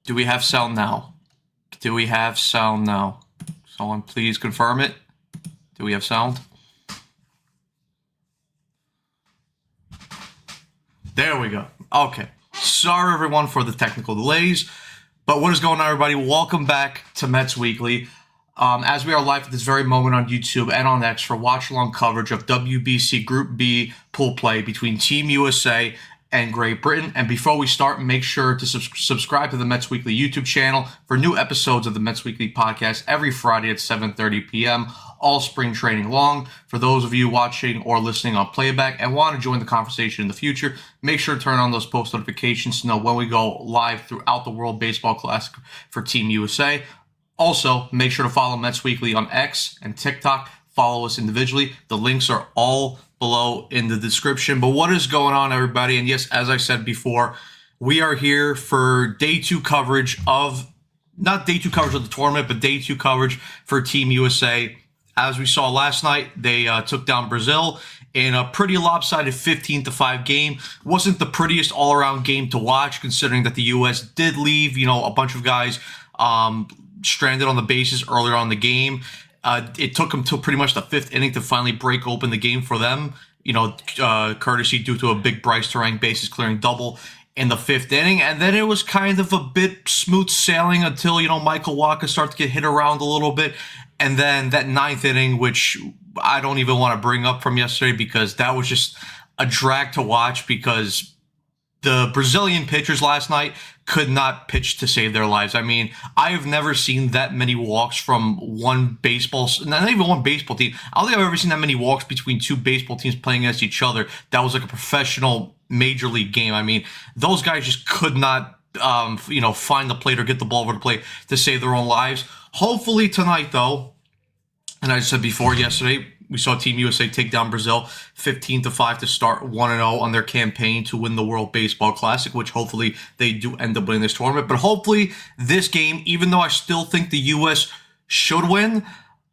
Do we have sound now? Do we have sound now? Someone please confirm it. Do we have sound? There we go. Okay. Sorry, everyone, for the technical delays. But what is going on, everybody? Welcome back to Mets Weekly. As we are live at this very moment on YouTube and on X for watch-along coverage of WBC Group B pool play between Team USA and Great Britain. And before we start, make sure to subscribe to the Mets Weekly YouTube channel for new episodes of the Mets Weekly podcast every Friday at 7:30 p.m., all spring training long. For those of you watching or listening on playback and want to join the conversation in the future, make sure to turn on those post notifications to know when we go live throughout the World Baseball Classic for Team USA. Also, make sure to follow Mets Weekly on X and TikTok. Follow us individually. The links are all below in the description. But what is going on, everybody? And yes, as I said before, we are here for day two coverage of, not day two coverage of the tournament, but day two coverage for Team USA. As we saw last night, they took down Brazil in a pretty lopsided 15-5 game. Wasn't the prettiest all-around game to watch, considering that the U.S. did leave, a bunch of guys stranded on the bases earlier on in the game. It took them till pretty much the fifth inning to finally break open the game for them, courtesy due to a big Bryce Terang bases clearing double in the fifth inning. And then it was kind of a bit smooth sailing until, Michael Wacha started to get hit around a little bit. And then that ninth inning, which I don't even want to bring up from yesterday because that was just a drag to watch because the Brazilian pitchers last night could not pitch to save their lives. I mean, I have never seen that many walks from one baseball, not even one baseball team. I don't think I've ever seen that many walks between two baseball teams playing against each other. That was like a professional major league game. I mean, those guys just could not, find the plate or get the ball over the plate to save their own lives. Hopefully tonight, though, and I said before yesterday, we saw Team USA take down Brazil 15-5 to start 1-0 on their campaign to win the World Baseball Classic, which hopefully they do end up winning this tournament. But hopefully this game, even though I still think the U.S. should win,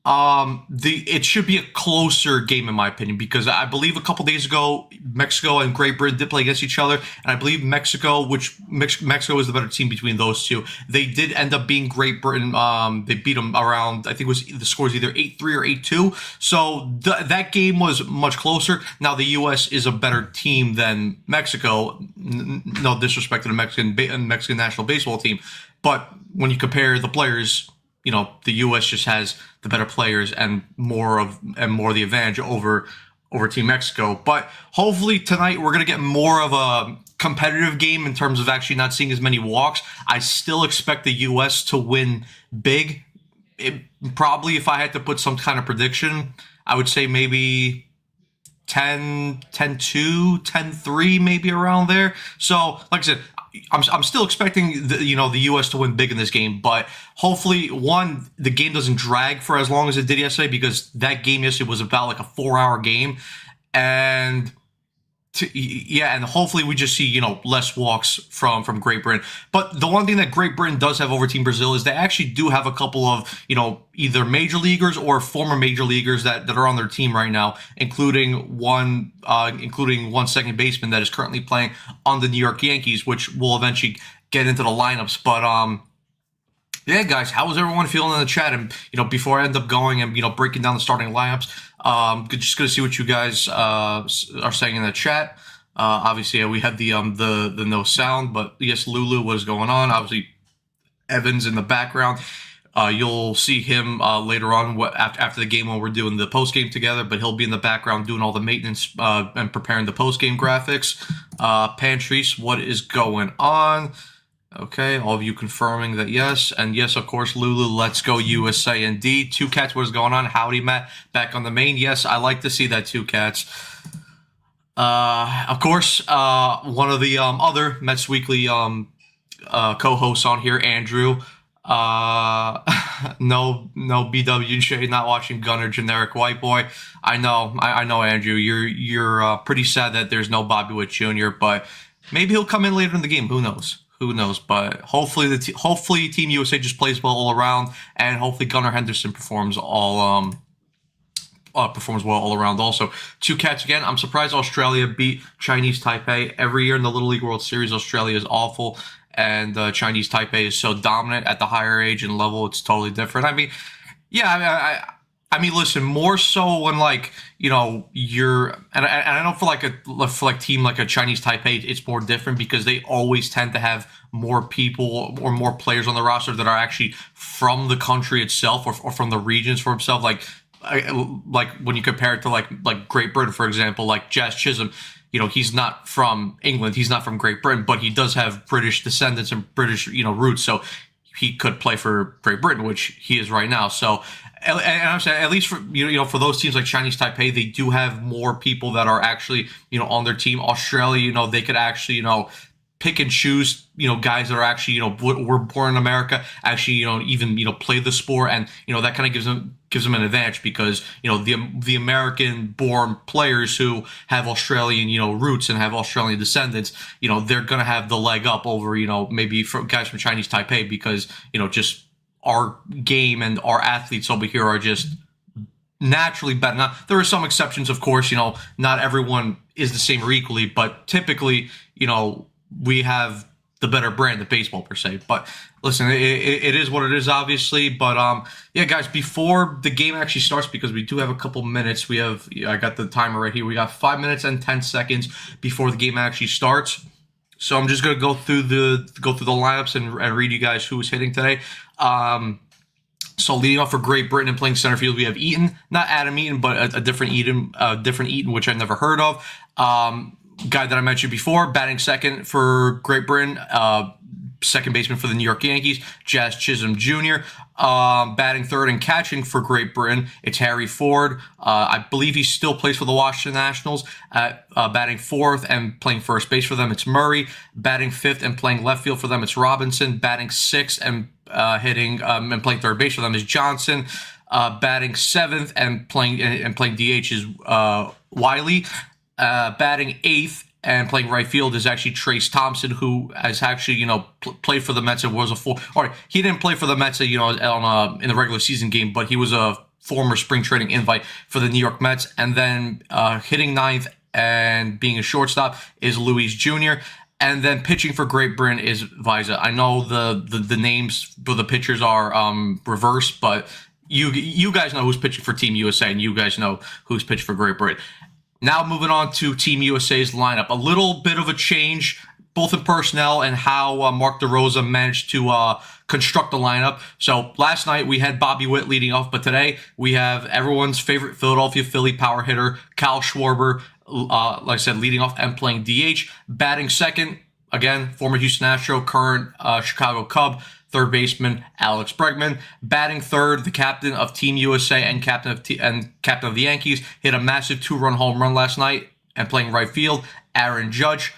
it should be a closer game in my opinion, because I believe a couple days ago Mexico and Great Britain did play against each other, and I believe Mexico is the better team between those two. They did end up being Great Britain. They beat them around, I think it was the score is either 8-3 or 8-2. So that game was much closer. Now the U.S. is a better team than Mexico. No disrespect to the Mexican national baseball team, but when you compare the players, the U.S. just has the better players and more the advantage over Team Mexico. But hopefully tonight we're gonna get more of a competitive game in terms of actually not seeing as many walks. I still expect the U.S. to win big. Probably, if I had to put some kind of prediction, I would say maybe 10-2, 10-3, maybe around there. So, like I said, I'm still expecting the U.S. to win big in this game, but hopefully, one, the game doesn't drag for as long as it did yesterday, because that game yesterday was about like a 4-hour game, and and hopefully we just see less walks from Great Britain. But the one thing that Great Britain does have over Team Brazil is they actually do have a couple of either major leaguers or former major leaguers that are on their team right now, including one second baseman that is currently playing on the New York Yankees, which will eventually get into the lineups. But yeah, guys, how is everyone feeling in the chat? And before I end up going and breaking down the starting lineups, just gonna see what you guys are saying in the chat. Obviously, we had the no sound, but yes, Lulu, what is going on? Obviously, Evans in the background. You'll see him later on after the game when we're doing the post game together, but he'll be in the background doing all the maintenance and preparing the post game graphics. Pantries, what is going on? Okay, all of you confirming that yes. And yes, of course, Lulu, let's go USA indeed. Two Cats, what is going on? Howdy, Matt, back on the main. Yes, I like to see that, Two Cats. Of course, one of the other Mets Weekly co-hosts on here, Andrew. No BWJ, not watching Gunner, generic white boy. I know, Andrew. You're pretty sad that there's no Bobby Witt Jr., but maybe he'll come in later in the game. Who knows? But hopefully hopefully Team USA just plays well all around, and hopefully Gunnar Henderson performs well all around. Also, Two Cats again. I'm surprised Australia beat Chinese Taipei every year in the Little League World Series. Australia is awful, and Chinese Taipei is so dominant at the higher age and level. It's totally different. I mean, yeah, I mean, listen, more so when like you're and I know for like team like a Chinese Taipei, it's more different because they always tend to have more people or more players on the roster that are actually from the country itself or from the regions for itself. Like when you compare it to like Great Britain, for example, like Jazz Chisholm. He's not from England, he's not from Great Britain, but he does have British descendants and British roots, so he could play for Great Britain, which he is right now. So, and I'm saying at least for for those teams like Chinese Taipei, they do have more people that are actually on their team. Australia, they could actually pick and choose guys that are actually were born in America, actually even play the sport, and that kind of gives them an advantage because the American born players who have Australian roots and have Australian descendants, they're gonna have the leg up over maybe guys from Chinese Taipei because just our game and our athletes over here are just naturally better. Now, there are some exceptions, of course. Not everyone is the same or equally, but typically, we have the better brand of baseball per se. But listen, it is what it is, obviously. But yeah, guys, before the game actually starts, because we do have a couple minutes, I got the timer right here. We got 5 minutes and 10 seconds before the game actually starts. So I'm just gonna go through the lineups and read you guys who is hitting today. So leading off for Great Britain and playing center field, we have Eaton, not Adam Eaton, but a different Eaton, which I've never heard of. Guy that I mentioned before, batting second for Great Britain, second baseman for the New York Yankees, Jazz Chisholm Jr. Batting third and catching for Great Britain, it's Harry Ford. I believe he still plays for the Washington Nationals. Batting fourth and playing first base for them, it's Murray. Batting fifth and playing left field for them, it's Robinson. Batting sixth and hitting and playing third base for them is Johnson. Batting seventh and playing DH is Wiley. Batting eighth and playing right field is actually Trace Thompson, who has actually, played for the Mets and was he didn't play for the Mets, in the regular season game, but he was a former spring training invite for the New York Mets. And then hitting ninth and being a shortstop is Luis Jr. And then pitching for Great Britain is Visa. I know the names for the pitchers are reversed, but you guys know who's pitching for Team USA, and you guys know who's pitching for Great Britain. Now moving on to Team USA's lineup. A little bit of a change, both in personnel and how Mark DeRosa managed to construct the lineup. So last night we had Bobby Witt leading off, but today we have everyone's favorite Philadelphia Philly power hitter, Kyle Schwarber, like I said, leading off and playing DH. Batting second, again, former Houston Astro, current Chicago Cub, third baseman Alex Bregman. Batting third, the captain of Team USA and captain of the Yankees, hit a massive 2-run home run last night and playing right field, Aaron Judge.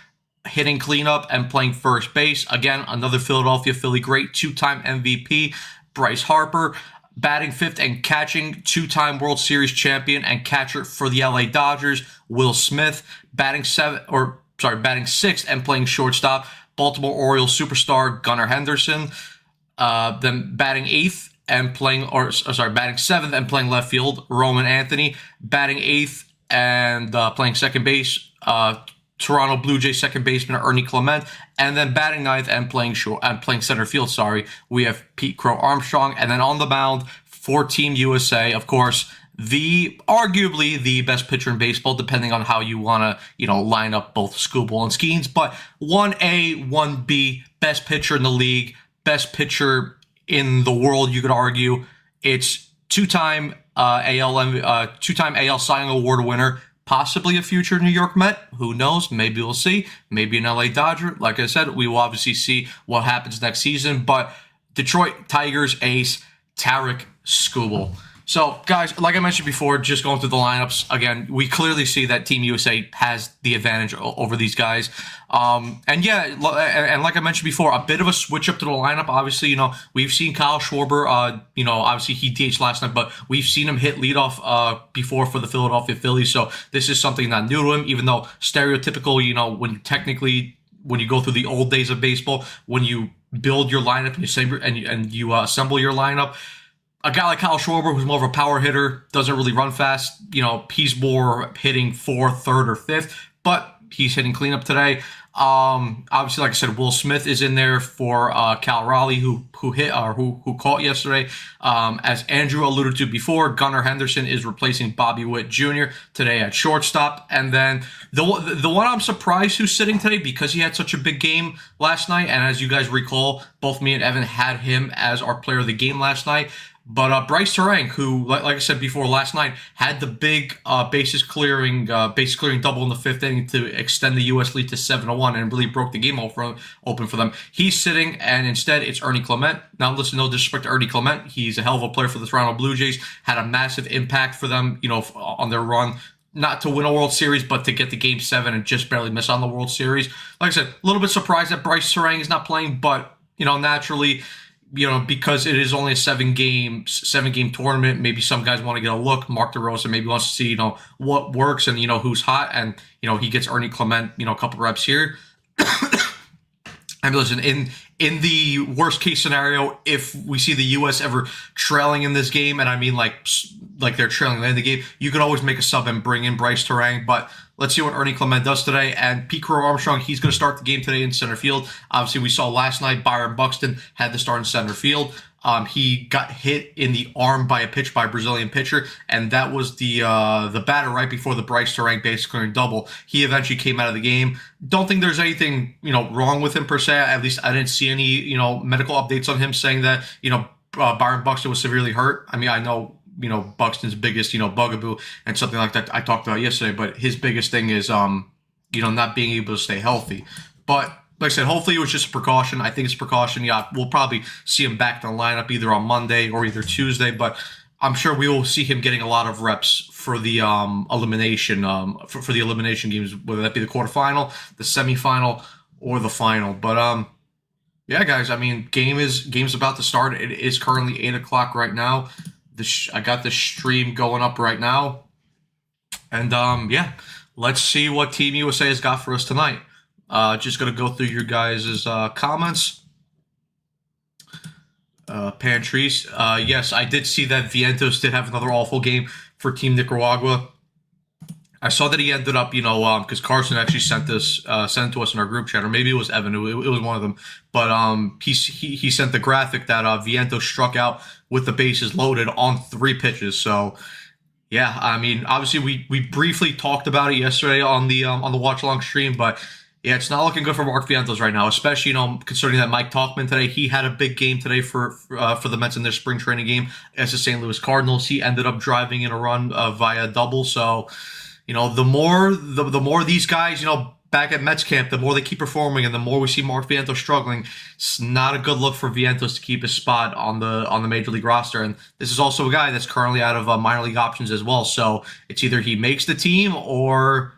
Hitting cleanup and playing first base, again, another Philadelphia Philly great, 2-time MVP, Bryce Harper. Batting fifth and catching, 2-time World Series champion and catcher for the LA Dodgers, Will Smith. Batting sixth and playing shortstop, Baltimore Orioles superstar Gunnar Henderson. Then batting seventh and playing left field, Roman Anthony. Batting eighth and playing second base, Toronto Blue Jays second baseman Ernie Clement. And then batting ninth and playing center field, we have Pete Crow Armstrong. And then on the mound for Team USA, of course, arguably the best pitcher in baseball, depending on how you want to, line up both Skubal and Skeens. But 1A, 1B, best pitcher in the league, best pitcher in the world, you could argue. It's two-time AL Cy Young Award winner, possibly a future New York Met. Who knows? Maybe we'll see. Maybe an LA Dodger. Like I said, we will obviously see what happens next season. But Detroit Tigers ace, Tarek Skubal. So, guys, like I mentioned before, just going through the lineups, again, we clearly see that Team USA has the advantage over these guys. And yeah, and like I mentioned before, a bit of a switch up to the lineup. Obviously, we've seen Kyle Schwarber, obviously he DH'd last night, but we've seen him hit leadoff before for the Philadelphia Phillies. So this is something not new to him, even though stereotypical, when you go through the old days of baseball, when you build your lineup and you assemble your lineup, a guy like Kyle Schwarber, who's more of a power hitter, doesn't really run fast. He's more hitting fourth, third, or fifth, but He's hitting cleanup today. Obviously, like I said, Will Smith is in there for Cal Raleigh, who caught yesterday. As Andrew alluded to before, Gunnar Henderson is replacing Bobby Witt Jr. today at shortstop. And then the one I'm surprised who's sitting today, because he had such a big game last night, and as you guys recall, both me and Evan had him as our player of the game last night. But Bryce Terang, who, like I said before, last night had the big bases clearing double in the fifth inning to extend the U.S. lead to 7-1 and really broke the game open for them. He's sitting, and instead it's Ernie Clement. Now, listen, no disrespect to Ernie Clement. He's a hell of a player for the Toronto Blue Jays. Had a massive impact for them, on their run. Not to win a World Series, but to get to Game 7 and just barely miss on the World Series. Like I said, a little bit surprised that Bryce Terang is not playing, but, naturally, because it is only a seven game tournament, maybe some guys want to get a look. Mark DeRosa maybe wants to see, what works and, who's hot. And, he gets Ernie Clement, a couple reps here. I mean, listen, in the worst case scenario, if we see the U.S. ever trailing in this game, and I mean like they're trailing in the game, you could always make a sub and bring in Bryce Terang. But let's see what Ernie Clement does today. And Pete Crow Armstrong, he's going to start the game today in center field. Obviously, we saw last night Byron Buxton had to start in center field. He got hit in the arm by a pitch by a Brazilian pitcher, and that was the batter right before the Bryce Terang base clearing double. He eventually came out of the game. Don't think there's anything wrong with him per se. At least I didn't see any medical updates on him saying that Byron Buxton was severely hurt. I mean, I know Buxton's biggest bugaboo and something like that I talked about yesterday, but his biggest thing is not being able to stay healthy. But like I said, hopefully it was just a precaution. I think it's a precaution. Yeah, we'll probably see him back in the lineup either on Monday or either Tuesday, but I'm sure we will see him getting a lot of reps for the elimination for the elimination games, whether that be the quarterfinal, the semifinal, or the final. But yeah, guys, I mean, game's about to start. It is currently 8:00 right now. I got the stream going up right now, and yeah, let's see what Team USA has got for us tonight. Just gonna go through your guys' comments. Pantries, yes, I did see that Vientos did have another awful game for Team Nicaragua. I saw that he ended up, because Carson actually sent it to us in our group chat, or maybe it was Evan. It was one of them. But he sent the graphic that Vientos struck out with the bases loaded on 3 pitches. So yeah, I mean, obviously we briefly talked about it yesterday on the watch along stream, but yeah, it's not looking good for Mark Vientos right now, especially, considering that Mike Talkman today, he had a big game today for the Mets in their spring training game against the St. Louis Cardinals. He ended up driving in a run via double. So, the more these guys, back at Mets camp, the more they keep performing and the more we see Mark Vientos struggling, it's not a good look for Vientos to keep his spot on the Major League roster. And this is also a guy that's currently out of minor league options as well. So it's either he makes the team or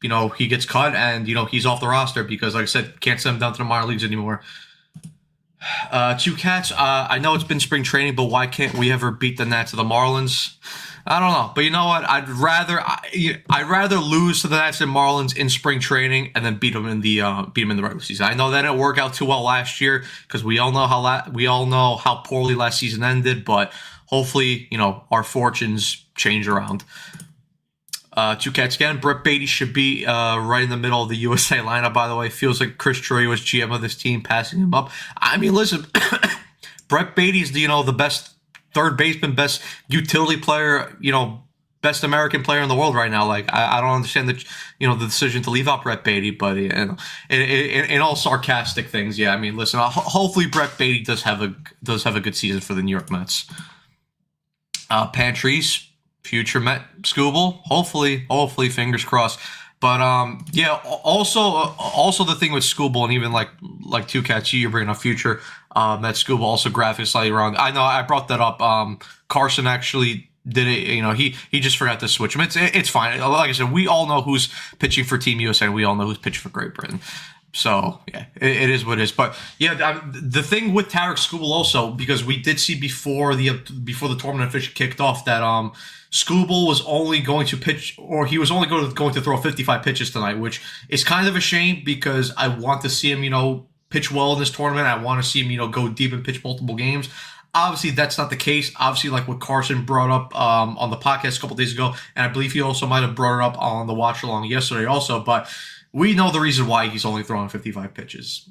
he gets cut and, he's off the roster because, like I said, can't send him down to the minor leagues anymore. Two Cats, I know it's been spring training, but why can't we ever beat the Nats or the Marlins? I don't know. But you know what? I'd rather lose to the Nats and Marlins in spring training and then beat them in the regular season. I know that didn't work out too well last year because we all know how poorly last season ended, but hopefully, our fortunes change around. Two Cats again. Brett Beatty should be right in the middle of the USA lineup, by the way. Feels like Chris Drury was GM of this team, passing him up. I mean, listen, Brett Beatty's the best third baseman, best utility player, best American player in the world right now. Like, I don't understand the decision to leave out Brett Beatty, but in all sarcastic things, yeah. I mean, listen, hopefully Brett Beatty does have a good season for the New York Mets. Pantries. Future Met Scooble, hopefully, fingers crossed. But yeah, also the thing with Scooble and even like Two Cats, you're bringing up future Met Scooble, also graphics slightly wrong. I know I brought that up. Carson actually did it. He just forgot to switch him. It's fine. Like I said, we all know who's pitching for Team USA, and we all know who's pitching for Great Britain. So yeah, it is what it is. But yeah, the thing with Tarek Skubal also, because we did see before the tournament officially kicked off that Skubal was only going to pitch, or he was only going to throw 55 pitches tonight, which is kind of a shame because I want to see him, pitch well in this tournament. I want to see him, go deep and pitch multiple games. Obviously, that's not the case. Obviously, like what Carson brought up on the podcast a couple days ago, and I believe he also might have brought it up on the watch along yesterday also, but we know the reason why he's only throwing 55 pitches.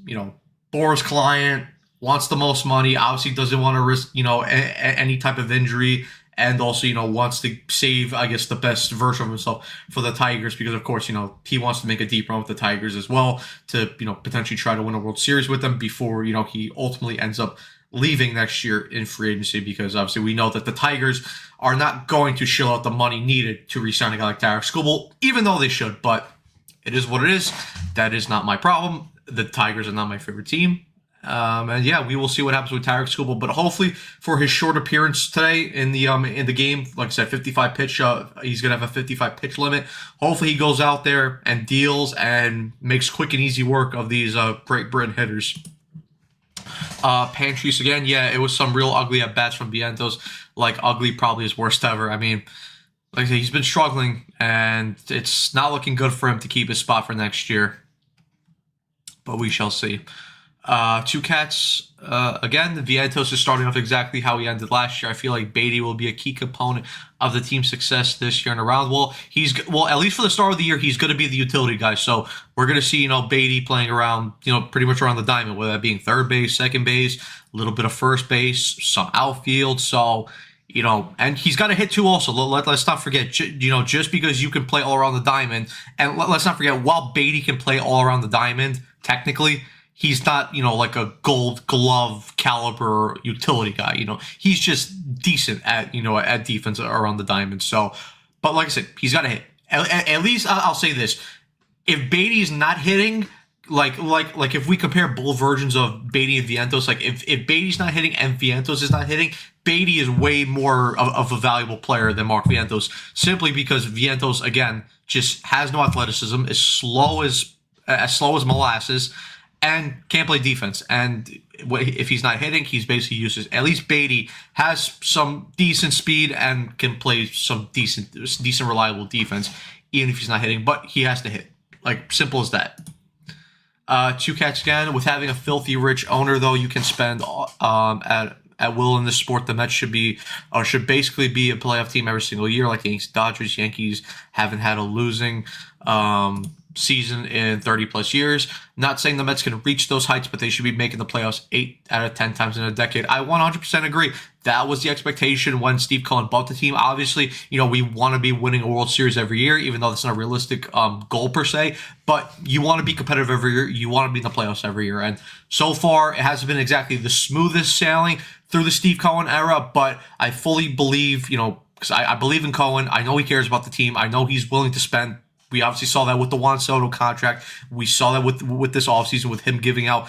Boris client wants the most money, obviously doesn't want to risk, any type of injury, and also, wants to save, I guess, the best version of himself for the Tigers because, of course, he wants to make a deep run with the Tigers as well to, potentially try to win a World Series with them before, he ultimately ends up leaving next year in free agency because, obviously, we know that the Tigers are not going to shill out the money needed to re-sign a guy like Tarik Skubal, even though they should, but it is what it is. That is not my problem. The Tigers are not my favorite team. And yeah, we will see what happens with Tarik Skubal, but hopefully for his short appearance today in the game, like I said, 55 pitch, he's gonna have a 55 pitch limit. Hopefully he goes out there and deals and makes quick and easy work of these Great Britain hitters. Pantries again, yeah, it was some real ugly at bats from Vientos. Like ugly, probably his worst ever. I mean, like I said, he's been struggling, and it's not looking good for him to keep his spot for next year. But we shall see. Two Cats, again, Vientos is starting off exactly how he ended last year. I feel like Beatty will be a key component of the team's success this year and around. Well, at least for the start of the year, he's going to be the utility guy. So we're going to see, Beatty playing around, pretty much around the diamond, whether that being third base, second base, a little bit of first base, some outfield. So, and he's got to hit too also. Let's not forget, just because you can play all around the diamond, and let's not forget, while Beatty can play all around the diamond, technically, he's not, like a gold glove caliber utility guy. He's just decent at, at defense around the diamond. So, but like I said, he's got to hit. At least I'll say this: if Beatty's not hitting, like if we compare both versions of Beatty and Vientos, like if Beatty's not hitting and Vientos is not hitting, Beatty is way more of a valuable player than Mark Vientos, simply because Vientos again just has no athleticism, is slow as molasses, and can't play defense. And if he's not hitting, he's basically useless. At least Beatty has some decent speed and can play some decent reliable defense, even if he's not hitting. But he has to hit. Like, simple as that. Two Cats again. With having a filthy rich owner, though, you can spend at will in this sport. The Mets should basically be a playoff team every single year, like the Yankees, Dodgers. Yankees haven't had a losing season in 30 plus years. Not saying the Mets can reach those heights, but they should be making the playoffs 8 out of 10 times in a decade. I 100% agree. That was the expectation when Steve Cohen bought the team. Obviously, we want to be winning a World Series every year, even though that's not a realistic goal per se. But you want to be competitive every year. You want to be in the playoffs every year. And so far, it hasn't been exactly the smoothest sailing through the Steve Cohen era, but I fully believe, because I believe in Cohen. I know he cares about the team. I know he's willing to spend. We obviously saw that with the Juan Soto contract. We saw that with this offseason with him giving out,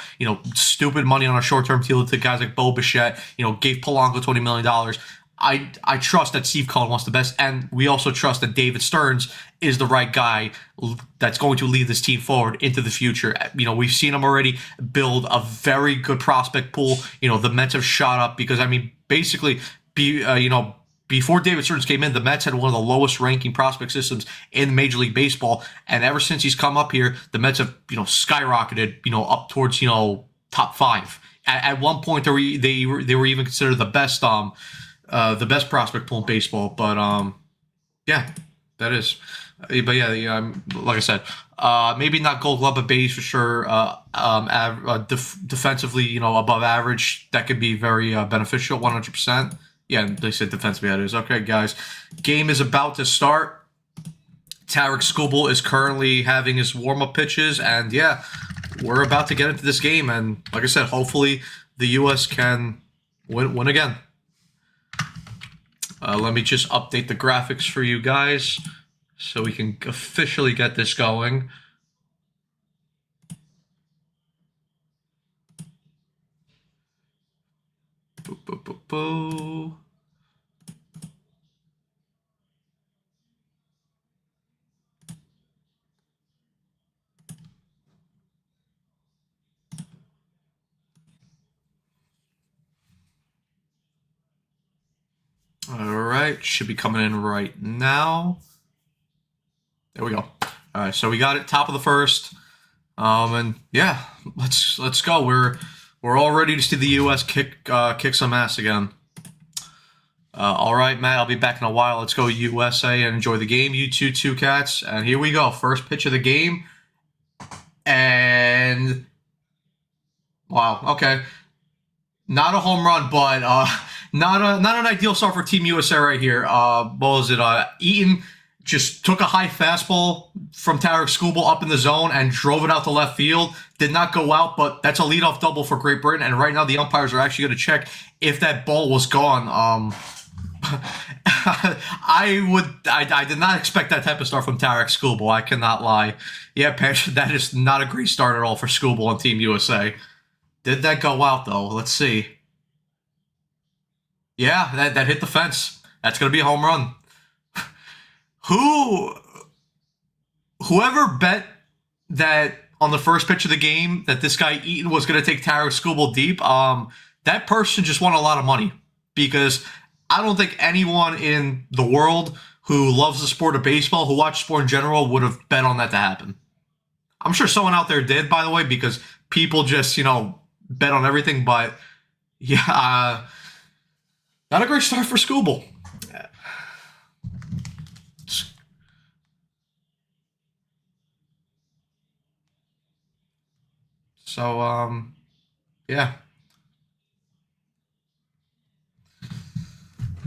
stupid money on a short-term deal to guys like Bo Bichette, gave Polanco $20 million. I trust that Steve Cohen wants the best, and we also trust that David Stearns is the right guy that's going to lead this team forward into the future. We've seen him already build a very good prospect pool. The Mets have shot up because, basically, before David Stearns came in, the Mets had one of the lowest ranking prospect systems in Major League Baseball. And ever since he's come up here, the Mets have, skyrocketed, up towards, top 5. At one point, they were even considered the best prospect pool in baseball. But, yeah, that is. But yeah, like I said, maybe not Gold Glove, but base for sure. Defensively, above average, that could be very beneficial, 100%. Yeah, they said defensively that is. Okay, guys. Game is about to start. Tarik Skubal is currently having his warm-up pitches. And, yeah, we're about to get into this game. And, like I said, hopefully the U.S. can win again. Let me just update the graphics for you guys so we can officially get this going. Boo, boo, boo, boo. All right, should be coming in right now. There we go. All right, so we got it top of the first. And yeah, let's go. We're all ready to see the U.S. kick some ass again. All right, Matt, I'll be back in a while. Let's go USA and enjoy the game. You two cats. And here we go. First pitch of the game. And wow, okay. Not a home run, but not an ideal start for Team USA right here. What was it? Eaton just took a high fastball from Tarek Skubal up in the zone and drove it out to left field. Did not go out, but that's a leadoff double for Great Britain. And right now the umpires are actually going to check if that ball was gone. I did not expect that type of start from Tarek Skubal. I cannot lie. Yeah, that is not a great start at all for Skubal on Team USA. Did that go out, though? Let's see. Yeah, that hit the fence. That's going to be a home run. Whoever bet that on the first pitch of the game that this guy Eaton was going to take Tarek Skubal deep, that person just won a lot of money. Because I don't think anyone in the world who loves the sport of baseball, who watches sport in general, would have bet on that to happen. I'm sure someone out there did, by the way, because people just, bet on everything, but yeah, not a great start for Skubal. So, yeah.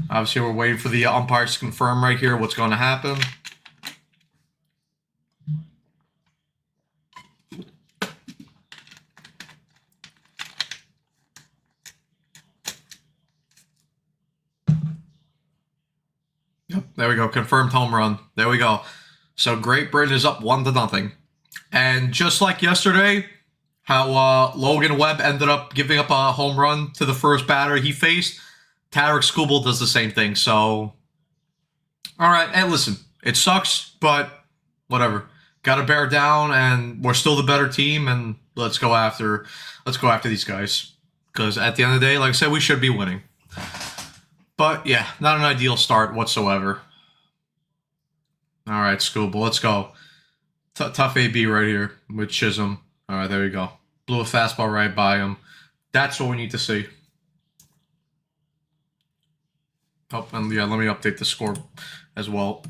Obviously, we're waiting for the umpires to confirm right here what's going to happen. Yep, there we go. Confirmed home run. There we go. So Great Britain is up 1-0. And just like yesterday, how Logan Webb ended up giving up a home run to the first batter he faced, Tarek Skubal does the same thing. So, all right. And listen, it sucks, but whatever. Got to bear down, and we're still the better team, and let's go after these guys. Because at the end of the day, like I said, we should be winning. But yeah, not an ideal start whatsoever. All right, Skubal, let's go. Tough AB right here with Chisholm. All right, there we go. Blew a fastball right by him. That's what we need to see. Oh, and yeah, let me update the score as well.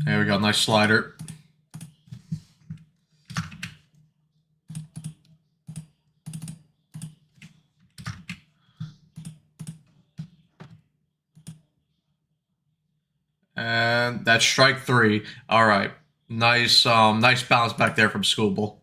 There we go. Nice slider. And that's strike 3. All right. Nice bounce back there from Skubal.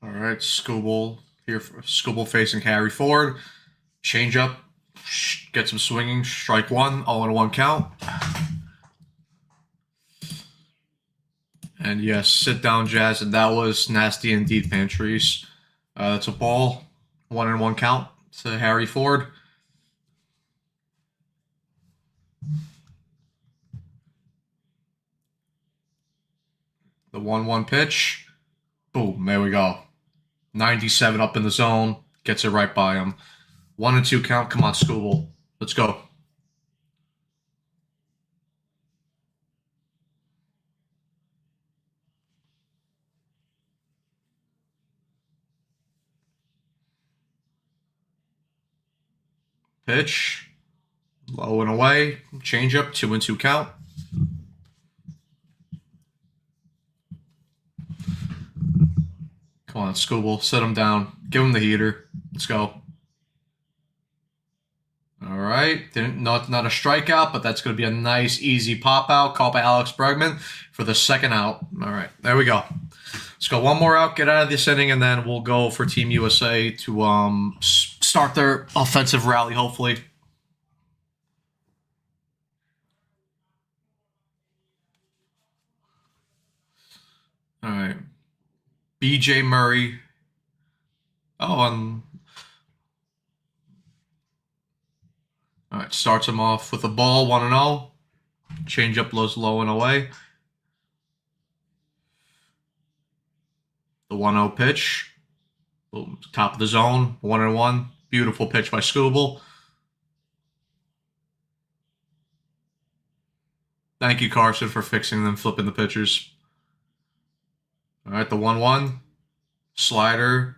All right, Skubal here. Skubal facing carry forward. Change up. Get some swinging. Strike 1. All in 1 count. And yes, sit down, Jazz. And that was nasty indeed, Pantries. That's a ball. 1 in 1 count to Harry Ford. The 1-1 pitch. Boom, there we go. 97 up in the zone. Gets it right by him. 1 and 2 count. Come on, Skubal. Let's go. Pitch. Low and away. Change up. 2 and 2 count. Come on, Skubal. Set him down. Give him the heater. Let's go. All right. Not a strikeout, but that's going to be a nice, easy pop out called by Alex Bregman for the second out. All right. There we go. Let's go one more out, get out of this inning, and then we'll go for Team USA to start their offensive rally, hopefully. All right. BJ Murray. Oh, all right, starts him off with a ball, 1-0. Change up low and away. The 1-0 pitch. Boom. Top of the zone. 1-1. Beautiful pitch by Scooble. Thank you, Carson, for fixing them, flipping the pitchers. All right, the 1-1. Slider.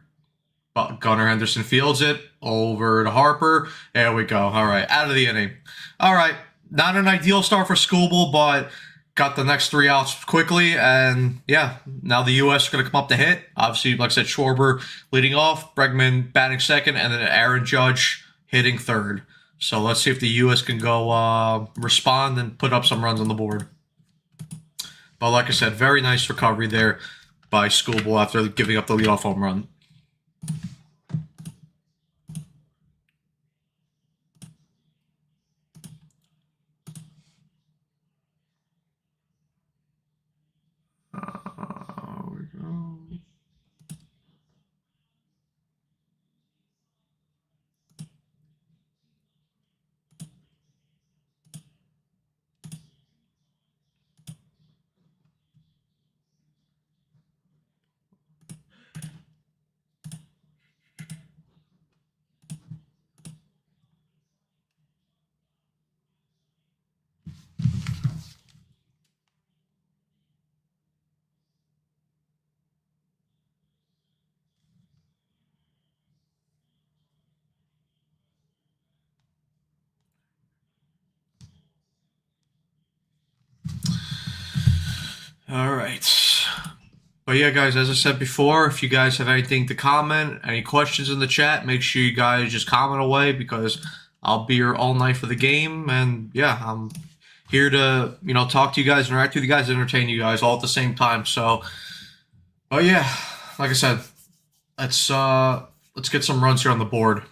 Gunnar Henderson fields it. Over to Harper. There we go. All right, out of the inning. All right, not an ideal start for Scooble, but got the next 3 outs quickly. And, yeah, now the U.S. are going to come up to hit. Obviously, like I said, Schwarber leading off, Bregman batting second, and then Aaron Judge hitting third. So let's see if the U.S. can go respond and put up some runs on the board. But like I said, very nice recovery there by Scooble after giving up the leadoff home run. All right. But yeah, guys, as I said before, if you guys have anything to comment, any questions in the chat, make sure you guys just comment away because I'll be here all night for the game. And yeah, I'm here to, talk to you guys, interact with you guys, entertain you guys all at the same time. So, but yeah, like I said, let's get some runs here on the board.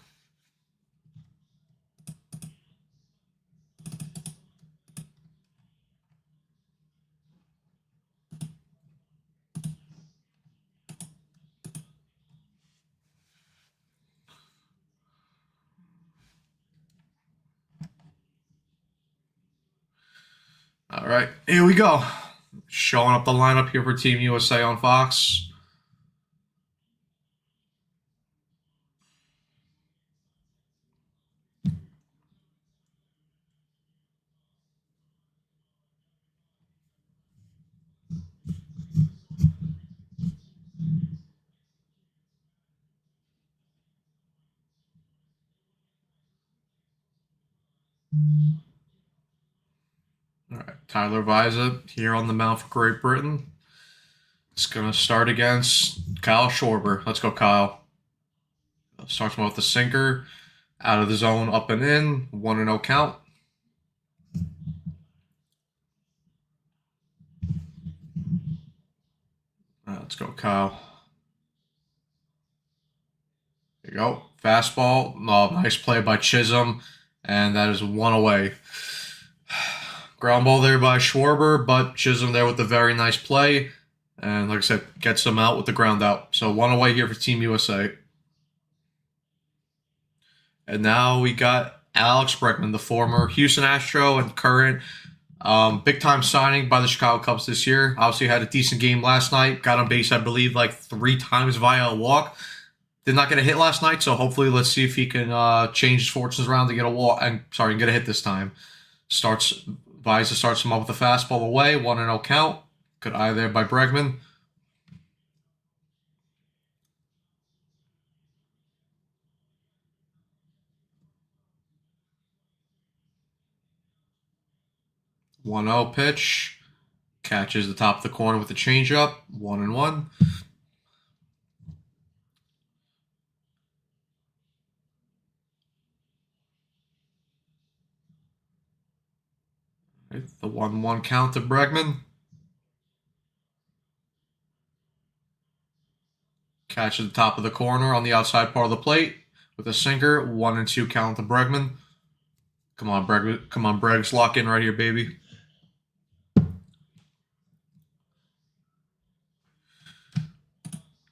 All right, here we go. Showing up the lineup here for Team USA on Fox. All right, Tyler Viza here on the mound for Great Britain. It's going to start against Kyle Schwarber. Let's go, Kyle. Starts with the sinker. Out of the zone, up and in. 1-0 count. All right, let's go, Kyle. There you go. Fastball. Oh, nice play by Chisholm. And that is 1 away. Ground ball there by Schwarber, but Chisholm there with a very nice play. And like I said, gets them out with the ground out. So 1 away here for Team USA. And now we got Alex Bregman, the former Houston Astro and current big-time signing by the Chicago Cubs this year. Obviously had a decent game last night. Got on base, I believe, like 3 times via a walk. Did not get a hit last night, so hopefully let's see if he can change his fortunes around to get a walk. Get a hit this time. Viza starts him up with a fastball away, 1-0 count. Good eye there by Bregman. One 1-0 pitch. Catches the top of the corner with the changeup. 1-1. The 1-1 count to Bregman. Catches the top of the corner on the outside part of the plate with a sinker. 1-2 count to Bregman. Come on, Bregman. Come on, Bregs. Lock in right here, baby.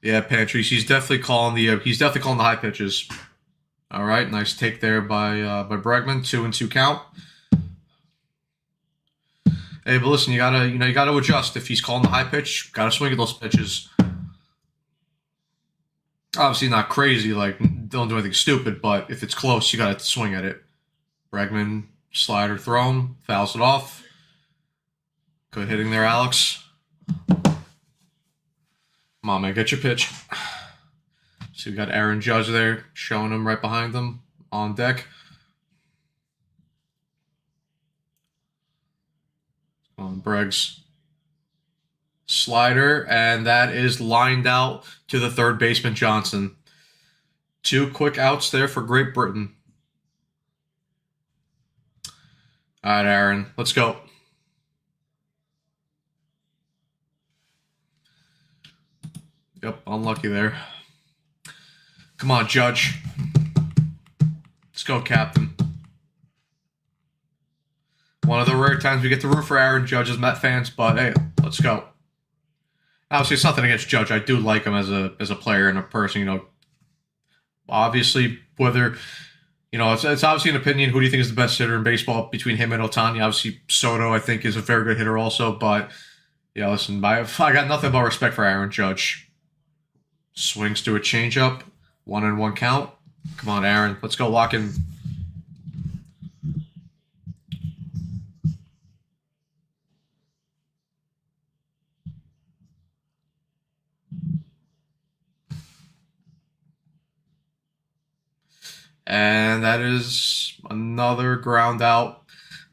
Yeah, Pantry. He's definitely calling the high pitches. All right, nice take there by Bregman. 2-2 count. Hey, but listen, you gotta adjust. If he's calling the high pitch, gotta swing at those pitches. Obviously not crazy, like don't do anything stupid, but if it's close, you gotta swing at it. Bregman, slider thrown, fouls it off. Good hitting there, Alex. Come on, man, get your pitch. So we got Aaron Judge there, showing him right behind them on deck. On Breggs. Slider, and that is lined out to the third baseman, Johnson. 2 quick outs there for Great Britain. All right, Aaron, let's go. Yep, unlucky there. Come on, Judge. Let's go, Captain. One of the rare times we get to root for Aaron Judge as Met fans, but hey, let's go. Obviously, it's nothing against Judge. I do like him as a player and a person. You know, obviously, whether it's obviously an opinion. Who do you think is the best hitter in baseball between him and Ohtani? Obviously, Soto I think is a very good hitter also. But yeah, listen, I got nothing but respect for Aaron Judge. Swings to a changeup, 1-1 count. Come on, Aaron, let's go lock in. And that is another ground out.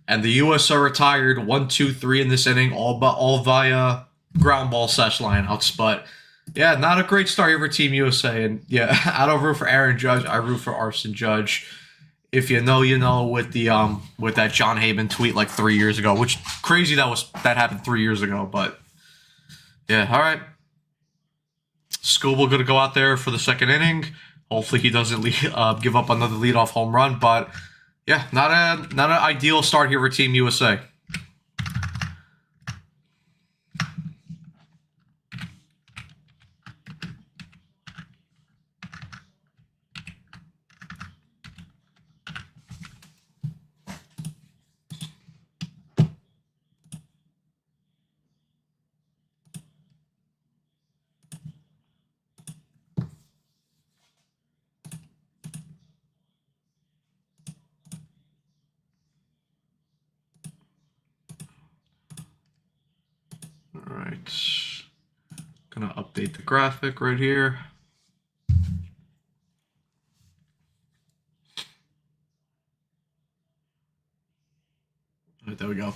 And the U.S. are retired 1-2-3 in this inning, all via ground ball slash lineouts. But yeah, not a great start here for Team USA. And yeah, I don't root for Aaron Judge. I root for Arson Judge. If you know, you know. With that John Heyman tweet like 3 years ago, which crazy that happened 3 years ago. But yeah, all right. Skubal gonna go out there for the second inning. Hopefully he doesn't give up another leadoff home run. But yeah, not an ideal start here for Team USA. All right, gonna update the graphic right here. All right, there we go.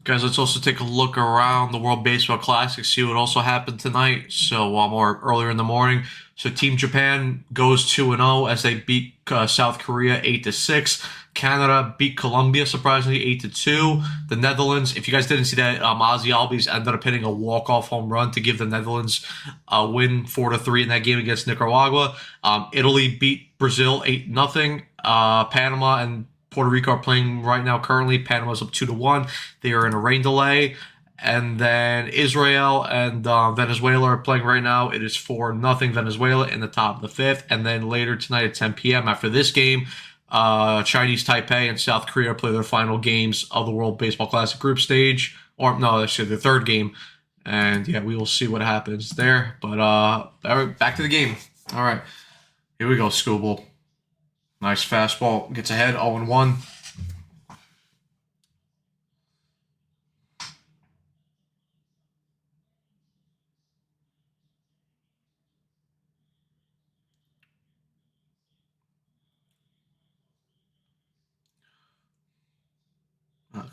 Guys, let's also take a look around the World Baseball Classic, see what also happened tonight. So, more earlier in the morning. So, Team Japan goes 2-0 as they beat South Korea 8-6. Canada beat Colombia surprisingly 8-2. The Netherlands, if you guys didn't see that, Ozzy Albies ended up hitting a walk-off home run to give the Netherlands a win 4-3 in that game against Nicaragua. Italy beat Brazil 8-0. Panama and Puerto Rico are playing right now currently. Panama's up 2-1. They are in a rain delay. And then Israel and Venezuela are playing right now. It is 4-0 Venezuela in the top of the fifth. And then later tonight at 10 p.m. after this game, Chinese Taipei and South Korea play their final games of the World Baseball Classic group stage. Or no, actually the third game. And yeah, we will see what happens there. But back to the game. All right. Here we go, Skubal. Nice fastball. Gets ahead, 0-1.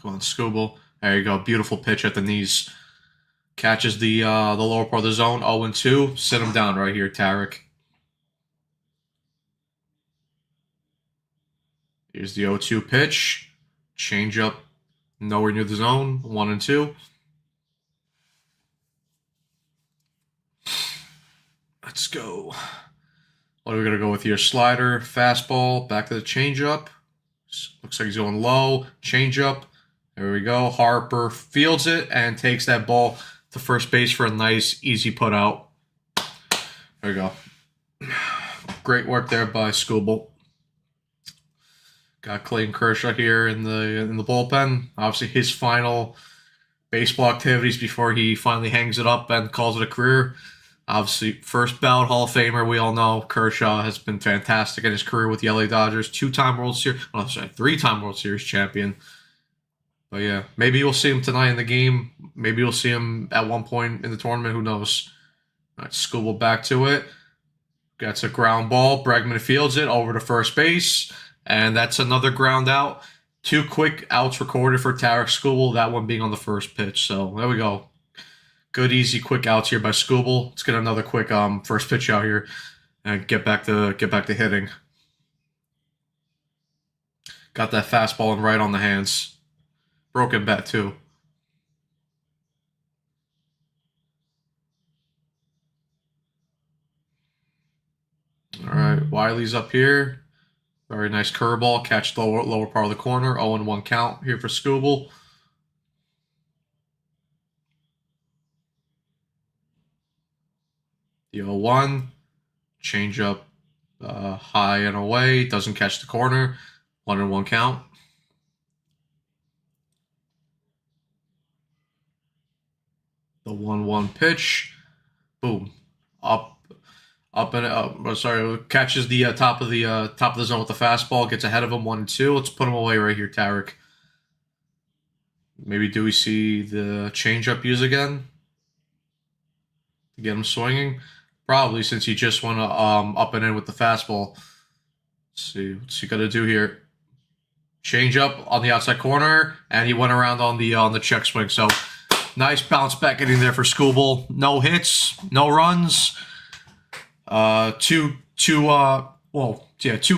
Come on, Skubal. There you go. Beautiful pitch at the knees. Catches the lower part of the zone, 0-2. Sit him down right here, Tarek. Here's the 0-2 pitch. Change up nowhere near the zone, 1-2. Let's go. What are we going to go with here? Slider, fastball, back to the changeup. Looks like he's going low. Changeup. There we go. Harper fields it and takes that ball to first base for a nice, easy put out. There we go. Great work there by Skubal. Got Clayton Kershaw here in the bullpen. Obviously, his final baseball activities before he finally hangs it up and calls it a career. Obviously, first ballot Hall of Famer. We all know Kershaw has been fantastic in his career with the LA Dodgers. Three-time World Series champion. But yeah, maybe you'll see him tonight in the game. Maybe you'll see him at one point in the tournament. Who knows? All right, Skubal back to it. Gets a ground ball. Bregman fields it over to first base. And that's another ground out. 2 quick outs recorded for Tarek Skubal, that one being on the first pitch. So there we go. Good, easy, quick outs here by Skubal. Let's get another quick first pitch out here and get back to hitting. Got that fastball and right on the hands. Broken bat too. All right, Wiley's up here. Very nice curveball. Catch the lower part of the corner. 0-1 count here for Skubal. The 0-1. Change up high and away. Doesn't catch the corner. 1-1 count. The 1-1 pitch. Boom. Catches the top of the zone with the fastball, gets ahead of him 1-2. Let's put him away right here, Tarek. Maybe do we see the changeup use again to get him swinging? Probably, since he just went up and in with the fastball. Let's see what's he gonna do here. Changeup on the outside corner, and he went around on the check swing. So nice bounce back inning there for Skubal. No hits, no runs. Two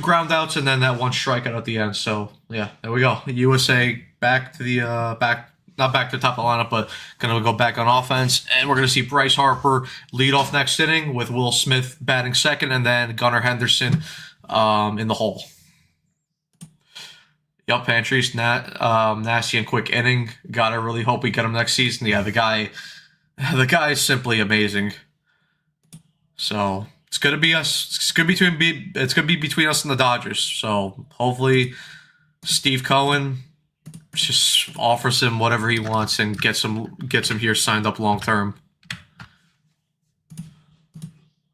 ground outs and then that one strikeout at the end. So yeah, there we go. USA back to the not back to the top of the lineup, but gonna go back on offense. And we're gonna see Bryce Harper lead off next inning with Will Smith batting second, and then Gunnar Henderson in the hole. Yup, Pantries, nasty and quick inning. Gotta really hope we get him next season. Yeah, the guy is simply amazing. So it's gonna be us. It's gonna be between us and the Dodgers. So hopefully, Steve Cohen just offers him whatever he wants and gets him here signed up long term.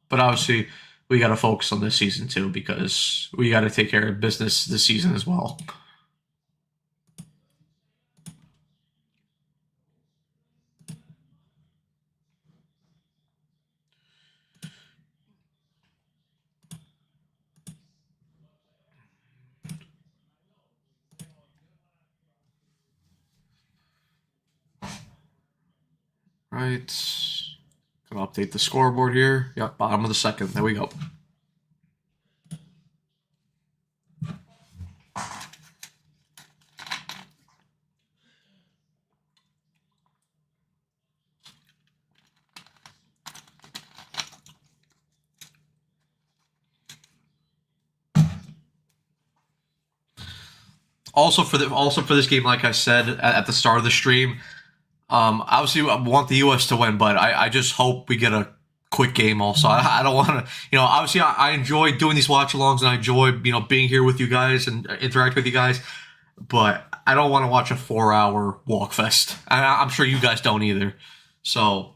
But obviously, we got to focus on this season too, because we got to take care of business this season as well. Right. Gonna update the scoreboard here. Yep, bottom of the second. There we go. Also for this game, like I said at the start of the stream, obviously I want the U.S. to win, but I just hope we get a quick game also. I don't want to, obviously I enjoy doing these watch-alongs and I enjoy, being here with you guys and interact with you guys, but I don't want to watch a 4-hour walk fest. I'm sure you guys don't either. So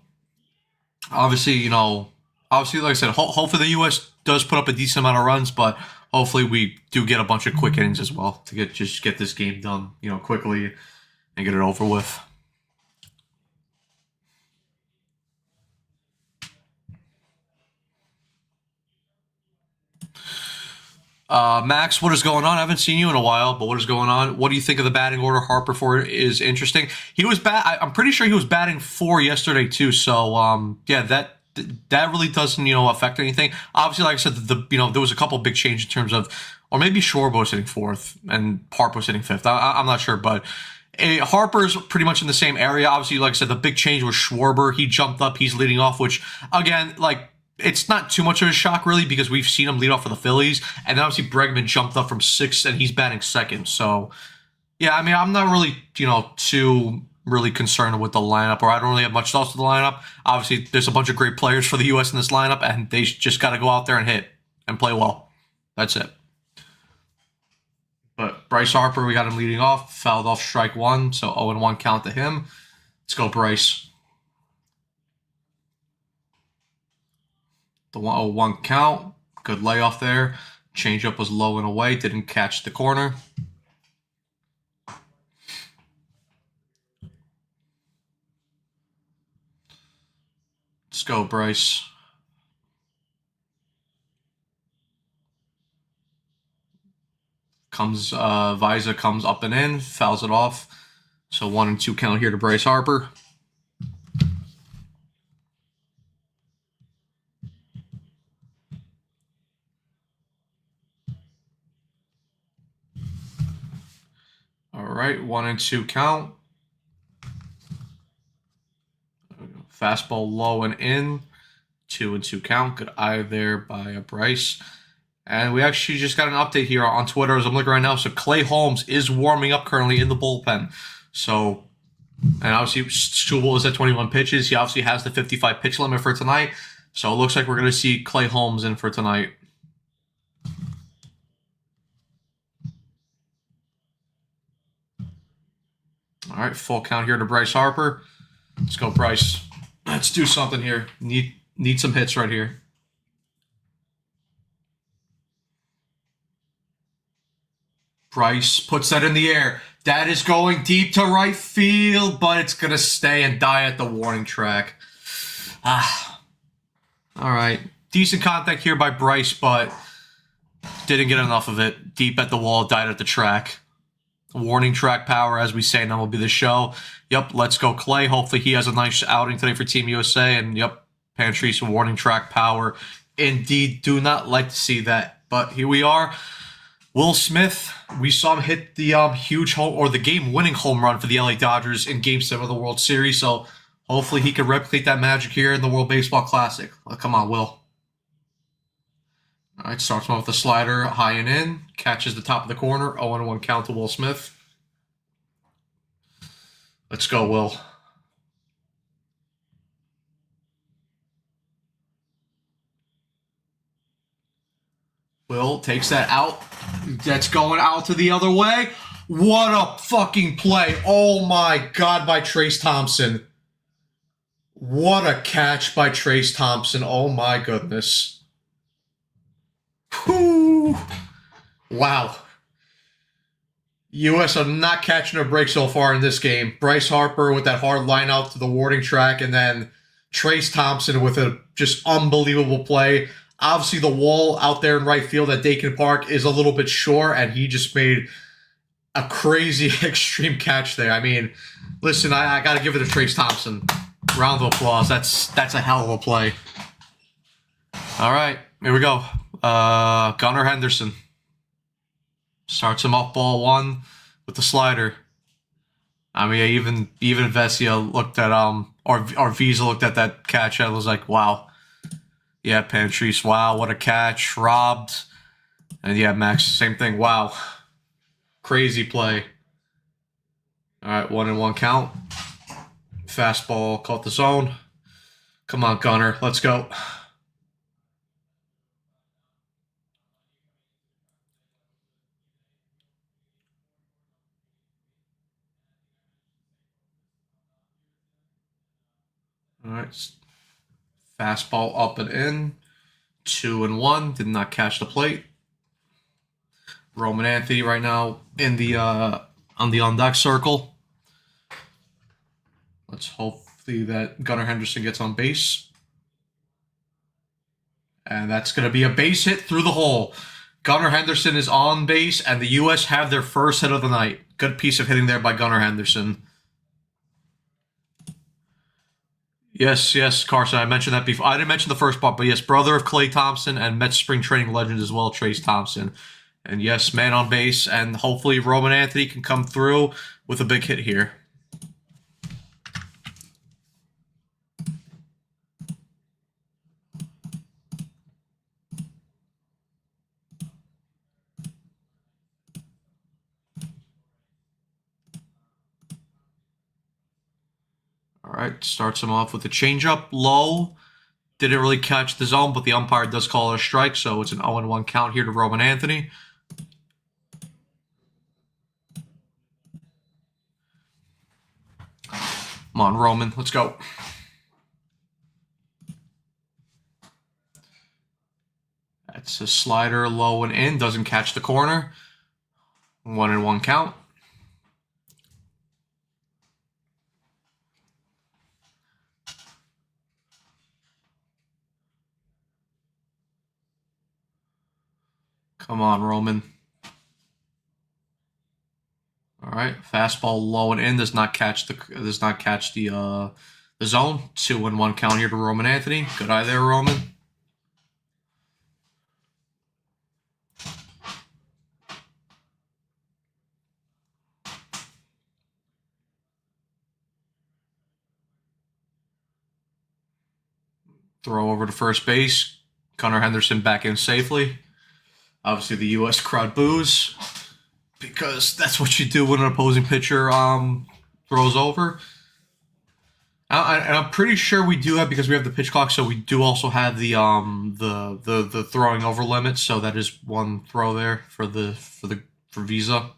obviously, like I said, hopefully the U.S. does put up a decent amount of runs, but hopefully we do get a bunch of quick innings as well to get this game done, quickly and get it over with. Max, what is going on? I haven't seen you in a while, but what is going on? What do you think of the batting order? Harper for is interesting. He was I'm pretty sure he was batting 4 yesterday too. So yeah, that really doesn't affect anything. Obviously, like I said, there was a couple big changes in terms of, or maybe Schwarber was hitting 4th and Harper was hitting 5th. I'm not sure, but Harper's pretty much in the same area. Obviously, like I said, the big change was Schwarber. He jumped up. He's leading off, which again, like, it's not too much of a shock, really, because we've seen him lead off for the Phillies. And then obviously Bregman jumped up from 6th, and he's batting 2nd. So, yeah, I mean, I'm not really, too really concerned with the lineup, or I don't really have much else to the lineup. Obviously, there's a bunch of great players for the U.S. in this lineup, and they just got to go out there and hit and play well. That's it. But Bryce Harper, we got him leading off, fouled off strike 1, so 0-1 count to him. Let's go, Bryce. The 1-0-1 count. Good layoff there. Changeup was low and away. Didn't catch the corner. Let's go, Bryce. Visa comes up and in, fouls it off. So 1-2 count here to Bryce Harper. All right, 1-2 count. Fastball low and in. 2-2 count. Good eye there by Bryce. And we actually just got an update here on Twitter as I'm looking right now. So Clay Holmes is warming up currently in the bullpen. So, and obviously Struble is at 21 pitches. He obviously has the 55 pitch limit for tonight. So it looks like we're going to see Clay Holmes in for tonight. All right, full count here to Bryce Harper. Let's go, Bryce. Let's do something here. Need some hits right here. Bryce puts that in the air. That is going deep to right field, but it's going to stay and die at the warning track. All right. Decent contact here by Bryce, but didn't get enough of it. Deep at the wall, died at the track. Warning track power, as we say, and that will be the show. Yep, let's go, Clay. Hopefully he has a nice outing today for Team USA. And, yep, Patrice, warning track power. Indeed, do not like to see that. But here we are. Will Smith, we saw him hit the huge home, or the game-winning home run for the LA Dodgers in Game 7 of the World Series. So hopefully he can replicate that magic here in the World Baseball Classic. Come on, Will. All right, starts off with the slider, high and in. Catches the top of the corner. 0-1 count to Will Smith. Let's go, Will. Will takes that out. That's going out to the other way. What a fucking play. Oh, my God, by Trace Thompson. What a catch by Trace Thompson. Oh, my goodness. Whew. Wow. U.S. are not catching a break so far in this game. Bryce Harper with that hard line out to the warning track, and then Trace Thompson with a just unbelievable play. Obviously, the wall out there in right field at Dakin Park is a little bit short, and he just made a crazy extreme catch there. I mean, listen, I got to give it to Trace Thompson. Round of applause. That's a hell of a play. All right, here we go. Gunnar Henderson starts him off ball 1 with the slider. I mean, even Vesia looked at or Visa looked at that catch and was like, wow. Yeah, Patrice, wow, what a catch. Robbed. And yeah, Max, same thing. Wow. Crazy play. All right, 1-1 count. Fastball caught the zone. Come on, Gunnar, let's go. All right. Fastball up and in. 2-1. Did not catch the plate. Roman Anthony right now in the on the on-deck circle. Let's hopefully that Gunnar Henderson gets on base. And that's going to be a base hit through the hole. Gunnar Henderson is on base, and the U.S. have their first hit of the night. Good piece of hitting there by Gunnar Henderson. Yes, Carson, I mentioned that before. I didn't mention the first part, but yes, brother of Clay Thompson and Mets spring training legend as well, Trace Thompson. And yes, man on base, and hopefully Roman Anthony can come through with a big hit here. right, starts him off with a changeup, low. Didn't really catch the zone, but the umpire does call it a strike, so it's an 0-1 count here to Roman Anthony. Come on, Roman, let's go. That's a slider, low and in, doesn't catch the corner. 1-1 count. Come on, Roman. All right, fastball low and in, does not catch the zone. 2-1 count here to Roman Anthony. Good eye there, Roman. Throw over to first base. Gunnar Henderson back in safely. Obviously, the U.S. crowd boos because that's what you do when an opposing pitcher throws over. And I'm pretty sure we do have, because we have the pitch clock, so we do also have the throwing over limit. So that is one throw there for Visa.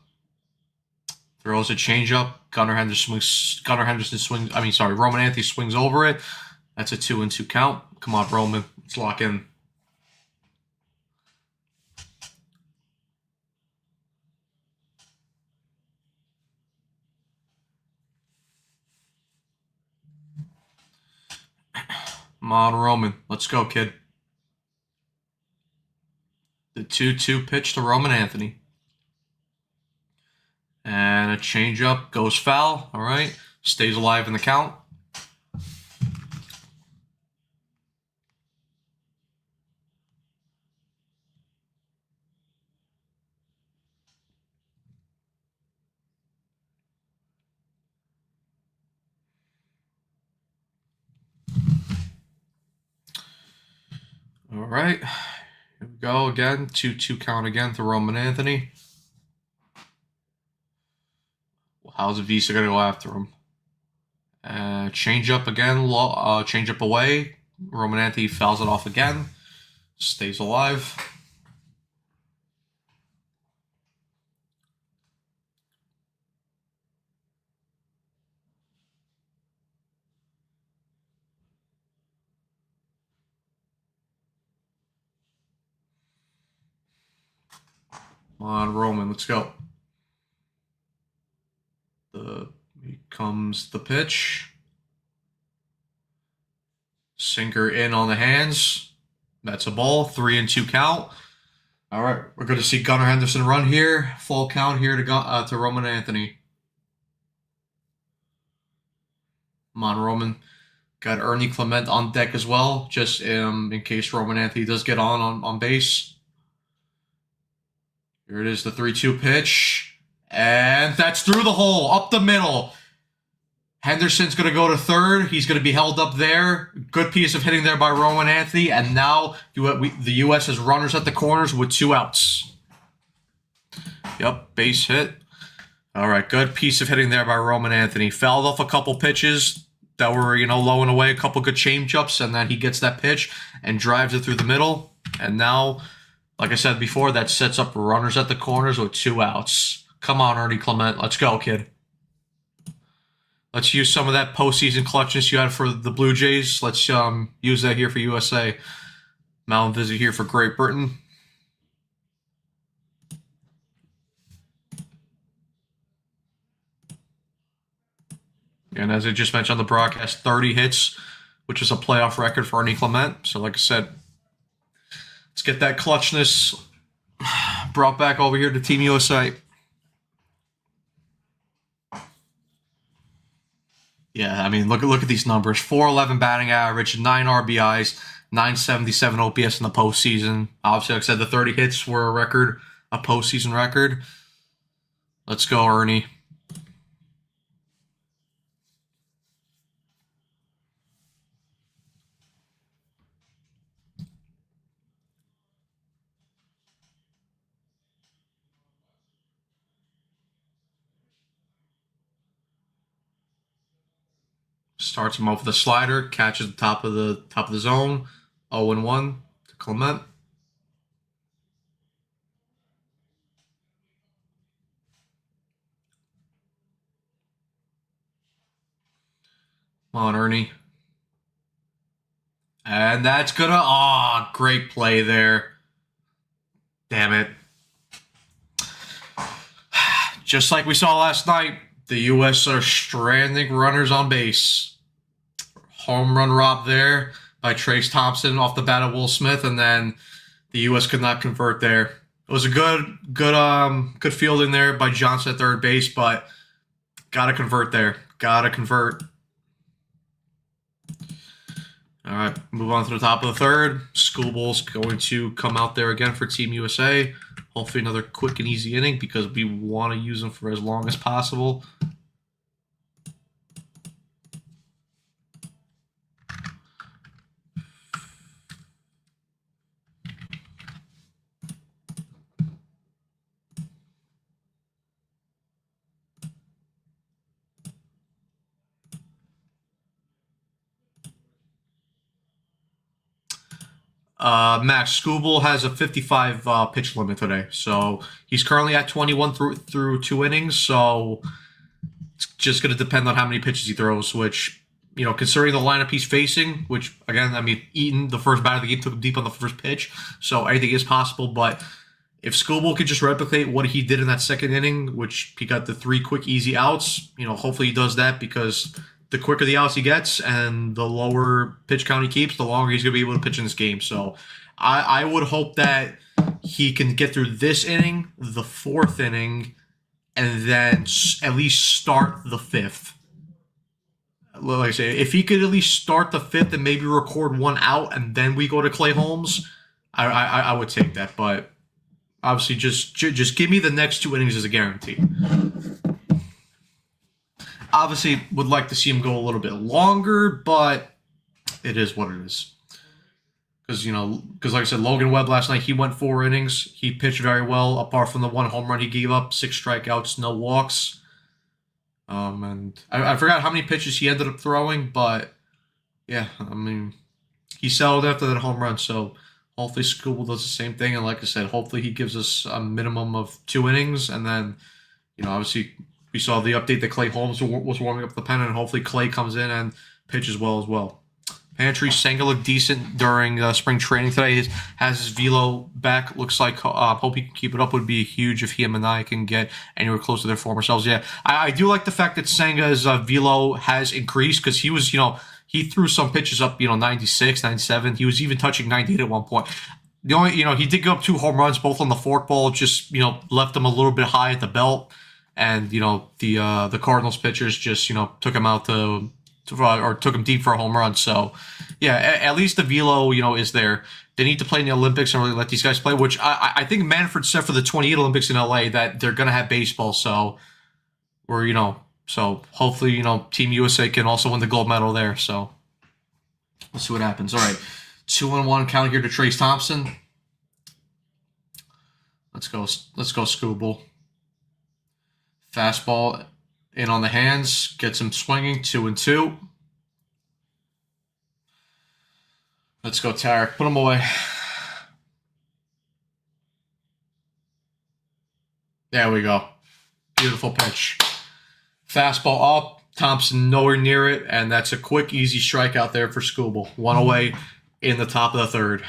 Throws a changeup. Roman Anthony swings over it. That's a 2-2 count. Come on, Roman. Let's lock in. Come on, Roman. Let's go, kid. The 2-2 pitch to Roman Anthony. And a changeup goes foul. All right. Stays alive in the count. All right. Here we go again. 2-2 count again to Roman Anthony. Well, how's Visa going to go after him? Change up again. Change up away. Roman Anthony fouls it off again. Stays alive. Come on, Roman. Let's go. Here comes the pitch. Sinker in on the hands. That's a ball. 3-2 count. All right, we're going to see Gunnar Henderson run here. Full count here to Roman Anthony. Come on, Roman. Got Ernie Clement on deck as well, just in case Roman Anthony does get on base. Here it is, the 3-2 pitch. And that's through the hole, up the middle. Henderson's going to go to third. He's going to be held up there. Good piece of hitting there by Roman Anthony. And now the U.S. has runners at the corners with 2 outs. Yep, base hit. All right, good piece of hitting there by Roman Anthony. Fouled off a couple pitches that were, low and away, a couple good change-ups, and then he gets that pitch and drives it through the middle. And now, like I said before, that sets up runners at the corners with 2 outs. Come on, Ernie Clement. Let's go, kid. Let's use some of that postseason clutchness you had for the Blue Jays. Let's use that here for USA. Mound visit here for Great Britain. And as I just mentioned on the broadcast, 30 hits, which is a playoff record for Ernie Clement. So like I said, let's get that clutchness brought back over here to Team USA. Yeah, I mean, look at these numbers. 411 batting average, 9 RBIs, 977 OPS in the postseason. Obviously, like I said, the 30 hits were a postseason record. Let's go, Ernie. Starts him off with a slider, catches the top of the zone. 0-1 to Clement. Come on, Ernie. And that's gonna... Oh, great play there. Damn it. Just like we saw last night, the U.S. are stranding runners on base. Home run rob there by Trace Thompson off the bat of Will Smith, and then the U.S. could not convert there. It was a good fielding there by Johnson at third base, but gotta convert there. Gotta convert. All right, move on to the top of the third. Schoolball's going to come out there again for Team USA. Hopefully another quick and easy inning because we want to use them for as long as possible. Max Skubal has a 55 pitch limit today, so he's currently at 21 through 2 innings. So it's just going to depend on how many pitches he throws. Which, you know, considering the lineup he's facing, which again, I mean, Eaton, the first batter of the game, took him deep on the first pitch, so anything is possible. But if Skubal could just replicate what he did in that second inning, which he got the 3 quick easy outs, you know, hopefully he does that because the quicker the outs he gets and the lower pitch count he keeps, the longer he's going to be able to pitch in this game. So I would hope that he can get through this inning, the 4th inning, and then at least start the 5th. Like I say, if he could at least start the 5th and maybe record 1 out and then we go to Clay Holmes, I would take that. But obviously just give me the next 2 innings as a guarantee. Obviously, would like to see him go a little bit longer, but it is what it is. Because, you know, like I said, Logan Webb last night, he went 4 innings. He pitched very well, apart from the 1 home run he gave up, 6 strikeouts, no walks. And I forgot how many pitches he ended up throwing, but yeah, I mean, he settled after that home run. So hopefully Skubal does the same thing. And like I said, hopefully he gives us a minimum of 2 innings. And then, you know, obviously we saw the update that Clay Holmes was warming up the pen, and hopefully Clay comes in and pitches well as well. Pantry Senga looked decent during spring training today. He has his velo back. Looks like hope he can keep it up. Would be huge if he and Manai can get anywhere close to their former selves. Yeah, I do like the fact that Senga's velo has increased because he was, you know, he threw some pitches up, you know, 96, 97. He was even touching 98 at one point. The only, you know, he did give up 2 home runs, both on the forkball, just, you know, left him a little bit high at the belt. And, you know, the Cardinals pitchers just, you know, took him out or took him deep for a home run. So, yeah, at least the velo, you know, is there. They need to play in the Olympics and really let these guys play, which I think Manfred said for the 28 Olympics in LA that they're going to have baseball. So, we're, you know, so hopefully, you know, Team USA can also win the gold medal there. So, we'll see what happens. All right, 2-1 count here to Trace Thompson. Let's go Skubal. Fastball in on the hands, gets him swinging, 2-2. Let's go, Tarek. Put him away. There we go. Beautiful pitch. Fastball up, Thompson nowhere near it, and that's a quick, easy strikeout there for Skubal. 1 away in the top of the 3rd.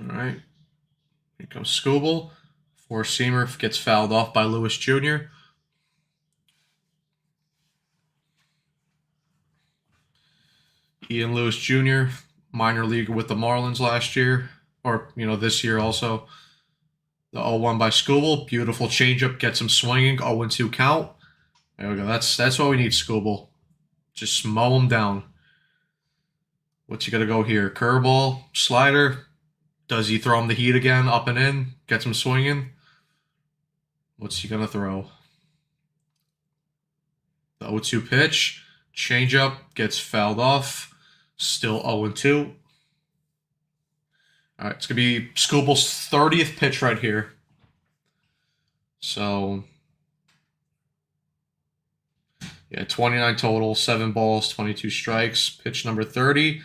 All right. Here comes Skubal. 4-seamer gets fouled off by Lewis Jr. Ian Lewis Jr., minor leaguer with the Marlins last year, or, you know, this year also. The 0-1 by Skubal. Beautiful changeup, gets him swinging. 0-2 count. There we go. That's what we need, Skubal. Just mow him down. What's he gonna go here? Curveball, slider. Does he throw him the heat again? Up and in. Gets him swinging. What's he gonna throw? The 0-2 pitch. Changeup gets fouled off. Still 0-2. All right, it's going to be Scooble's 30th pitch right here. So, yeah, 29 total, 7 balls, 22 strikes. Pitch number 30.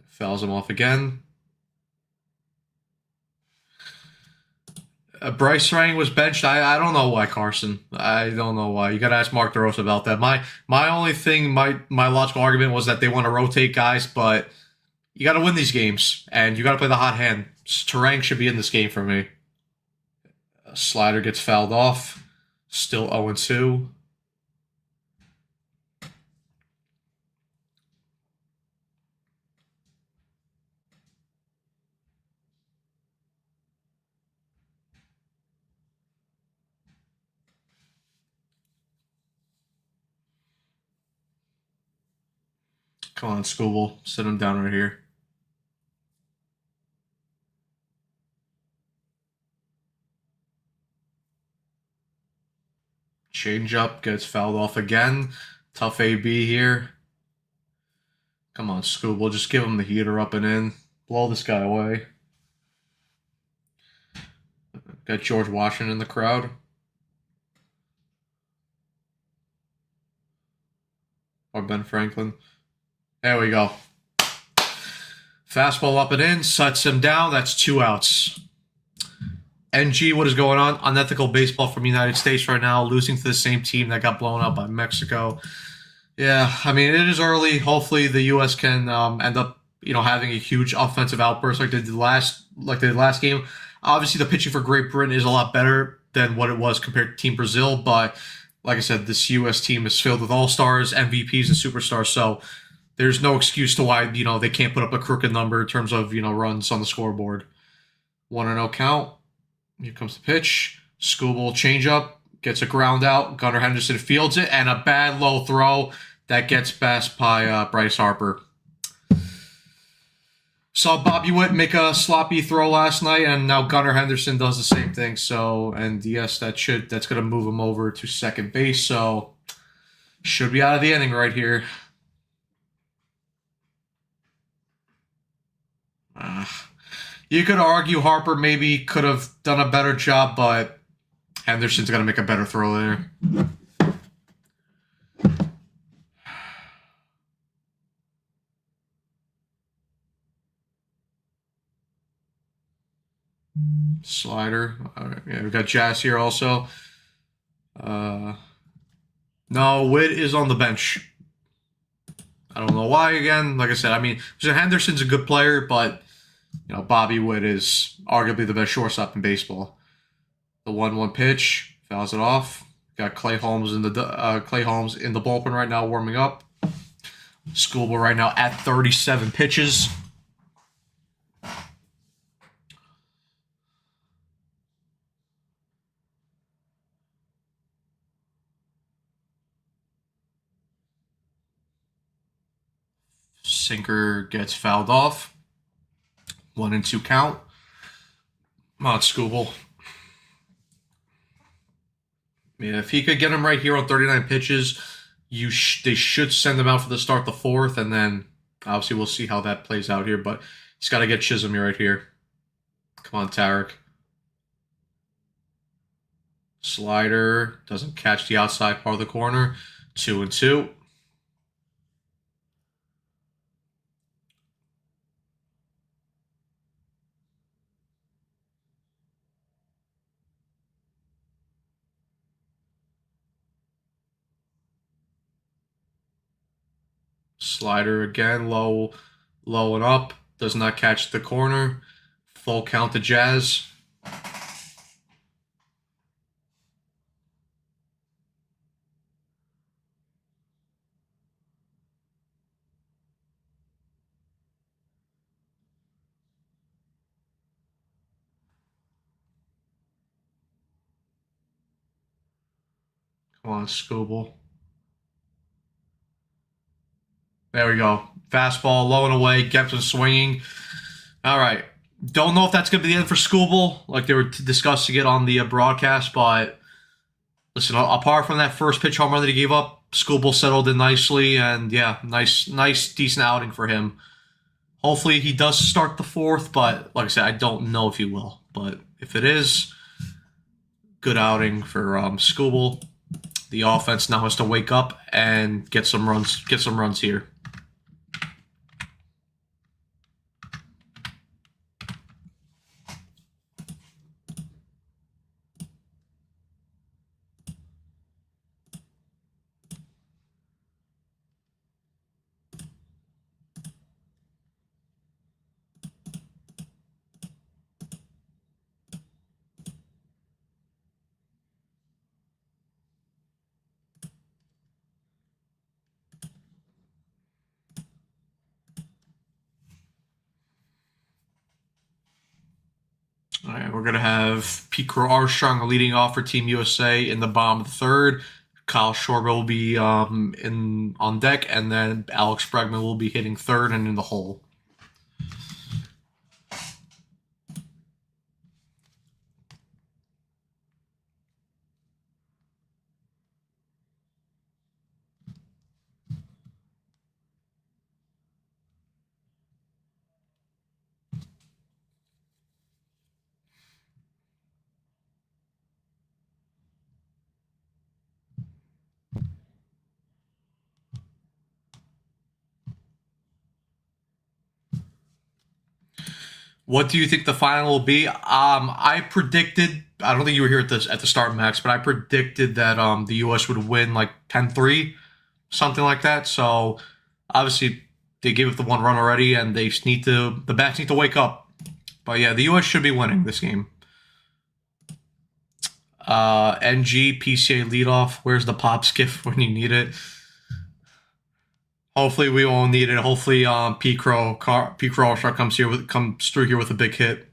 Fouls him off again. Bryce Rang was benched. I don't know why, Carson. I don't know why. You got to ask Mark DeRosa about that. My only thing, my logical argument was that they want to rotate guys, but you got to win these games, and you got to play the hot hand. Terang should be in this game for me. Slider gets fouled off. Still 0-2. Come on, Scooble. Sit him down right here. Changeup gets fouled off again. Tough AB here. Come on, Scooble. Just give him the heater up and in. Blow this guy away. Got George Washington in the crowd. Or Ben Franklin. There we go. Fastball up and in. Sets him down. That's 2 outs. NG, what is going on? Unethical baseball from the United States right now. Losing to the same team that got blown out by Mexico. Yeah, I mean, it is early. Hopefully the U.S. can end up, having a huge offensive outburst like they did last game. Obviously, the pitching for Great Britain is a lot better than what it was compared to Team Brazil. But like I said, this U.S. team is filled with all-stars, MVPs, and superstars. So there's no excuse to why, they can't put up a crooked number in terms of, runs on the scoreboard. 1-0 count. Here comes the pitch. Scooble changeup. Gets a ground out. Gunnar Henderson fields it. And a bad low throw that gets past by Bryce Harper. Saw Bobby Witt make a sloppy throw last night, and now Gunnar Henderson does the same thing. So, and yes, that's going to move him over to second base. So, should be out of the inning right here. You could argue Harper maybe could have done a better job, but Henderson's going to make a better throw there. Slider. All right. Yeah, we got Jazz here also. No, Witt is on the bench. I don't know why again. Like I said, I mean, Henderson's a good player, but Bobby Witt is arguably the best shortstop in baseball. The 1-1 pitch, fouls it off. Got Clay Holmes in the bullpen right now, warming up. Scooble right now at 37 pitches. Sinker gets fouled off. 1-2 count. Come on, Scooble. Yeah, if he could get him right here on 39 pitches, they should send him out for the start the 4th, and then obviously we'll see how that plays out here. But he's got to get Chisholm right here. Come on, Tarek. Slider doesn't catch the outside part of the corner. 2-2. Slider again, low and up. Does not catch the corner. Full count to Jazz. Come on, Scooble. There we go. Fastball, low and away. Gets him swinging. All right. Don't know if that's going to be the end for Scooble, like they were discussing it on the broadcast, but listen, apart from that first pitch home run that he gave up, Skubal settled in nicely, and yeah, nice, decent outing for him. Hopefully he does start the fourth, but like I said, I don't know if he will. But if it is, good outing for Skubal. The offense now has to wake up and get some runs. Get some runs here. All right, we're gonna have Pico Armstrong leading off for Team USA in the bottom of the third. Kyle Schwarber will be on deck, and then Alex Bregman will be hitting third and in the hole. What do you think the final will be? I predicted. I don't think you were here at the start, Max, but I predicted that the U.S. would win like 10-3, something like that. So obviously they gave up the one run already, and they just need to. The bats need to wake up. But yeah, the U.S. should be winning this game. NG PCA leadoff. Where's the pop skiff when you need it? Hopefully we won't need it. Hopefully P Crow All-Star comes through here with a big hit.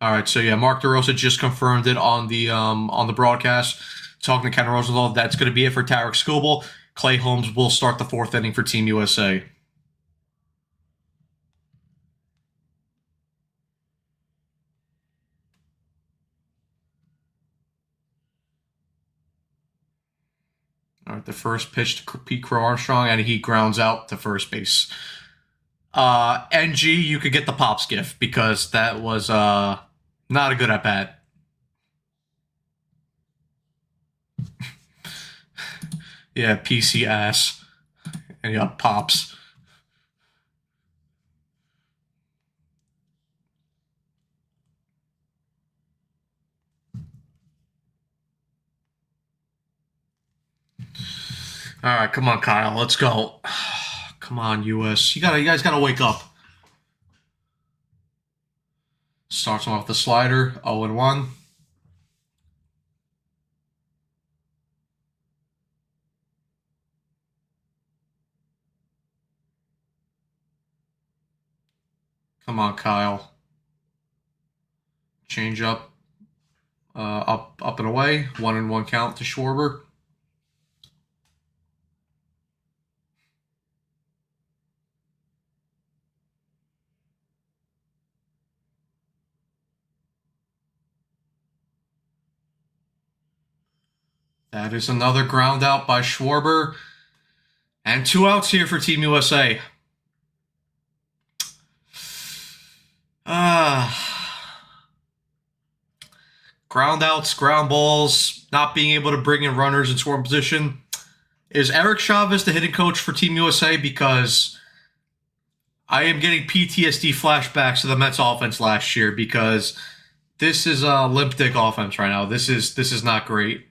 All right, so yeah, Mark DeRosa just confirmed it on the broadcast. Talking to Ken Rosenthal, that's going to be it for Tarek Skubal. Clay Holmes will start the fourth inning for Team USA. All right, the first pitch to Pete Crow Armstrong, and he grounds out to first base. NG, you could get the Pops gift because that was not a good at bat. Yeah, PC ass. And yeah, Pops. All right, come on, Kyle. Let's go. Come on, US. You guys gotta wake up. Starts him off the slider, 0-1. Come on, Kyle. Change up. Up and away. 1-1 count to Schwarber. That is another ground out by Schwarber. And 2 outs here for Team USA. Ground outs, ground balls, not being able to bring in runners in scoring position. Is Eric Chavez the hitting coach for Team USA? Because I am getting PTSD flashbacks to the Mets offense last year because this is a limp dick offense right now. This is not great.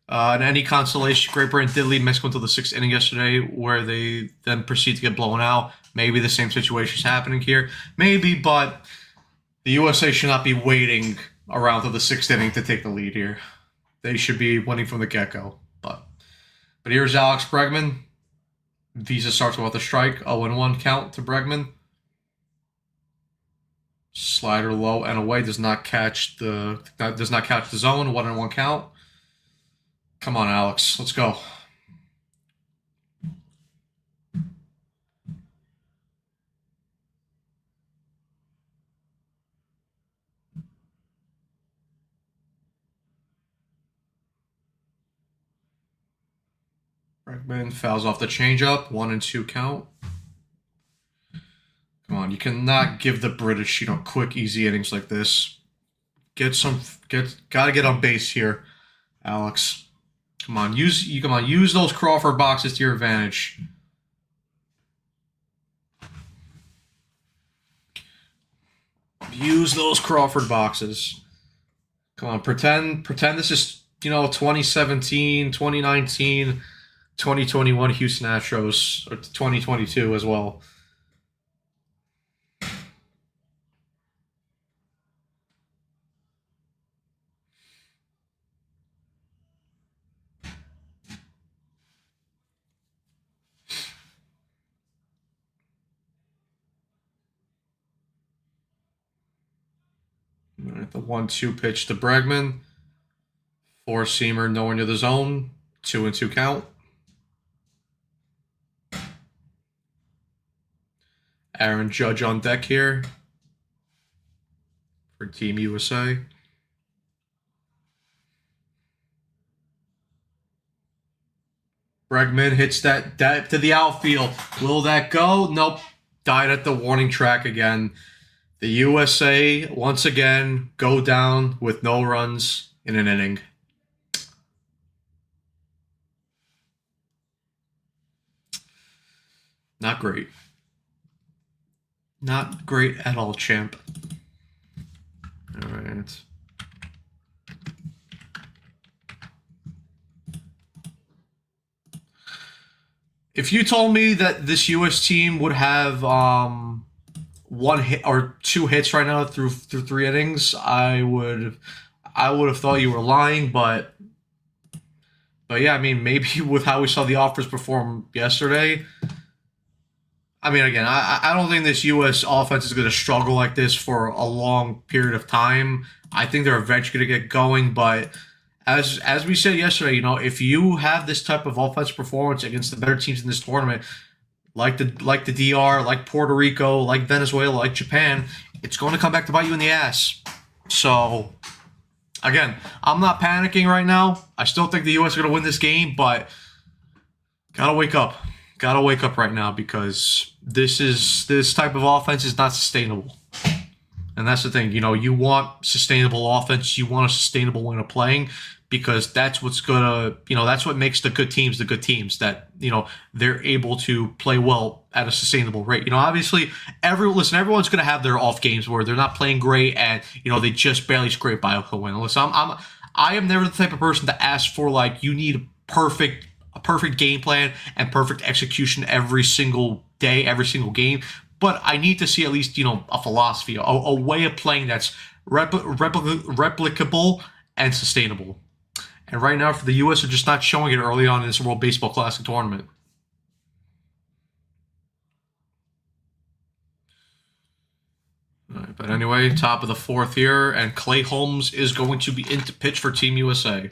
And any consolation, Great Britain did lead Mexico until the 6th inning yesterday, where they then proceed to get blown out. Maybe the same situation is happening here. Maybe, but the USA should not be waiting around to the 6th inning to take the lead here. They should be winning from the get-go. But here's Alex Bregman. Visa starts with a strike. 0-1 count to Bregman. Slider low and away. Does not catch the zone. 1-1 count. Come on, Alex. Let's go. Bregman fouls off the changeup. 1-2 count. Come on, you cannot give the British, quick, easy innings like this. Gotta get on base here, Alex. Come on, use those Crawford boxes to your advantage. Use those Crawford boxes. Come on, pretend this is, 2017, 2019, 2021 Houston Astros, or 2022 as well. All right, the 1-2 pitch to Bregman. Four-seamer nowhere near the zone. 2-2 count. Aaron Judge on deck here for Team USA. Bregman hits that to the outfield. Will that go? Nope. Died at the warning track again. The USA, once again, go down with no runs in an inning. Not great. Not great at all, champ. All right. If you told me that this U.S. team would have one hit or two hits right now through 3 innings, I would have thought you were lying. But yeah, I mean, maybe with how we saw the offers perform yesterday. I mean, again, I don't think this U.S. offense is going to struggle like this for a long period of time. I think they're eventually going to get going, but as we said yesterday, if you have this type of offensive performance against the better teams in this tournament, like the DR, like Puerto Rico, like Venezuela, like Japan, it's going to come back to bite you in the ass. So, again, I'm not panicking right now. I still think the U.S. are going to win this game, but gotta wake up. Gotta wake up right now because this type of offense is not sustainable. And that's the thing, you want sustainable offense, you want a sustainable way of playing, because that's what's gonna, that's what makes the good teams, that, they're able to play well at a sustainable rate. Obviously, everyone's gonna have their off games where they're not playing great and, they just barely scrape by a win. Listen, I am never the type of person to ask for, you need a perfect game plan and perfect execution every single day, every single game. But I need to see at least, a philosophy, a way of playing that's replicable and sustainable. And right now, for the U.S., they're just not showing it early on in this World Baseball Classic tournament. All right, but anyway, top of the 4th here, and Clay Holmes is going to be in to pitch for Team USA.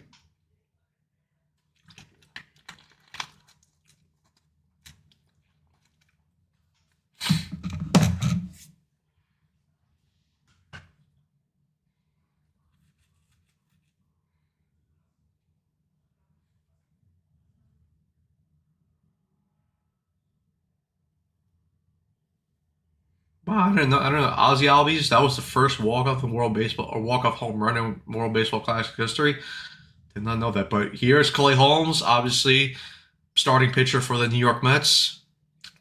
Wow, I don't know. Ozzy Albies, that was the first walk-off in World Baseball, or walk-off home run in World Baseball Classic history. Did not know that. But here's Clay Holmes, obviously starting pitcher for the New York Mets.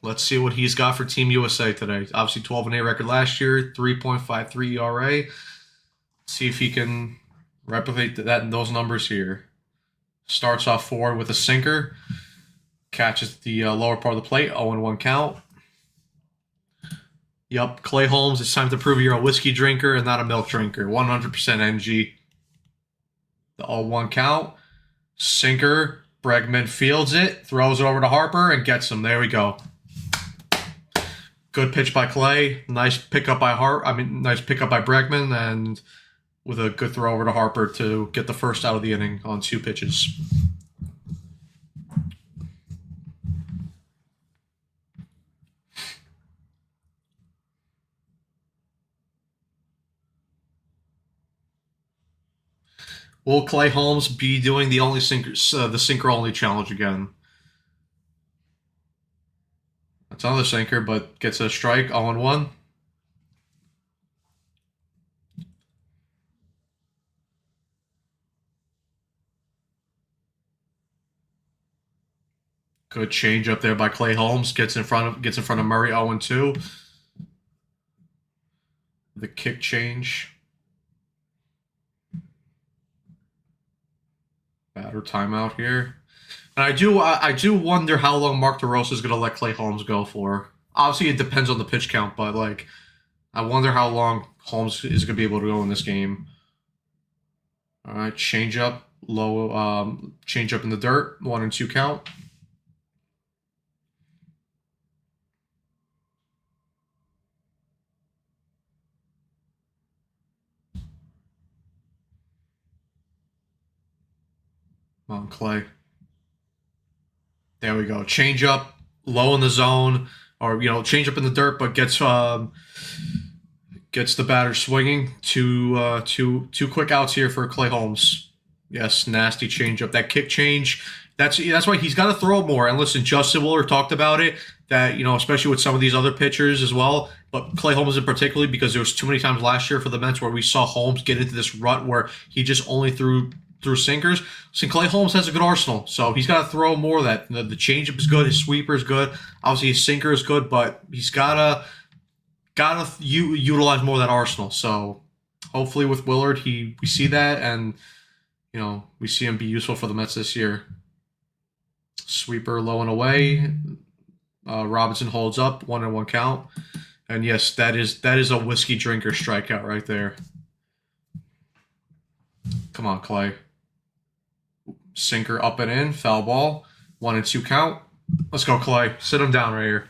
Let's see what he's got for Team USA today. Obviously 12-8 record last year, 3.53 ERA. See if he can replicate those numbers here. Starts off forward with a sinker. Catches the lower part of the plate, 0-1 count. Yup, Clay Holmes, it's time to prove you're a whiskey drinker and not a milk drinker. 100% NG. The 0-1 count. Sinker. Bregman fields it, throws it over to Harper, and gets him. There we go. Good pitch by Clay. Nice pickup by nice pickup by Bregman, and with a good throw over to Harper to get the first out of the inning on 2 pitches. Will Clay Holmes be doing the only the sinker only challenge again? It's another sinker, but gets a strike, 0-1. Good change up there by Clay Holmes. Gets in front of Murray, 0-2. The kick change. Batter timeout here. And I do wonder how long Mark DeRosa is going to let Clay Holmes go for. Obviously, it depends on the pitch count, but like, I wonder how long Holmes is going to be able to go in this game. All right, change up, change up in the dirt, 1-2 count. On Clay. There we go. Change up, low in the zone, or change up in the dirt, but gets the batter swinging. Two quick outs here for Clay Holmes. Yes, nasty change up. That kick change. That's why he's got to throw more. And listen, Justin Willer talked about it. That especially with some of these other pitchers as well, but Clay Holmes in particular, because there was too many times last year for the Mets where we saw Holmes get into this rut where he just only threw sinkers. So Clay Holmes has a good arsenal, so he's got to throw more of that. The changeup is good, his sweeper is good, obviously his sinker is good, but he's gotta utilize more of that arsenal. So hopefully with Willard, we see that, and we see him be useful for the Mets this year. Sweeper low and away. Robinson holds up, 1-1 count, and yes, that is a whiskey drinker strikeout right there. Come on, Clay. Sinker up and in, foul ball, 1-2 count. Let's go, Clay. Sit him down right here.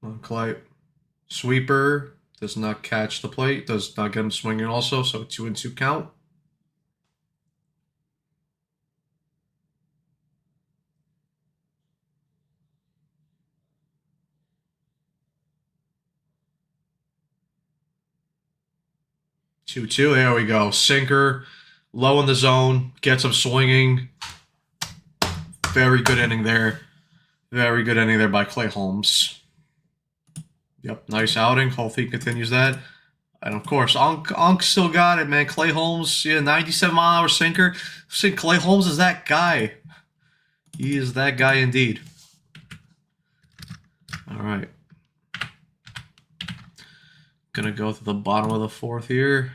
On Clay. Sweeper does not catch the plate, does not get him swinging also, so 2-2 count. Two. There we go. Sinker, low in the zone, gets him swinging. Very good inning there. Very good inning there by Clay Holmes. Yep, nice outing. Hopefully he continues that. And of course, Unk still got it, man. Clay Holmes, 97-mile-an-hour sinker. See, Clay Holmes is that guy. He is that guy indeed. All right. Gonna go to the bottom of the fourth here.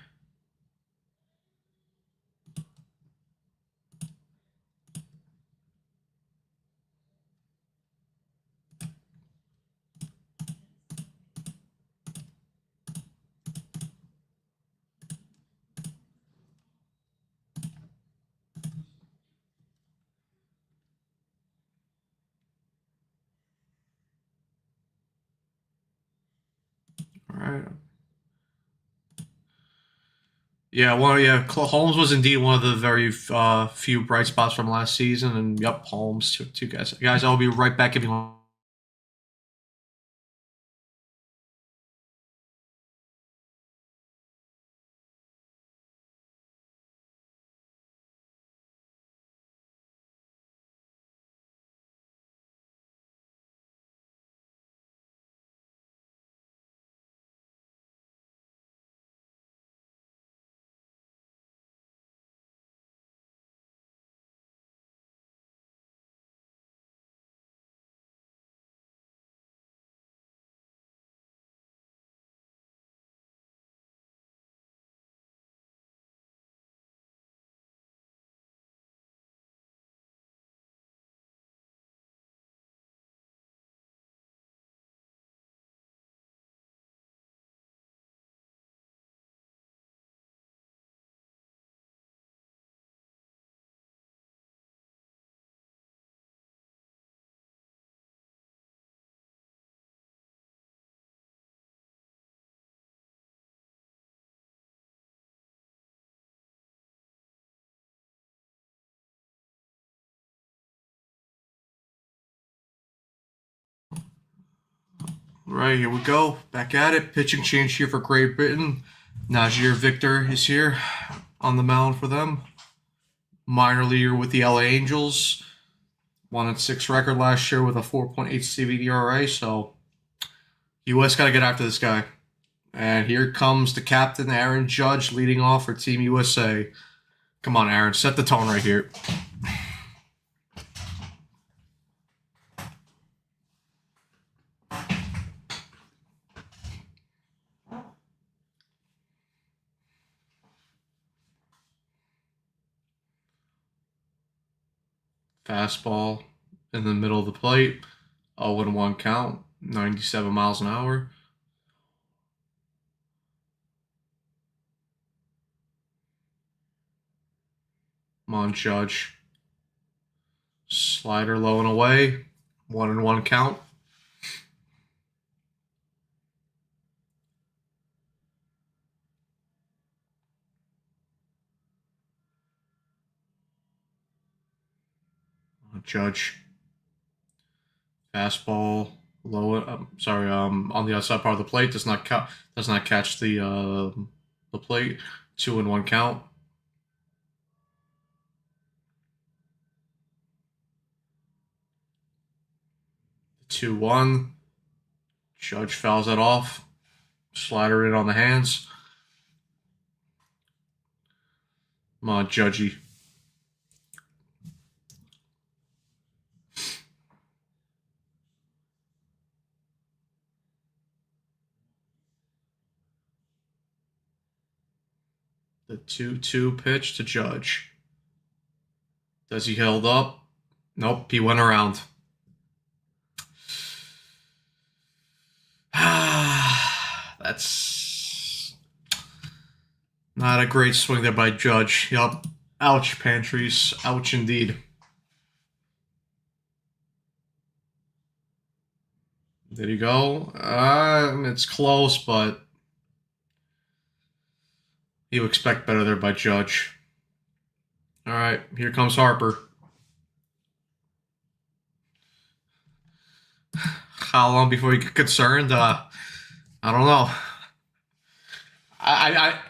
All right. Yeah, Holmes was indeed one of the very few bright spots from last season, and yep, Holmes, two guys. Guys, I'll be right back if you want. Right, here we go. Back at it. Pitching change here for Great Britain. Najir Victor is here on the mound for them. Minor leaguer with the LA Angels. 1-6 record last year with a 4.8 CVD ERA. So, US got to get after this guy. And here comes the captain, Aaron Judge, leading off for Team USA. Come on, Aaron. Set the tone right here. Fastball in the middle of the plate. 0-1 count. 97 miles an hour. Come on, Judge. Slider low and away. 1-1 count. Judge. Fastball low. On the outside part of the plate does not catch the plate. 2-1 count. The 2-1. Judge fouls it off. Slider in on the hands. Come on, Judgy. The 2-2 pitch to Judge. Does he held up? Nope, he went around. That's not a great swing there by Judge. Yup. Ouch, Pantries. Ouch indeed. There you go. It's close, but you expect better there by Judge. All right, here comes Harper. How long before you get concerned? I don't know.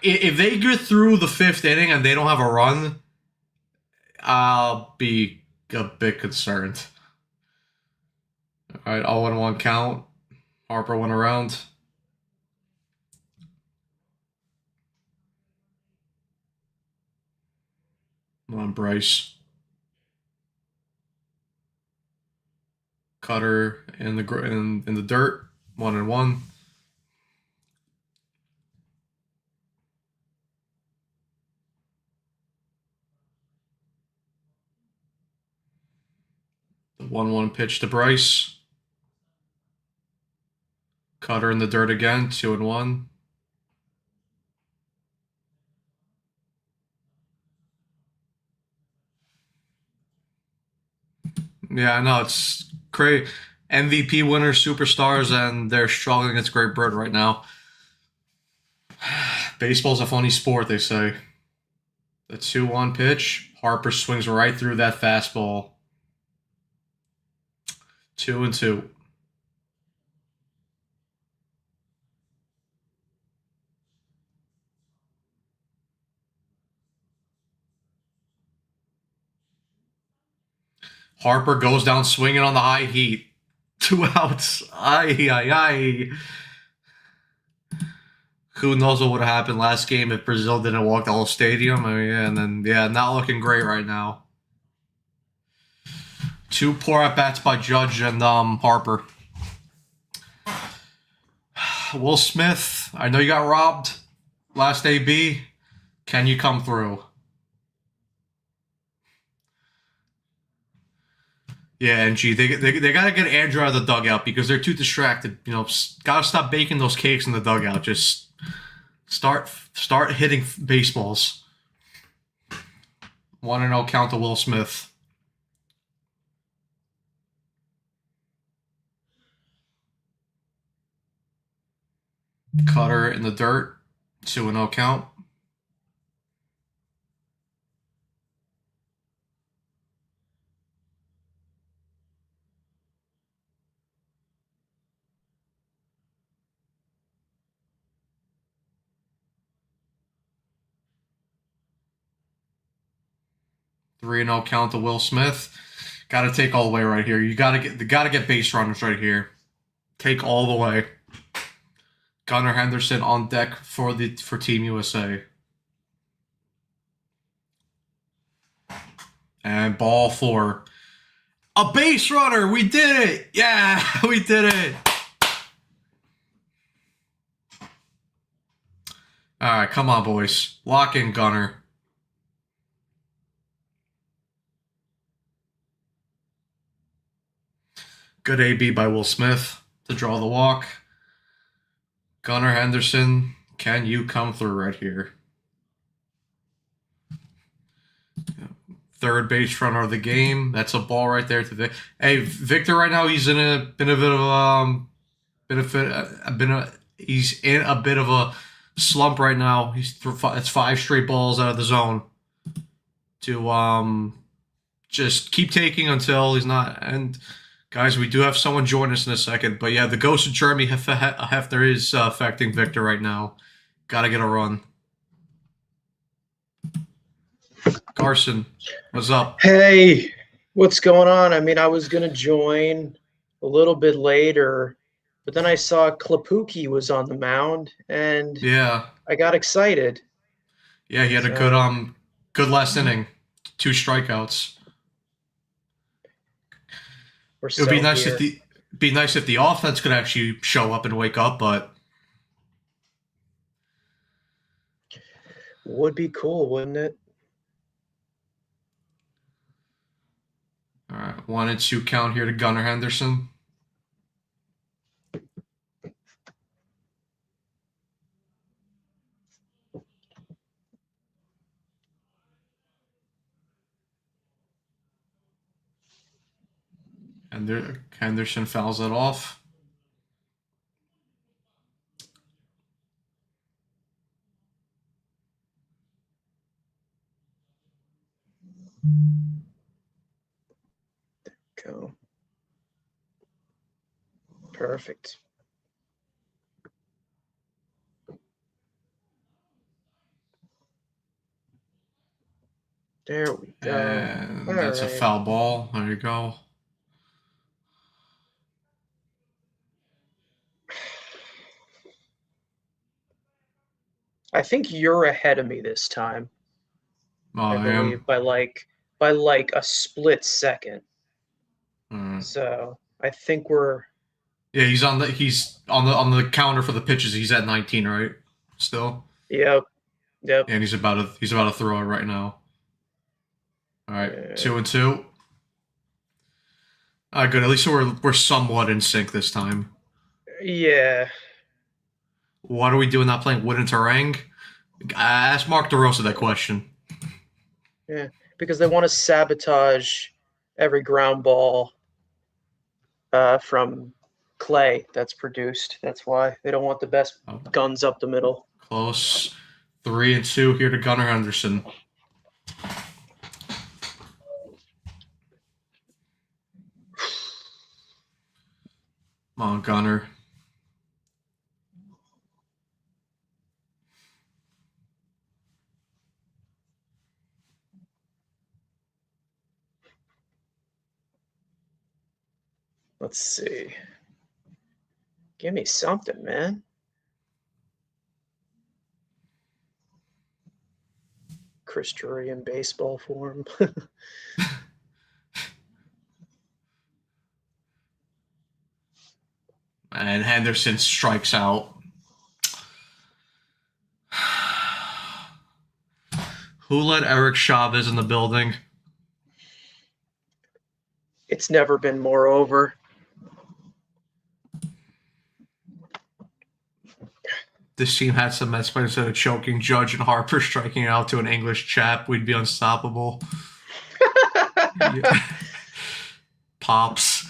If they get through the 5th inning and they don't have a run, I'll be a bit concerned. All right, 0-1 count. Harper went around. Come on, Bryce. Cutter in the dirt. 1-1. The 1-1 pitch to Bryce. Cutter in the dirt again. 2-1. Yeah, I know, it's crazy. MVP winners, superstars, and they're struggling against Great Britain right now. Baseball's a funny sport, they say. The 2-1 pitch. Harper swings right through that fastball. 2-2. Harper goes down swinging on the high heat. 2 outs. Ay. Who knows what would have happened last game if Brazil didn't walk the whole stadium? Not looking great right now. 2 poor at-bats by Judge and Harper. Will Smith, I know you got robbed last AB. Can you come through? Yeah, and they got to get Andrew out of the dugout because they're too distracted. You know, got to stop baking those cakes in the dugout. Just start hitting baseballs. 1-0 count to Will Smith. Cutter in the dirt. 2-0 count. 3-0 count to Will Smith. Got to take all the way right here. You got to get base runners right here. Take all the way. Gunnar Henderson on deck for Team USA. And ball 4. A base runner. We did it. Yeah, we did it. All right, come on, boys. Lock in, Gunnar. Good AB by Will Smith to draw the walk. Gunnar Henderson, can you come through right here? Third base runner of the game. That's a ball right there to Victor. Hey, Victor, right now he's in a bit of he's in a bit of a slump right now. It's 5 straight balls out of the zone to just keep taking until he's not. And guys, we do have someone join us in a second, but yeah, the ghost of Jeremy Hefner is affecting Victor right now. Got to get a run. Carson, what's up? Hey, what's going on? I mean, I was going to join a little bit later, but then I saw Klapuki was on the mound, and Yeah, I got excited. yeah, he had a good last inning, 2 strikeouts. It would be nice if the offense could actually show up and wake up, but would be cool, wouldn't it? all right, 1-2 count here to Gunnar Henderson. And Henderson fouls it off. Go. Perfect. There we go. And that's a foul ball. There you go. I think you're ahead of me this time. Oh, I believe by like a split second. So I think we're. Yeah, he's on the counter for the pitches. He's at 19, right? Still. Yep. And he's about to throw it right now. All right, 2-2. All right, good. At least we're somewhat in sync this time. Yeah. What are we doing? Not playing wooden terrain? Ask Mark DeRosa that question. Yeah, because they want to sabotage every ground ball from clay that's produced. That's why they don't want the best guns up the middle. Close. 3-2 here to Gunnar Henderson. Come on, Gunnar. Let's see. Give me something, man. Chris Drury in baseball form. And Henderson strikes out. Who let Eric Chavez in the building? It's never been more over. This team had some Mets players instead of choking Judge and Harper striking out to an English chap. We'd be unstoppable. Pops.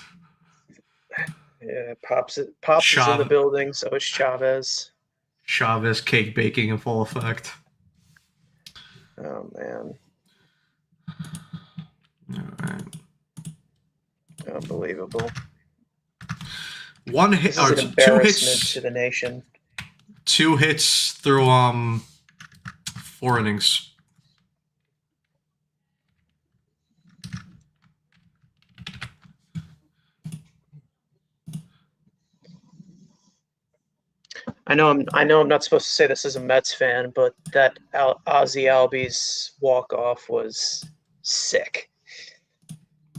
Yeah, Pops is in the building, so is Chavez. Chavez cake baking in full effect. Oh, man. All right. Unbelievable. One hit, or 2 hits to the nation. 2 hits through 4 innings. I know I'm not supposed to say this as a Mets fan, but that Ozzy Albies walk-off was sick.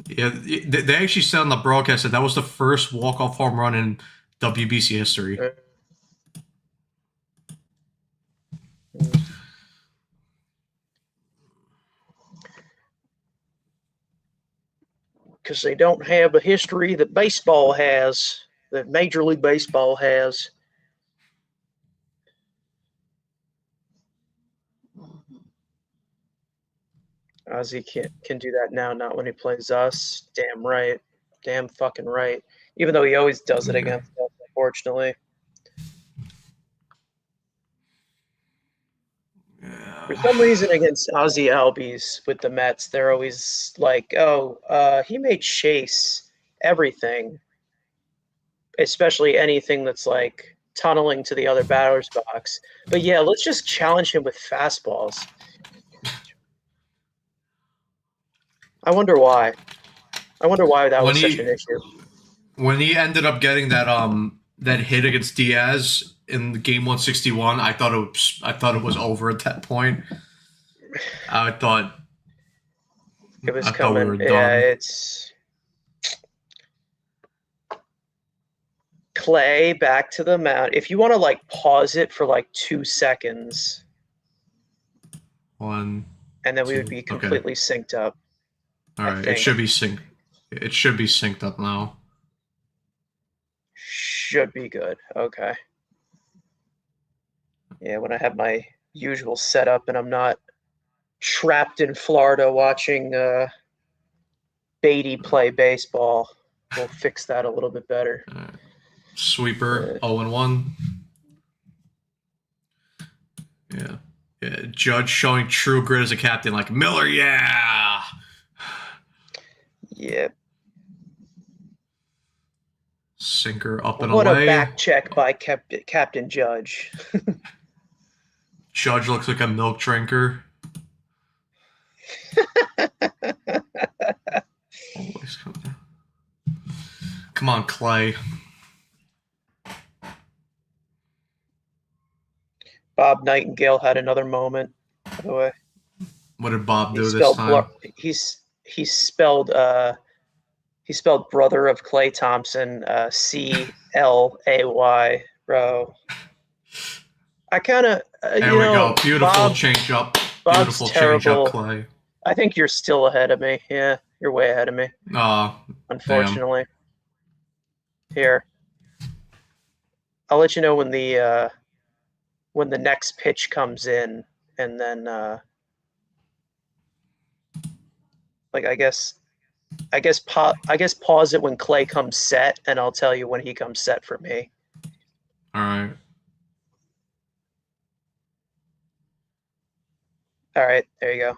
Yeah, they actually said on the broadcast that was the first walk-off home run in WBC history. Because they don't have the history that baseball has, that Major League Baseball has. Ozzy can do that now, not when he plays us. Damn right. Damn fucking right. Even though he always does it against us, unfortunately. Yeah. For some reason, against Ozzy Albies with the Mets, they're always like, "Oh, he made Chase everything, especially anything that's like tunneling to the other batter's box." But yeah, let's just challenge him with fastballs. I wonder why. I wonder why that was such an issue. When he ended up getting that hit against Diaz in game 161, I thought it was over at that point. I thought it was I coming. thought we were done. Yeah, it's Clay back to the mound. If you want to like pause it for like 2 seconds, and then we would be completely synced up. All right, it should be synced. It should be synced up now. Should be good. Okay. Yeah, when I have my usual setup and I'm not trapped in Florida watching Beatty play baseball, we'll fix that a little bit better. Sweeper 0-1. Yeah. Judge showing true grit as a captain, like Miller. Yeah. Yep. Sinker up and what away. What a back check by Captain Judge. Judge looks like a milk drinker. Always come on, Clay. Bob Nightingale had another moment, by the way. What did Bob do this time? He spelled brother of Clay Thompson, CLAY, bro. I kind of there we go. Beautiful change up. Beautiful change up, Clay. I think you're still ahead of me. Yeah, you're way ahead of me. Unfortunately. Damn. Here, I'll let you know when the next pitch comes in, and then like I guess pause it when Clay comes set, and I'll tell you when he comes set for me. All right. All right, there you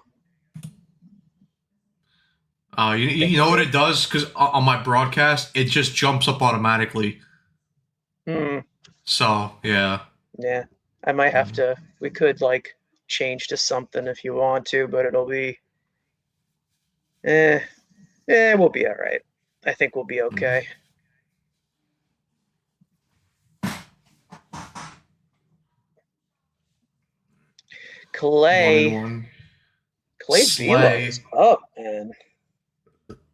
go. You know what it does? Because on my broadcast, it just jumps up automatically. So, yeah. Yeah, I might have to. We could, like, change to something if you want to, but it'll be... we'll be all right. I think we'll be okay. Clay's velo is up, man.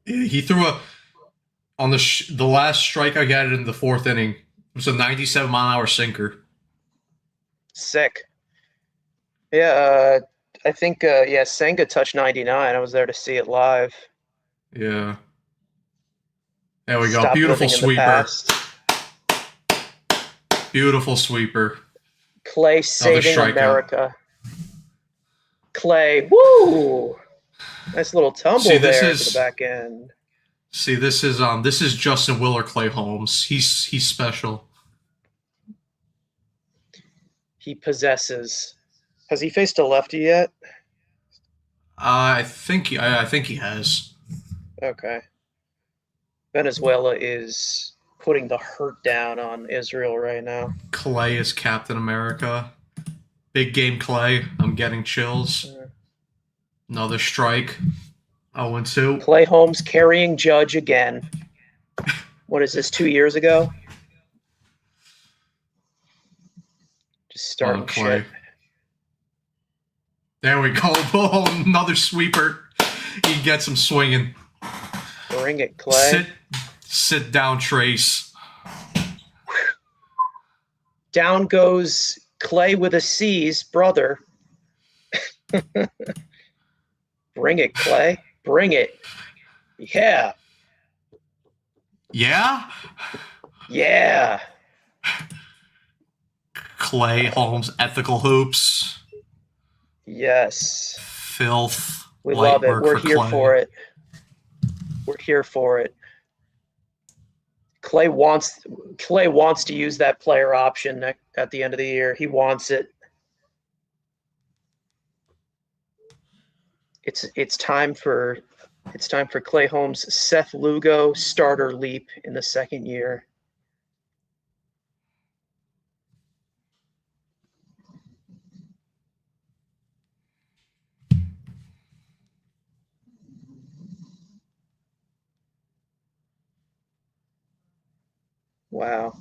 He threw on the last strike I got in the fourth inning. It was a 97-mile-an-hour sinker. Sick. Yeah, I think Senga touched 99. I was there to see it live. Yeah. There we go. Beautiful sweeper. Beautiful sweeper. Clay saving America. Clay, woo! Nice little tumble there to the back end. See, this is Justin Willer Clay Holmes. He's special. He possesses. Has he faced a lefty yet? I think he has. Okay. Venezuela is putting the hurt down on Israel right now. Clay is Captain America. Big game Clay. I'm getting chills. Another strike. 0-2. Clay Holmes carrying Judge again. What is this, 2 years ago? Just starting Clay. shit. There we go. Oh, another sweeper. He gets him swinging. Bring it, Clay. Sit down, Trace. Down goes Clay with a C's brother. Bring it, Clay. Bring it. Yeah. Yeah? Yeah. Clay Holmes, ethical hoops. Yes. Filth. We Light love it. work We're here Clay. for it. We're here for it. Clay wants to use that player option at the end of the year. He wants it. It's time for Clay Holmes' Seth Lugo starter leap in the second year. Wow.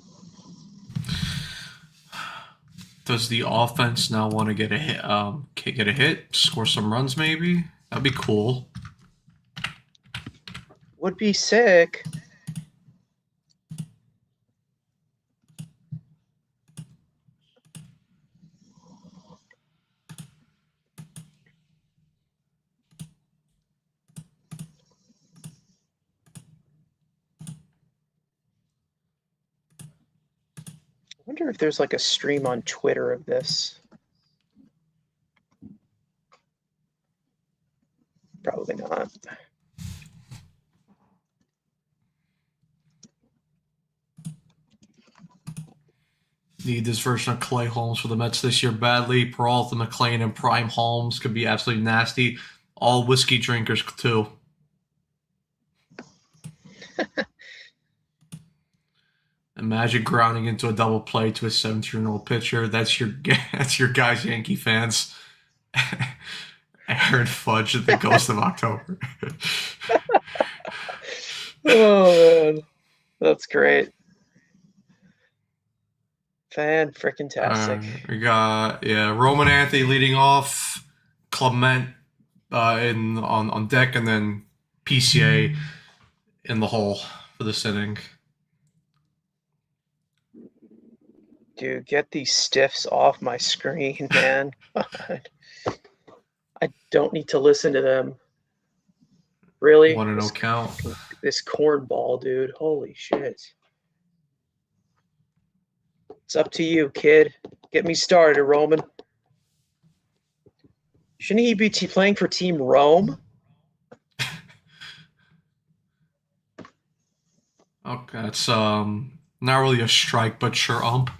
Does the offense now want to get a hit? Get a hit, score some runs, maybe? That'd be cool. Would be sick. I wonder if there's like a stream on Twitter of this. Probably not. Need this version of Clay Holmes for the Mets this year badly. Peralta, McClain, and Prime Holmes could be absolutely nasty. All whiskey drinkers, too. Imagine grounding into a double play to a 17-year-old pitcher. That's your guys, Yankee fans. Aaron Fudge, the Ghost of October. Oh man, that's great. Fan-frickin-tastic. We got Roman Anthony leading off, Clement on deck, and then PCA in the hole for this inning. Dude, get these stiffs off my screen, man. God. I don't need to listen to them. Really? 1-0 count. This cornball, dude. Holy shit. It's up to you, kid. Get me started, Roman. Shouldn't he be playing for Team Rome? Okay, it's not really a strike, but sure ump.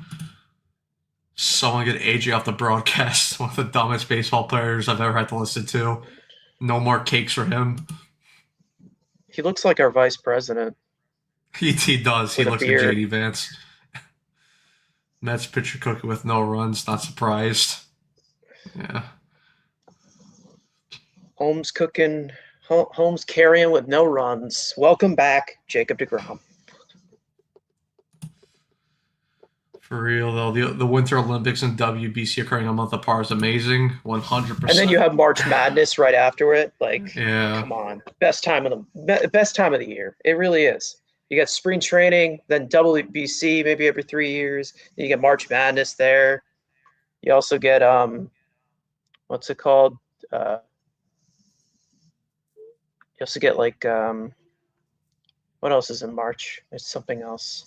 Someone get AJ off the broadcast. One of the dumbest baseball players I've ever had to listen to. No more cakes for him. He looks like our vice president. He does. He With a looks like beard. JD Vance. Mets pitcher cooking with no runs. Not surprised. Yeah. Holmes cooking. Holmes carrying with no runs. Welcome back, Jacob deGrom. For real, though, the Winter Olympics and WBC occurring a month apart is amazing. 100%. And then you have March Madness right after it. Like, Yeah. come on, best time of the year. It really is. You got spring training, then WBC maybe every 3 years. Then you get March Madness there. You also get what's it called? You also get like what else is in March? There's something else.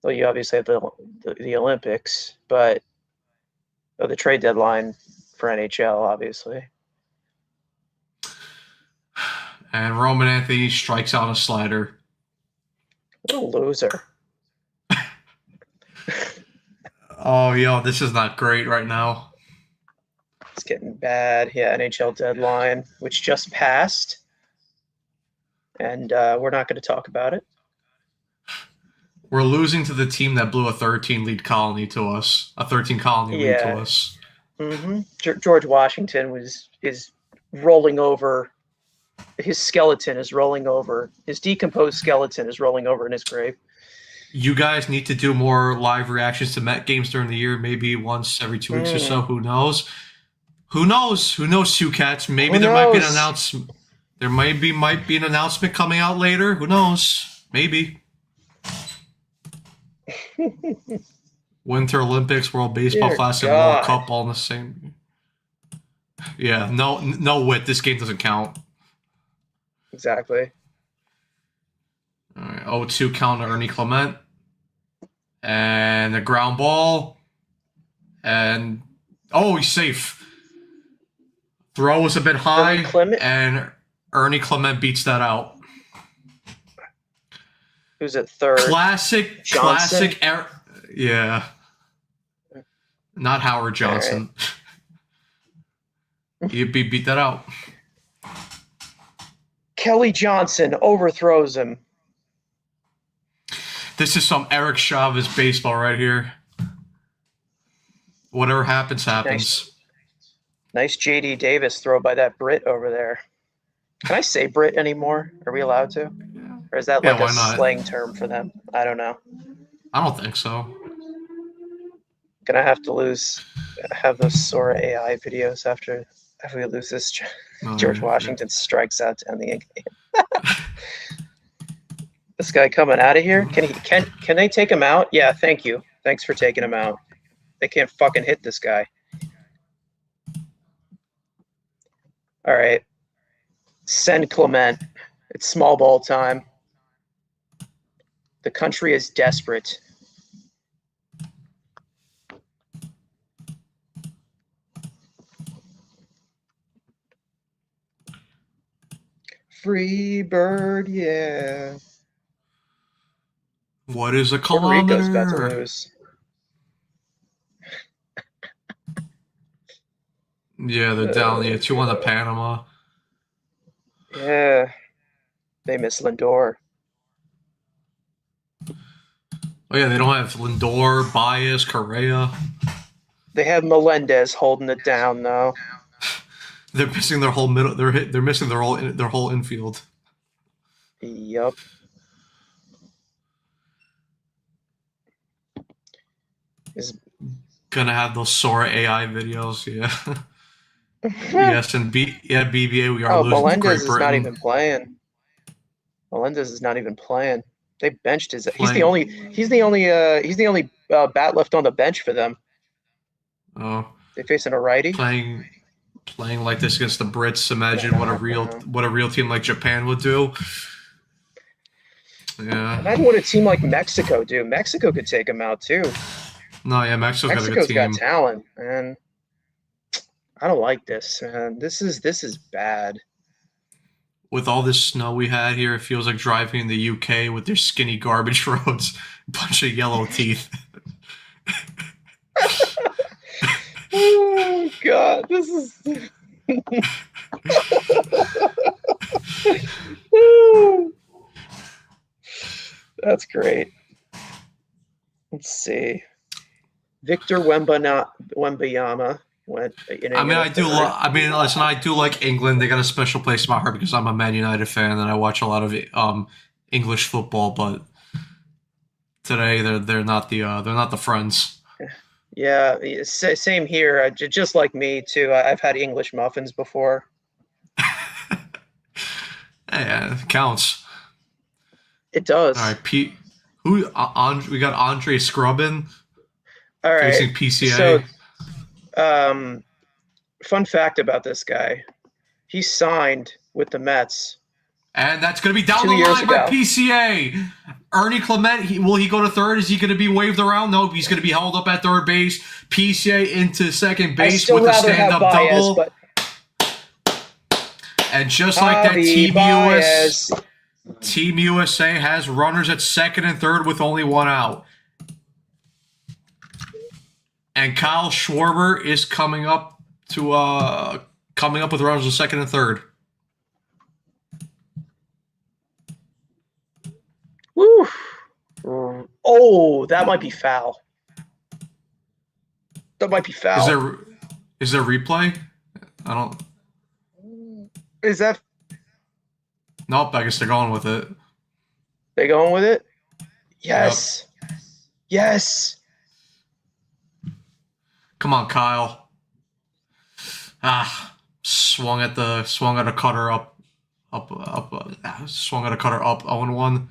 Well, you obviously have the Olympics, but the trade deadline for NHL, obviously. And Roman Anthony strikes out a slider. What a loser. Oh, yo, this is not great right now. It's getting bad. Yeah, NHL deadline, which just passed. And we're not going to talk about it. We're losing to the team that blew a 13 lead colony to us. A 13 colony lead to us. Mm-hmm. George Washington is rolling over. His skeleton is rolling over. His decomposed skeleton is rolling over in his grave. You guys need to do more live reactions to Met games during the year, maybe once every 2 weeks or so. Who knows? Who knows? Who knows, Two Cats? Maybe there might be an announcement. There might be an announcement coming out later. Who knows? Maybe. Winter Olympics, World Baseball Dear Classic, and World Cup all in the same. Yeah, no wit. This game doesn't count. Exactly. All right, 0-2 count to Ernie Clement. And a ground ball. And, oh, he's safe. Throw was a bit high. And Ernie Clement beats that out. Who's at third? Classic. Yeah. Not Howard Johnson. Right. He beat that out. Kelly Johnson overthrows him. This is some Eric Chavez baseball right here. Whatever happens, happens. Nice JD Davis throw by that Brit over there. Can I say Brit anymore? Are we allowed to? Yeah. Or is that like a slang term for them? I don't know. I don't think so. Gonna have to have those Sora AI videos after we lose this. George Washington strikes out to end the game. This guy coming out of here. Can they take him out? Yeah, thank you. Thanks for taking him out. They can't fucking hit this guy. All right. Send Clement. It's small ball time. The country is desperate. Free bird, yeah. What is a kilometer? Puerto Rico's about to lose. Yeah, they're down. Yeah, 2-1 to Panama. Yeah, they miss Lindor. Oh yeah, they don't have Lindor, Baez, Correa. They have Melendez holding it down though. They're missing their whole middle. They're missing their whole infield. Yup. Is gonna have those Sora AI videos, yeah. Yes, and BBA, we are losing. Melendez is not even playing. Melendez is not even playing. They benched his. He's the only bat left on the bench for them. Oh. They facing a righty. Playing like this against the Brits. Imagine what a real team like Japan would do. Yeah. Imagine what a team like Mexico do. Mexico could take them out too. No, yeah, Mexico's got a good team. Got talent, man. I don't like this, man. This is bad. With all this snow we had here, it feels like driving in the UK with their skinny garbage roads, bunch of yellow teeth. Oh God, this is. That's great. Let's see. Victor Wembanyama went. Listen, I do like England. They got a special place in my heart because I'm a Man United fan and I watch a lot of English football. But today they're not the friends. Yeah, same here. Just like me too. I've had English muffins before. Yeah, it counts. It does. All right, Pete. We got Andre Scrubbin. All right. Facing PCA. So, fun fact about this guy: he signed with the Mets, and that's going to be down the line by PCA. Ernie Clement, will he go to third? Is he going to be waved around? No, he's going to be held up at third base. PCA into second base with a stand-up double. But... And just like that, Team USA has runners at second and third with only one out. And Kyle Schwarber is coming up with runners at second and third. Woo! Oh, that might be foul. That might be foul. Is there replay? I don't. Is that? Nope. I guess they're going with it. They going with it? Yes. Yes. Come on, Kyle. Swung at a cutter up, swung at a cutter up. 0-1.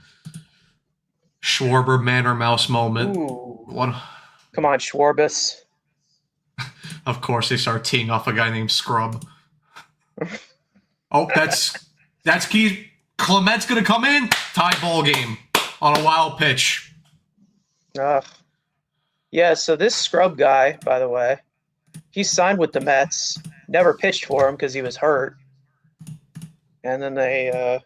Schwarber, man or mouse moment. Ooh. One. Come on, Schwarbus. Of course, they start teeing off a guy named Scrub. Oh, that's key. Clement's gonna come in. Tie ball game on a wild pitch. Yeah, so this Scrub guy, by the way, he signed with the Mets. Never pitched for him because he was hurt. And then they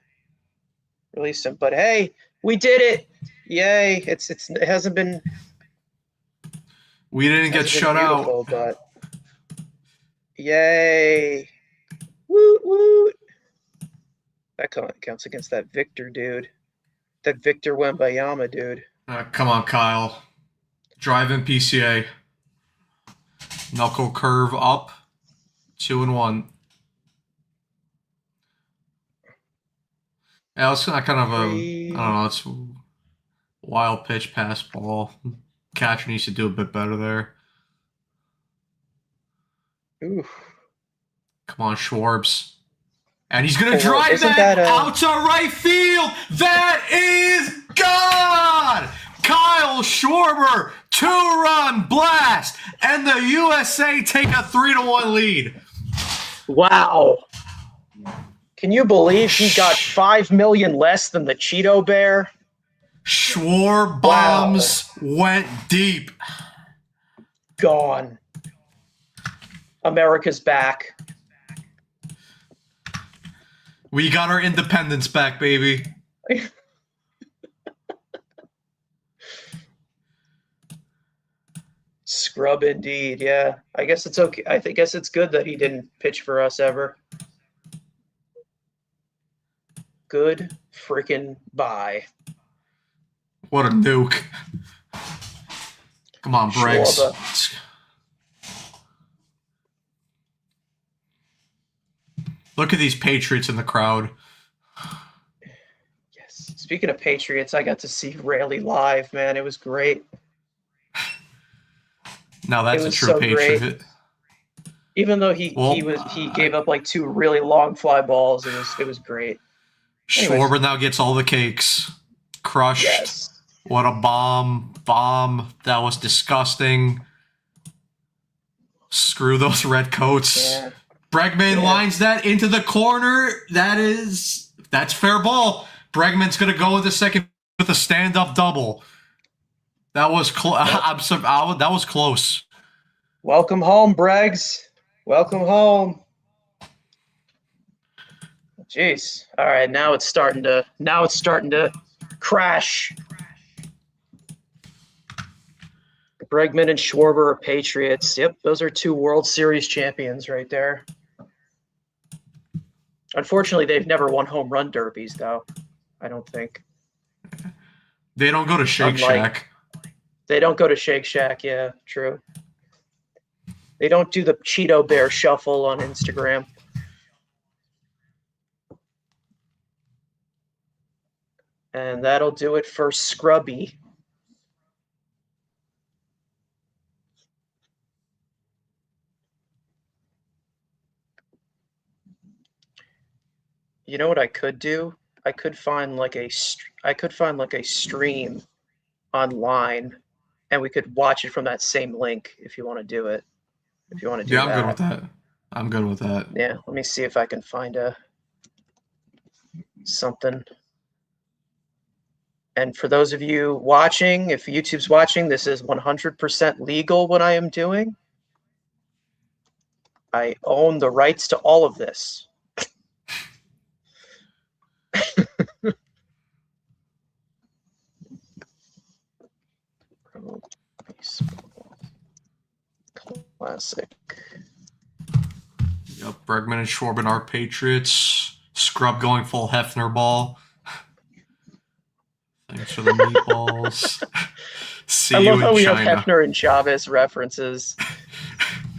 released him. But hey, we did it! Yay! It hasn't been. We didn't get shut out. But yay! Woot woot! That counts against that Victor dude. That Victor Wembayama dude. Come on, Kyle. Drive in PCA. Knuckle curve up. 2-1. Yeah, it's kind of a, I don't know, it's a wild pitch pass ball. Catcher needs to do a bit better there. Oof. Come on, Schwarbs. And he's going to drive that out to right field. That is gone! Kyle Schwarber, 2-run blast, and the USA take a 3-1 lead. Wow. Can you believe he got $5 million less than the Cheeto Bear? Schwar bombs went deep. Gone. America's back. We got our independence back, baby. Scrub indeed, yeah. I guess it's okay. I guess it's good that he didn't pitch for us ever. Good freaking bye. What a nuke. Come on, Briggs. Look at these Patriots in the crowd. Yes. Speaking of Patriots, I got to see Raley live, man. It was great. Now that's a true Patriot. Great. Even though he gave up like 2 really long fly balls, it was great. Schwarber now gets all the cakes. Crushed. Yes. What a bomb. That was disgusting. Screw those red coats. Yeah. Bregman lines that into the corner. That's fair ball. Bregman's going to go into second with a stand-up double. That was that was close. Welcome home, Breggs. Welcome home. Jeez. All right, now it's starting to crash. Bregman and Schwarber are Patriots. Yep, those are 2 World Series champions right there. Unfortunately, they've never won home run derbies, though. I don't think. They don't go to Shake Shack. They don't go to Shake Shack, yeah, true. They don't do the Cheeto Bear shuffle on Instagram. And that'll do it for Scrubby. You know what I could do? I could find like a stream online, and we could watch it from that same link if you want to do it. If you want to do that. Yeah, I'm good with that. I'm good with that. Yeah, let me see if I can find something. And for those of you watching, if YouTube's watching, this is 100% legal what I am doing. I own the rights to all of this. Classic. Yep, Bregman and Schwarber are Patriots. Scrub going full Hefner ball. Thanks for the meatballs. I love how we have Hefner and Chavez references.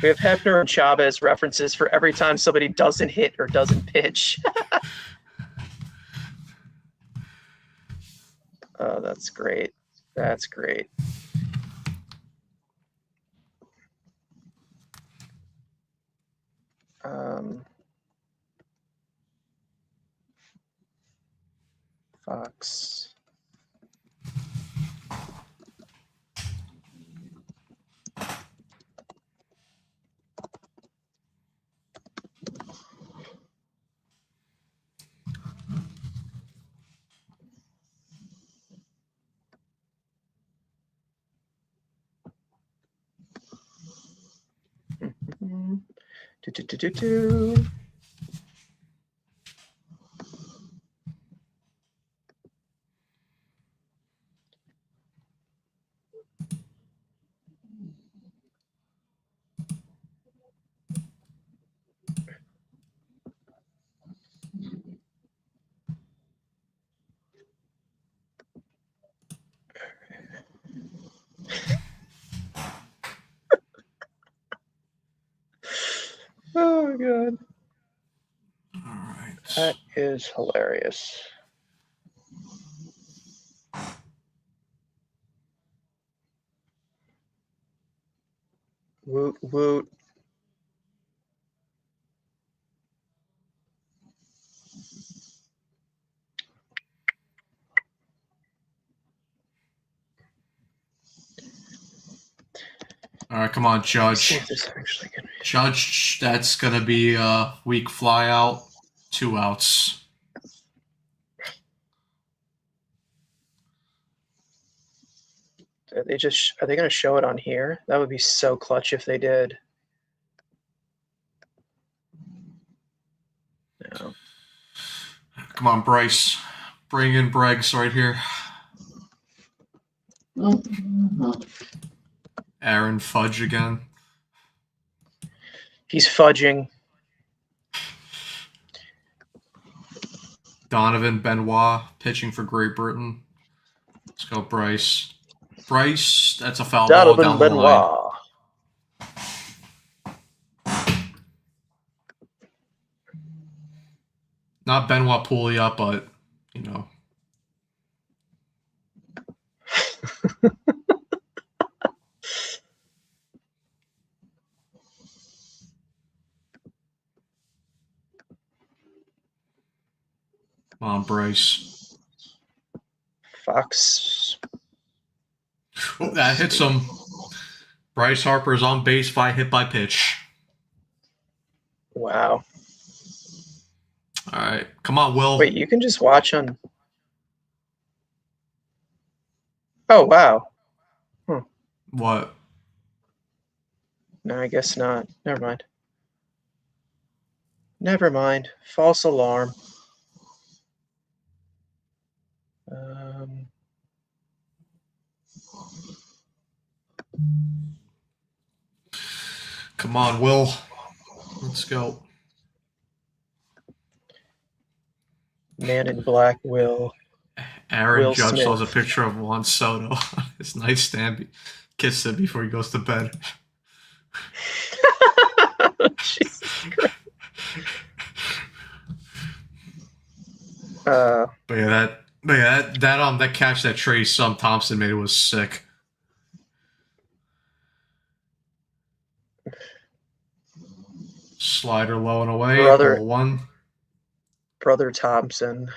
We have Hefner and Chavez references for every time somebody doesn't hit or doesn't pitch. Oh, that's great. That's great. Fox. Do. Oh my god. All right. That is hilarious. Woot woot. All right, come on, See Judge. if this actually can. Judge, that's going to be a weak fly out. 2 outs. Are they going to show it on here? That would be so clutch if they did. No. Come on, Bryce. Bring in Breggs right here. Aaron Fudge again. He's fudging. Donovan Benoit pitching for Great Britain. Let's go, Bryce. Bryce, that's a foul ball down the line. Not Benoit Pouliot, but, you know. Come on, Bryce. Fox. Oh, that hits him. Bryce Harper is on base by hit by pitch. Wow. All right. Come on, Will. Wait, you can just watch on. Oh, wow. What? No, I guess not. Never mind. Never mind. False alarm. Come on, Will. Let's go. Man in Black Will. Aaron Will Judge Smith. shows a picture of Juan Soto on his nightstand. Kiss it before he goes to bed. Jesus Christ. But yeah, that catch that Trey Thompson made was sick. Slider low and away. Ball 1. Brother Thompson.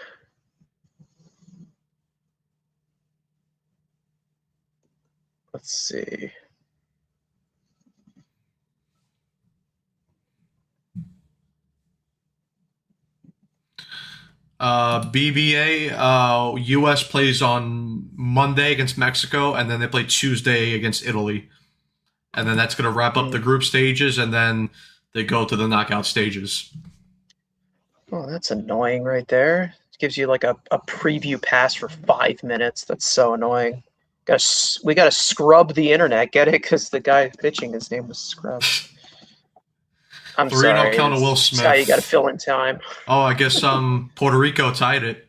Let's see. BBA, U.S. plays on Monday against Mexico, and then they play Tuesday against Italy. And then that's going to wrap up the group stages, and then they go to the knockout stages. Oh, that's annoying right there. It gives you like a preview pass for 5 minutes. That's so annoying. We got to scrub the internet. Get it? Because the guy pitching, his name was Scrub. I'm 3-0 sorry. count to Will Smith. Guy, you got to fill in time. Oh, I guess Puerto Rico tied it.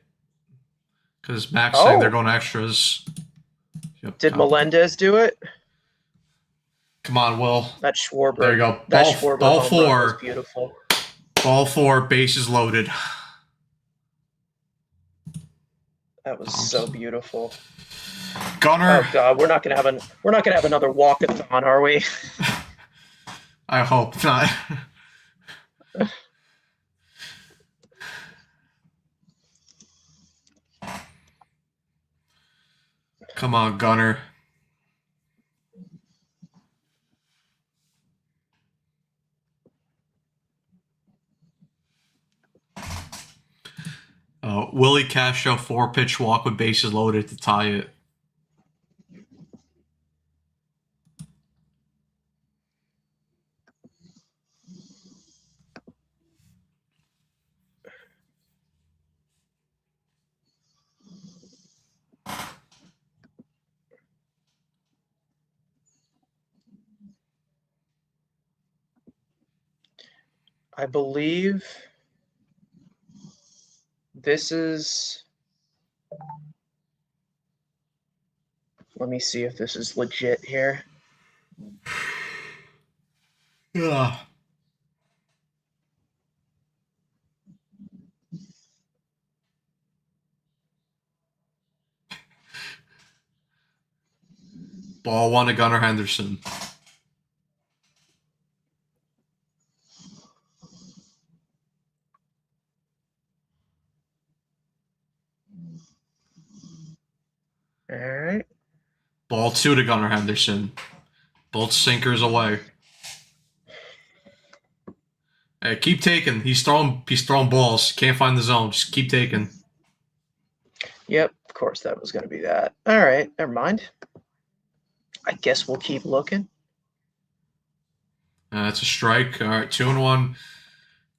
Because Max saying they're going extras. Yep, did Melendez do it? Come on, Will. That Schwarber. There you go. Ball 4. Beautiful. Ball 4, bases loaded. That was so Thompson. beautiful. Gunner. Oh God, we're not gonna have another walkathon, are we? I hope not. Come on, Gunner. Willie Castro 4-pitch walk with bases loaded to tie it. I believe this is. Let me see if this is legit here. Yeah. Ball 1 to Gunnar Henderson. All right. Ball 2 to Gunnar Henderson. Both sinkers away. Hey, keep taking. He's throwing balls. Can't find the zone. Just keep taking. Yep, of course that was going to be that. All right, never mind. I guess we'll keep looking. That's a strike. All right, 2-1.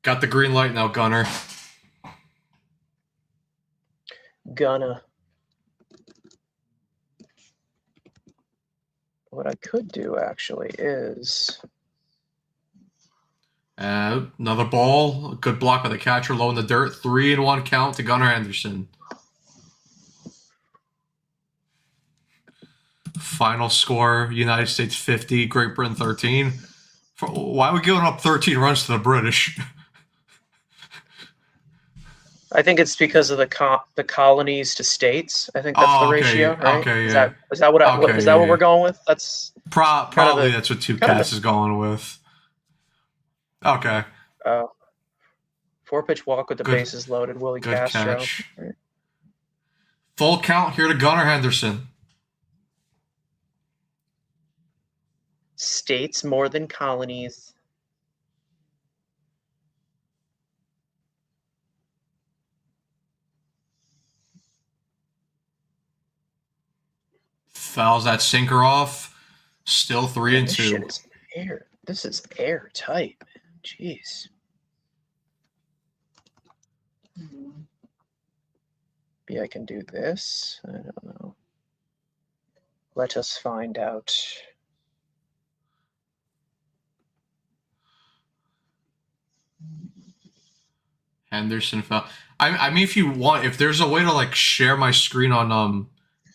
Got the green light now, Gunner. Gonna. What I could do actually is. Another ball. A good block by the catcher, low in the dirt. 3-1 count to Gunnar Henderson. Final score: United States 50, Great Britain 13. Why are we giving up 13 runs to the British? I think it's because of the colonies to states. I think that's the ratio, right? Okay, is yeah. that what Okay, is that what yeah. we're going with? That's probably that's what Two Cats is going with. Okay. 4-pitch walk with the Good, bases loaded. Willie good Castro. catch. Right. Full count here to Gunnar Henderson. States more than colonies. Fouls that sinker off. Still 3-2. This shit is air. This is airtight, man. Jeez. Maybe I can do this. I don't know. Let us find out. Henderson foul. I mean, if you want, if there's a way to like share my screen on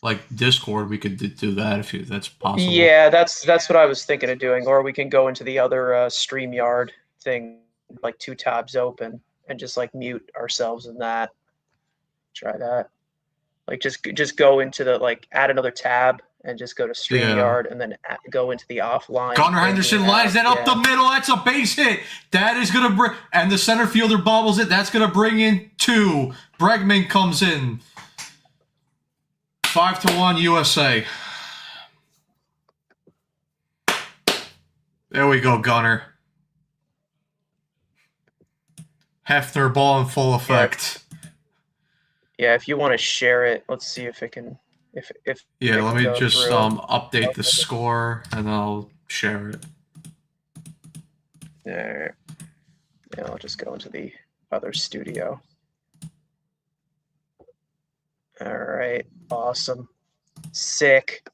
like Discord, we could do that if that's possible. Yeah, that's what I was thinking of doing. Or we can go into the other StreamYard thing, like 2 tabs open, and just like mute ourselves in that. Try that. Like just go into the add another tab and just go to StreamYard and then go into the offline. Gunnar Henderson lines that up the middle. That's a base hit. That is gonna bring, and the center fielder bobbles it. That's gonna bring in 2. Bregman comes in. 5-1 USA. There we go, Gunnar. Hefner ball in full effect. Yeah, if you want to share it, let's see if it can. Yeah, let me just update the score and I'll share it. There. Yeah, I'll just go into the other studio. All right, awesome, sick,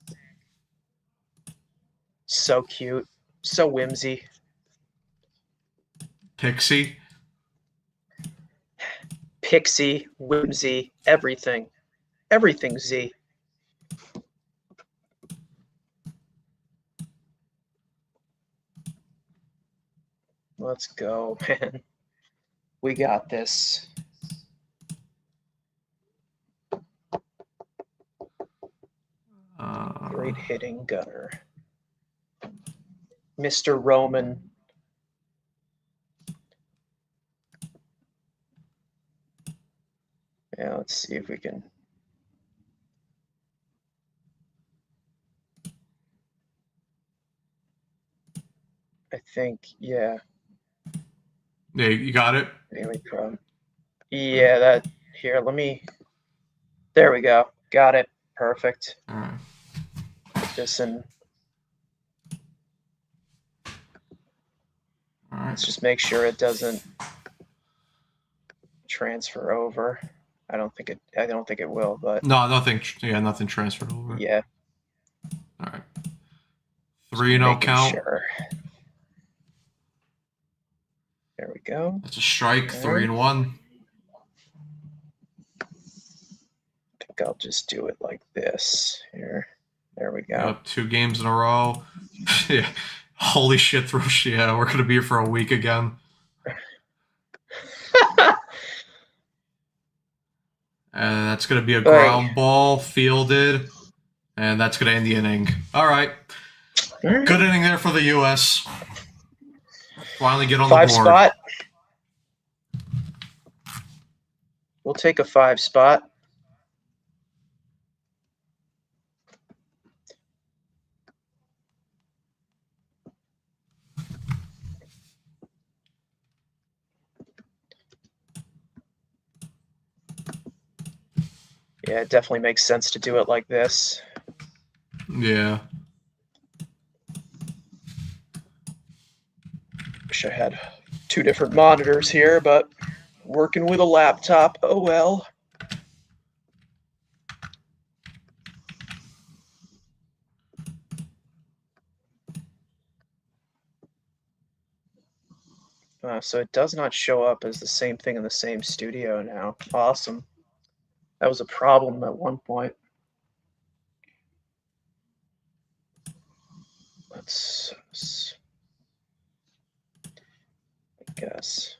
so cute, so whimsy. Pixie, whimsy, everything Z. Let's go, man. We got this. Straight hitting gunner. Mr. Roman. Yeah, let's see if we can. I think, yeah. Yeah, you got it? Yeah, that, here, let me, there we go. Got it. Perfect. All right. Put this in. All right. Let's just make sure it doesn't transfer over. I don't think it will, but No, nothing. Yeah, nothing transferred over. yeah. All right. 3-0 count. Sure. There we go. That's a strike. All 3-1. I think I'll just do it like this. Here. There we go. Yep, 2 games in a row. Yeah. Holy shit, Throsh. Yeah, we're gonna be here for a week again. And that's gonna be a ground ball fielded. And that's gonna end the inning. All right. Good inning there for the US. Finally get on the board. 5 spot. We'll take a 5 spot. Yeah, it definitely makes sense to do it like this. Yeah. Wish I had 2 different monitors here, but working with a laptop, oh well. So it does not show up as the same thing in the same studio now. Awesome. That was a problem at one point. Let's I guess.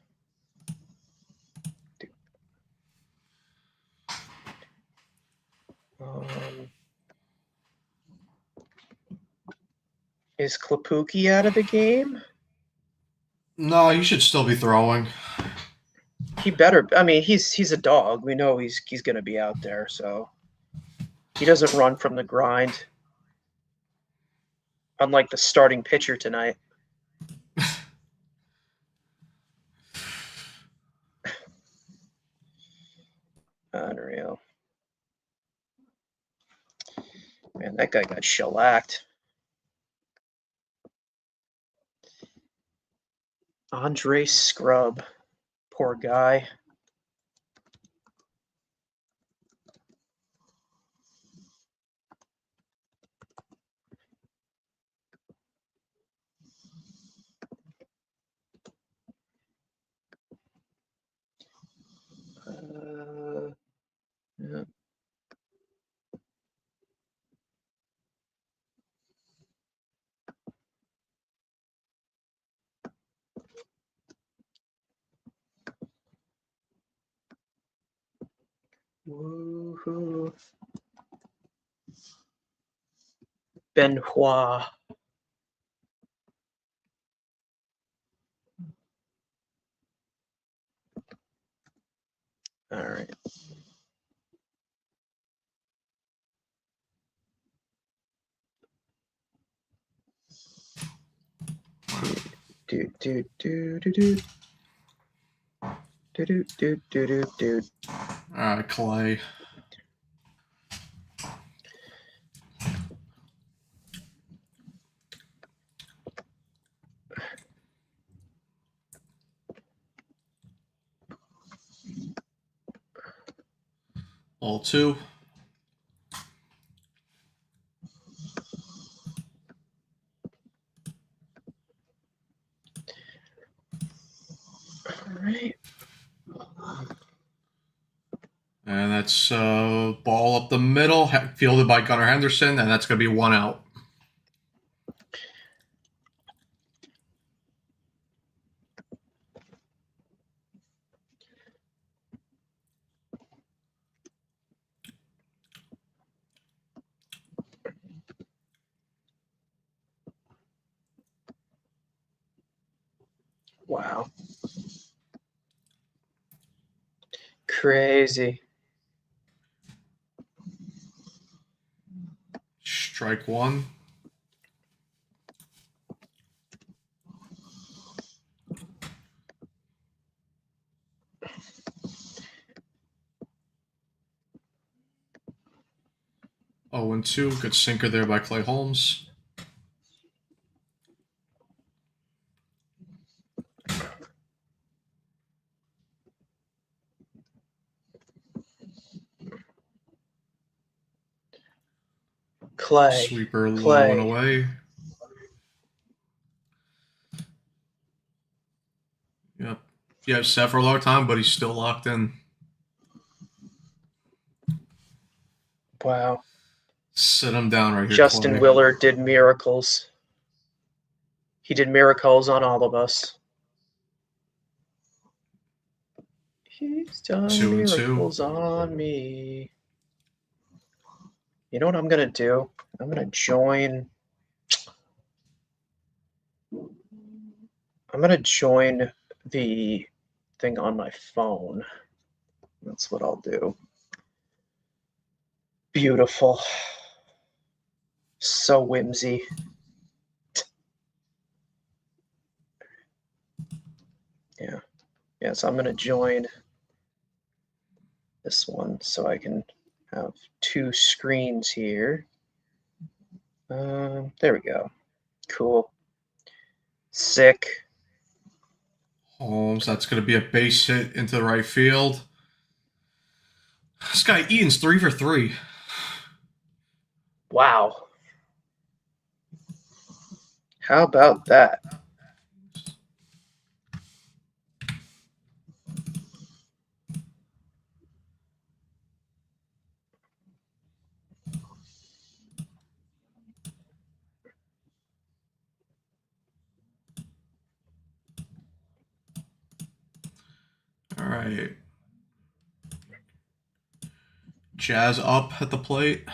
Is Klapuki out of the game? No, he should still be throwing. He better. I mean, he's a dog. We know he's going to be out there, so he doesn't run from the grind. Unlike the starting pitcher tonight. Unreal. Man, that guy got shellacked. Andre Scrub. Poor guy. Yeah. Woohoo. Benoit. All right. All right, Clay. All 2. All right. And that's ball up the middle, fielded by Gunnar Henderson, and that's going to be 1 out. Wow. Crazy. Strike one. Oh, and 2. Good sinker there by Clay Holmes. Clay. Sweeper low Clay. and away. Yep. Yeah, set for a long time, but he's still locked in. Wow. Sit him down right here, Justin Clay. Willard did miracles. He did miracles on all of us. He's done 2 and 2. miracles on me. You know what I'm going to do? I'm going to join. I'm going to join the thing on my phone. That's what I'll do. Beautiful. So whimsy. Yeah. Yeah, so I'm going to join this one so I can have 2 screens here. There we go. Cool. Sick. Holmes, that's going to be a base hit into the right field. This guy Eaton's 3 for 3. Wow. How about that? All right. Jazz up at the plate.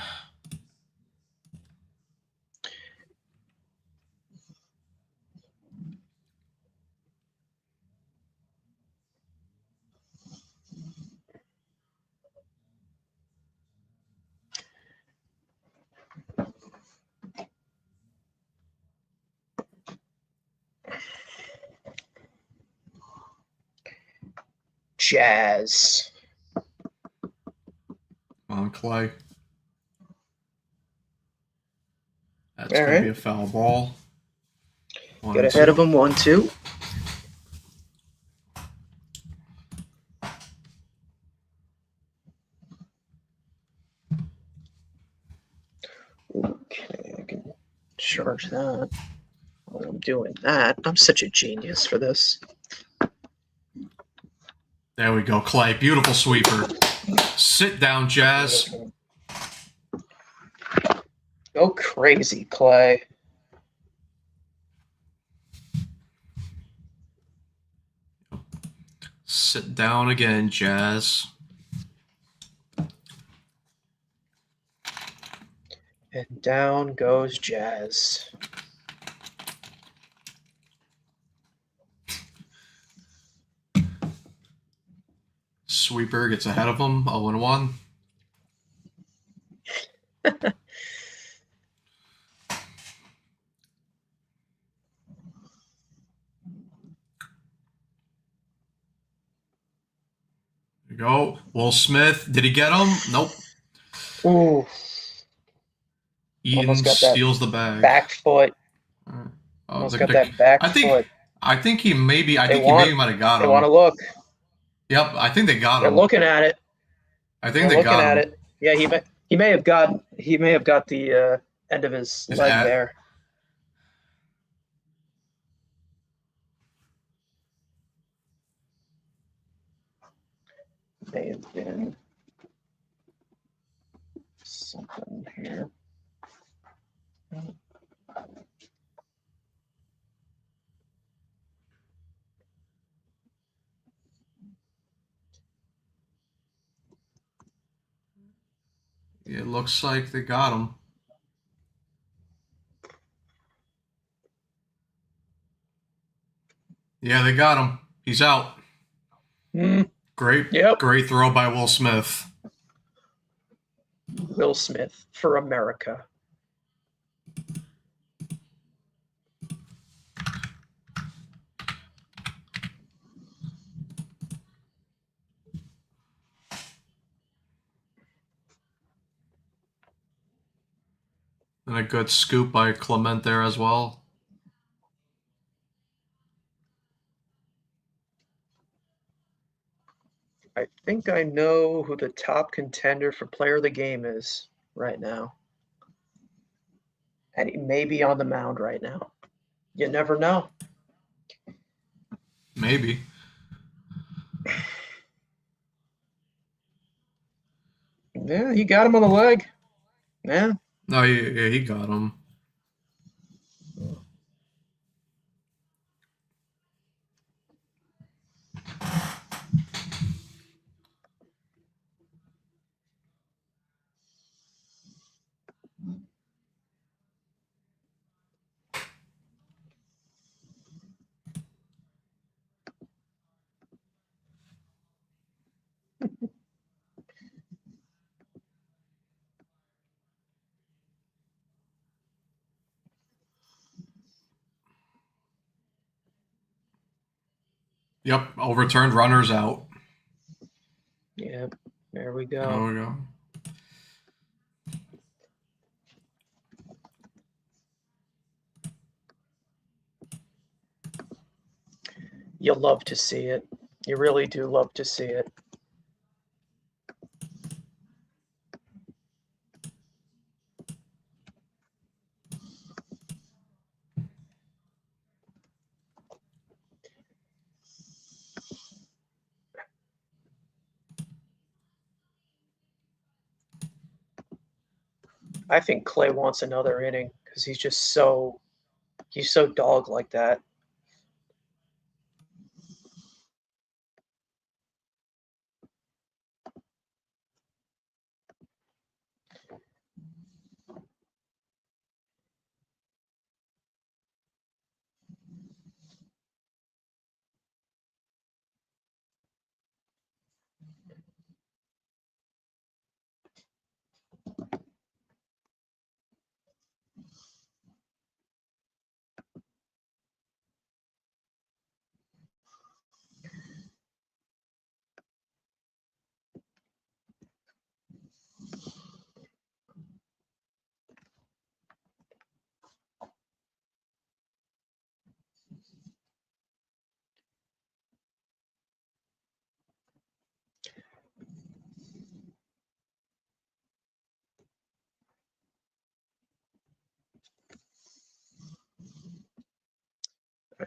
Jazz. Come on, Clay. That's All going to right. be a foul ball. Get ahead of him. 1-2. Okay, I can charge that. While I'm doing that, I'm such a genius for this. There we go, Clay. Beautiful sweeper. Sit down, Jazz. Go crazy, Clay. Sit down again, Jazz. And down goes Jazz. Sweeper gets ahead of him. 0-1. There you go. Will Smith. Did he get him? Nope. Ooh. Eaton Almost got that steals the bag. back foot. Oh, Almost got that back foot. I think he maybe. I think want- he maybe might have got They him. want to look. Yep, I think they got They're him. looking at it. I think They're they looking got at him. it. Yeah, he may have got the end of his leg there. May have been something here. It looks like they got him. Yeah, they got him. He's out. Mm, Great, yep. great throw by Will Smith. Will Smith for America. And a good scoop by Clement there as well. I think I know who the top contender for player of the game is right now. And he may be on the mound right now. You never know. Maybe. Yeah, he got him on the leg. Yeah. No, yeah, he got him. Yep, overturned runners out. Yep. There we There go. we go. You love to see it. You really do love to see it. I think Clay wants another inning because he's so dog like that.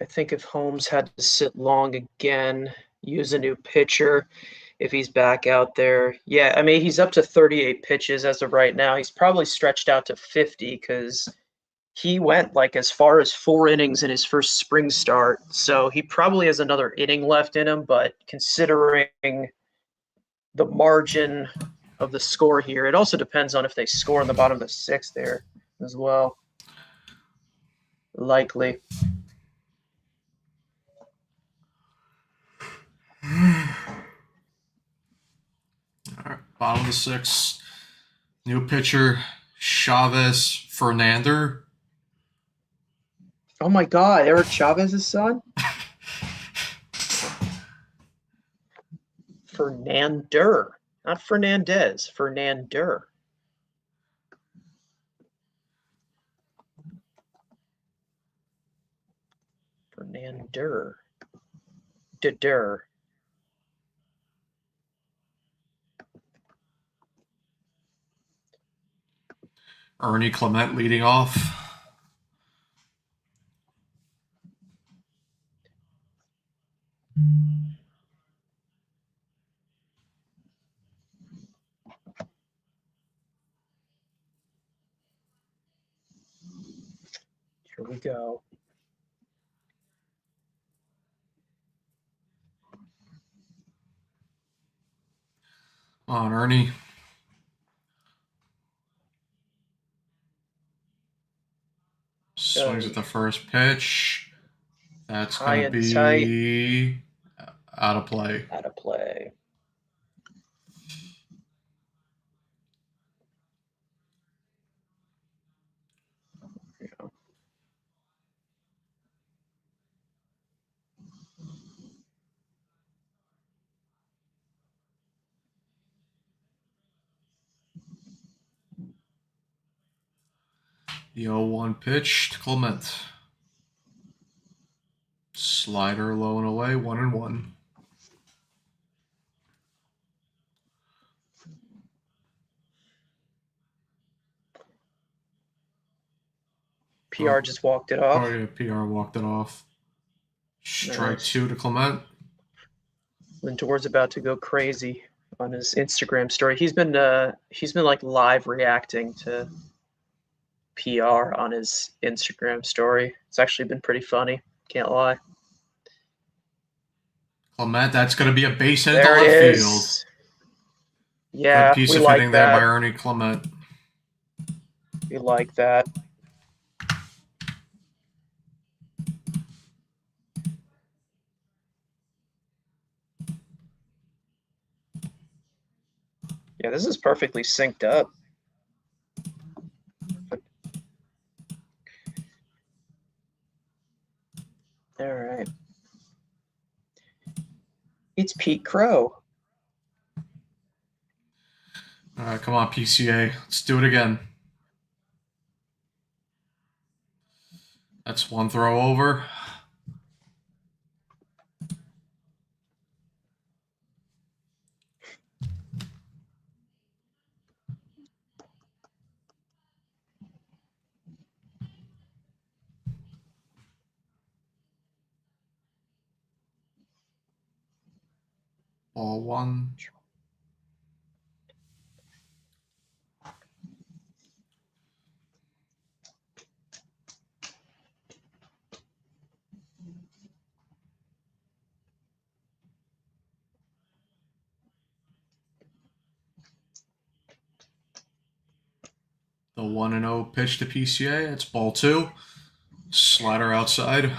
I think if Holmes had to sit long again, use a new pitcher, if he's back out there. Yeah, I mean, he's up to 38 pitches as of right now. He's probably stretched out to 50 because he went like as far as 4 innings in his first spring start. So he probably has another inning left in him. But considering the margin of the score here, it also depends on if they score in the bottom of the sixth there as well. Likely. All right, bottom of the sixth. New pitcher, Chavez Fernander. Oh my God, Eric Chavez's son? Fernander, not Fernandez, Fernander. Fernander. Dader. Ernie Clement leading off. Here we go. On Ernie. Swings at the first pitch. That's High going to and tight. be out of play. Out of play. The 0-1 pitch to Clement. Slider low and away, 1-1. PR just walked it off. Oh, yeah, PR walked it off. Strike Nice. 2 to Clement. Lindor's about to go crazy on his Instagram story. He's been like live reacting to PR on his Instagram story. It's actually been pretty funny. Can't lie. Clement, that's going to be a base hit There to it left is. field. Yeah, Good piece we of like hitting there by that. Ernie Clement. We like that. Yeah, this is perfectly synced up. All right. It's Pete Crow. All right, come on, PCA. Let's do it again. That's one throw over. Ball 1. The 1-0 pitch to PCA. It's ball 2. Slider outside.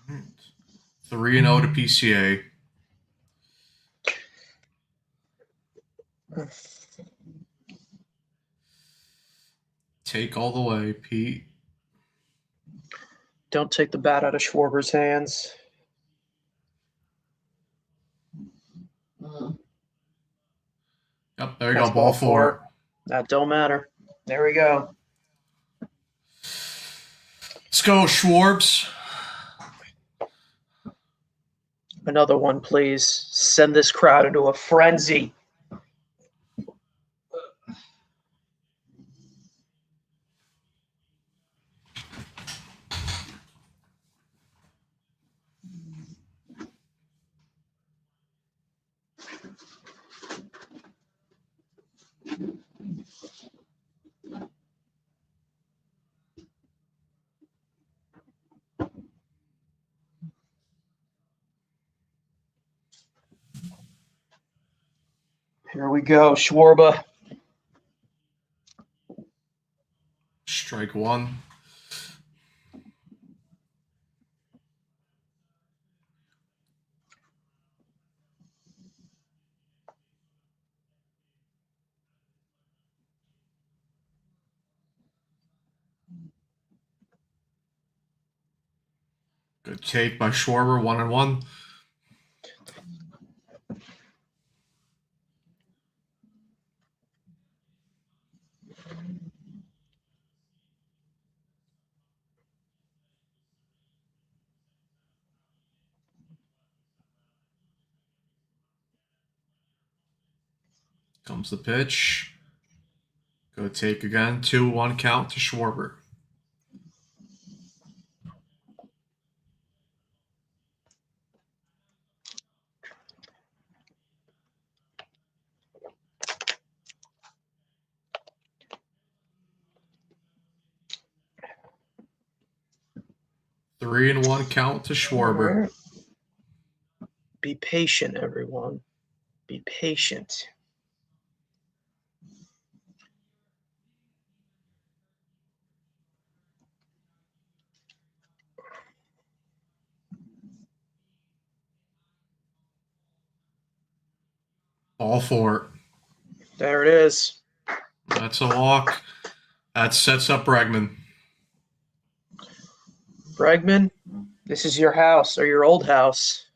Right. 3-0 to PCA. Take all the way, Pete. Don't take the bat out of Schwarber's hands. Yep, there you That's go, ball 4. That don't matter. There we go. Let's go, Schwarbs. Another one, please. Send this crowd into a frenzy. Here we go, Schwarber. Strike 1. Good take by Schwarber, 1-1. Comes the pitch. Good take again. 2-1 count to Schwarber. 3-1 count to Schwarber. Right. Be patient, everyone. Be patient. All four. There it is. That's a walk. That sets up Bregman. Bregman, this is your house or your old house.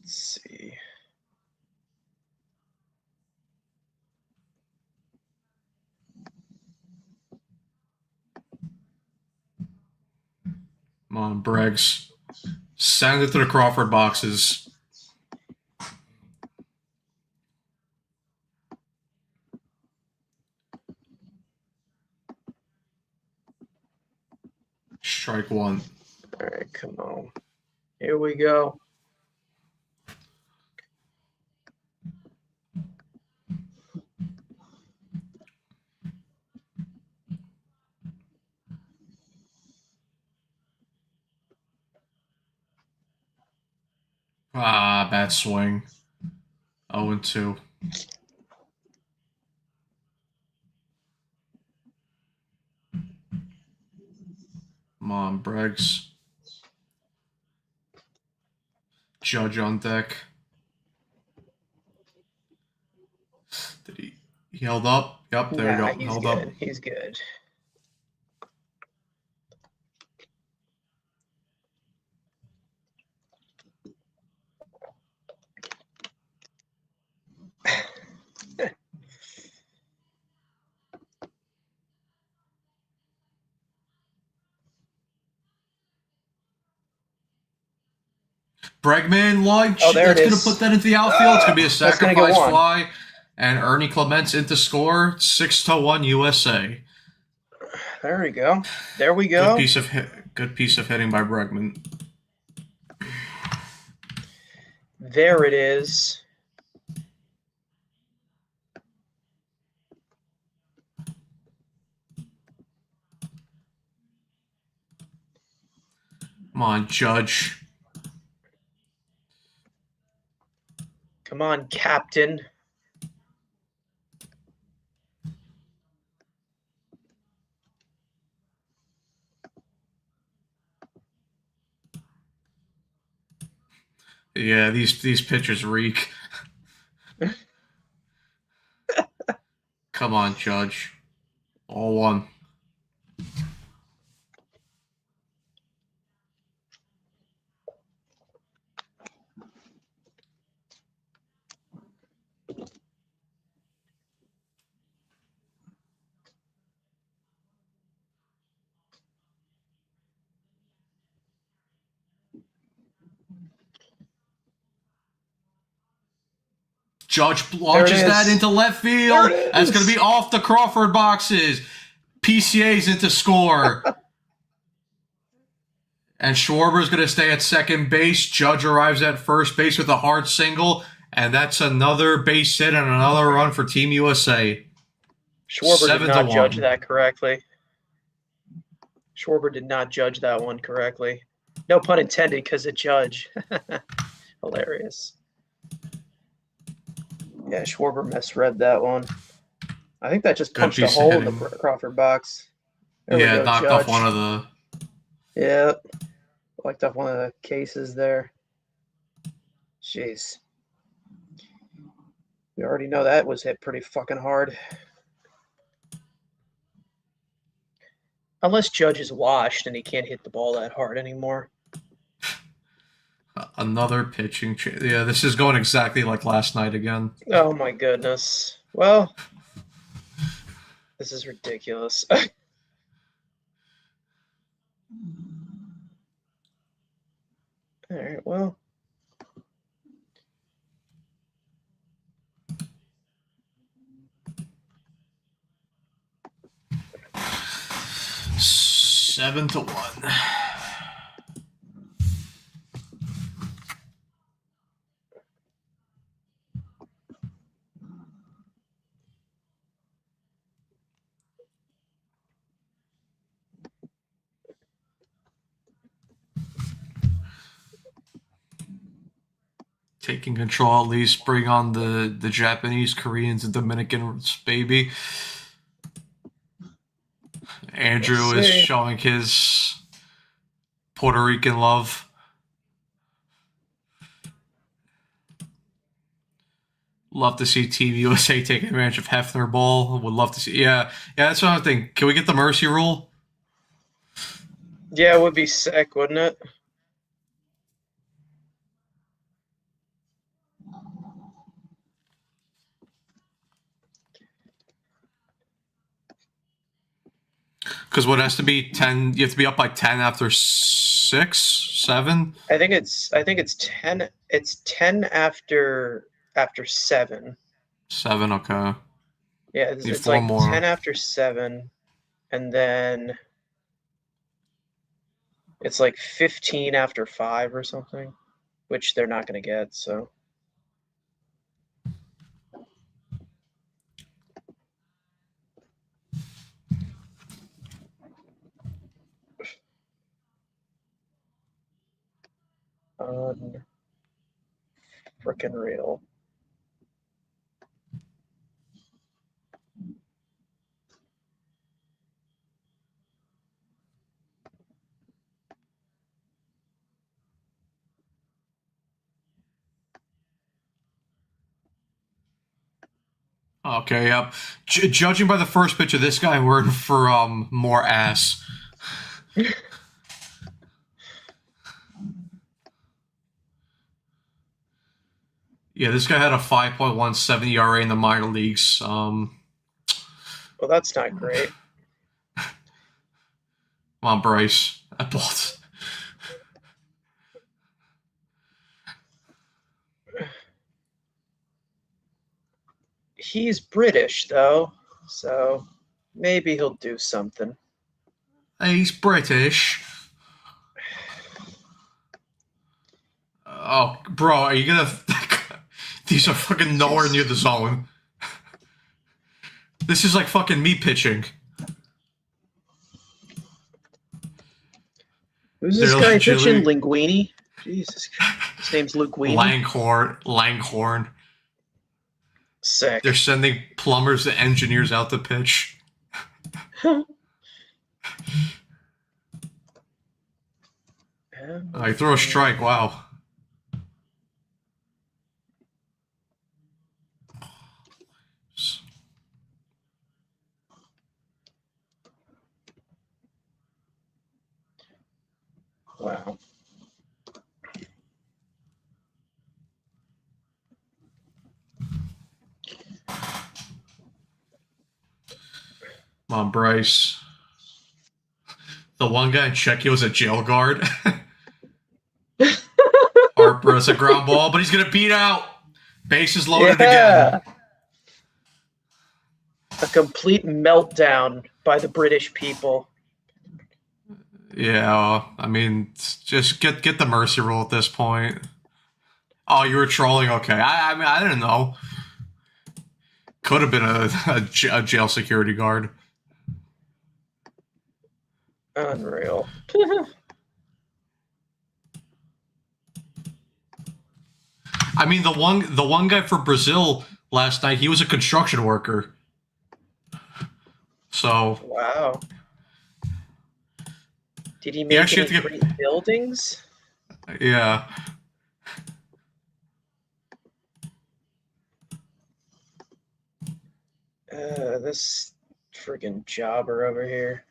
Let's see. Come on, Breggs. Send it to the Crawford boxes. Strike one. All right, come on. Here we go. Ah, bad swing. 0-2. Come on, Breggs. Judge on deck. Did he held up? Yep, there you go. He's Held good. up. He's good. Bregman launch. Oh, there it It's going to is. put that into the outfield. It's going to be a That's gonna go sacrifice one. fly. And Ernie Clements into score. 6-1 USA. There we go. There we go. Good piece of hitting by Bregman. There it is. Come on, Judge. Come on, Captain. Yeah, these pitchers reek. Come on, Judge. All one. Judge launches that into left field. That's going to be off the Crawford boxes. PCA's into score. And Schwarber's going to stay at second base. Judge arrives at first base with a hard single. And that's another base hit and another run for Team USA. Schwarber did not 7-1. judge that correctly. Schwarber did not judge that one correctly. No pun intended, because of Judge. Hilarious. Yeah, Schwarber misread that one. I think that just punched a hole in the Crawford box. There we go, knocked off one of the... Yeah, knocked off one of the cases there. Jeez. We already know that was hit pretty fucking hard. Unless Judge is washed and he can't hit the ball that hard anymore. Another pitching change. Yeah, this is going exactly like last night again. Oh my goodness. Well, this is ridiculous. All right, well. Seven to 1. Taking control at least. Bring on the Japanese, Koreans, and Dominicans, baby. Andrew is showing his Puerto Rican love. Love to see Team USA take advantage of Hefner Ball. Would love to see. Yeah, that's what I think. Can we get the mercy rule? Yeah, it would be sick, wouldn't it? Because what has to be 10? You have to be up by 10 after 6, 7. I think it's 10. It's 10 after 7. 7, okay. Yeah, Need it's 4 like more. 10 after 7, and then it's like 15 after 5 or something, which they're not going to get. So. Frickin' real. Okay, yep. Judging by the first pitch of this guy, we're in for more ass. Yeah, this guy had a 5.17 ERA in the minor leagues. Well, that's not great. Come on, Bryce. That ball's... He's British, though, so maybe he'll do something. He's British. Oh, bro, are you gonna... These are fucking nowhere near the zone. This is like fucking me pitching. Who's this guy pitching? Linguini? Jesus Christ. His name's Linguini. Langhorn. Sick. They're sending plumbers and engineers out to pitch. I throw a strike. Wow. Wow. Come on, Bryce. The one guy in Czechia was a jail guard. Harper is a ground ball, but he's going to beat out. Bases loaded again. A complete meltdown by the British people. Yeah, I mean, just get the mercy rule at this point. Oh, you were trolling? Okay. I mean, I didn't know. Could have been a jail security guard. Unreal. I mean, the one guy for Brazil last night, he was a construction worker. So wow. Did he make any great buildings? Yeah. This friggin' jobber over here.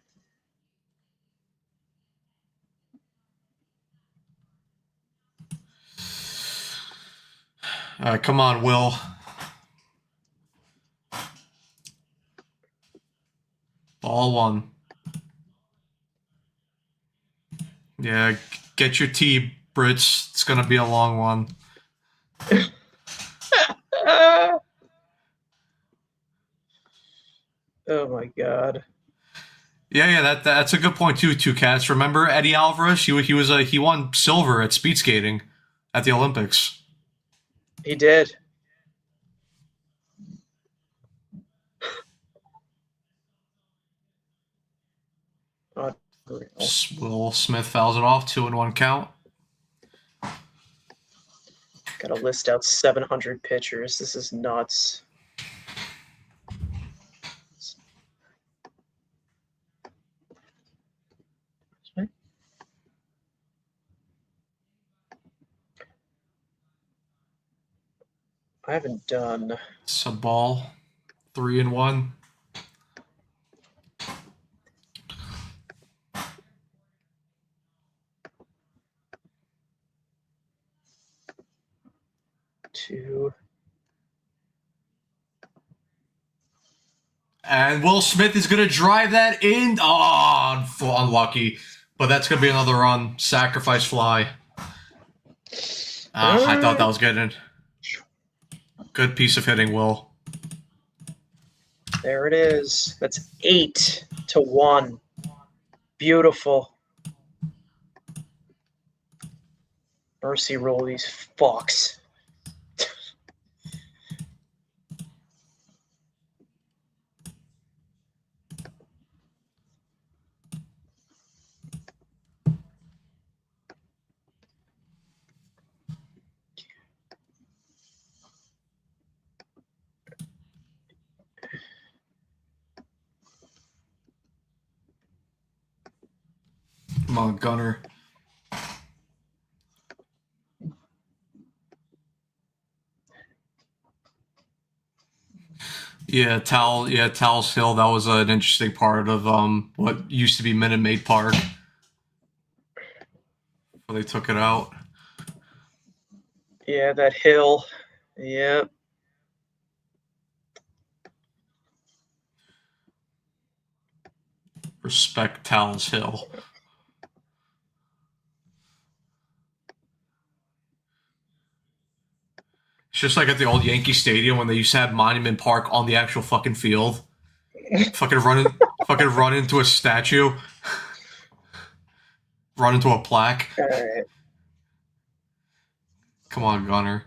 Come on, Will. Ball one. Yeah, get your tea, Brits. It's gonna be a long one. Oh my god. Yeah, that's a good point too. Two Cats. Remember Eddie Alvarez? He won silver at speed skating at the Olympics. He did. Will Smith fouls it off. 2-1 count. Gotta list out 700 pitchers. This is nuts. I haven't done. It's a ball. 3-1. Two. And Will Smith is going to drive that in. Oh, unlucky. But that's going to be another run. Sacrifice fly. I thought that was good. Good piece of hitting, Will. There it is. That's 8-1. Beautiful. Mercy roll these fucks. Come on, Gunner. Tal's Hill. That was an interesting part of what used to be Minute Maid Park. They took it out. Yeah, that hill. Yep. Respect Tal's Hill. It's just like at the old Yankee Stadium when they used to have Monument Park on the actual fucking field. fucking run into a statue. Run into a plaque. All right. Come on, Gunner.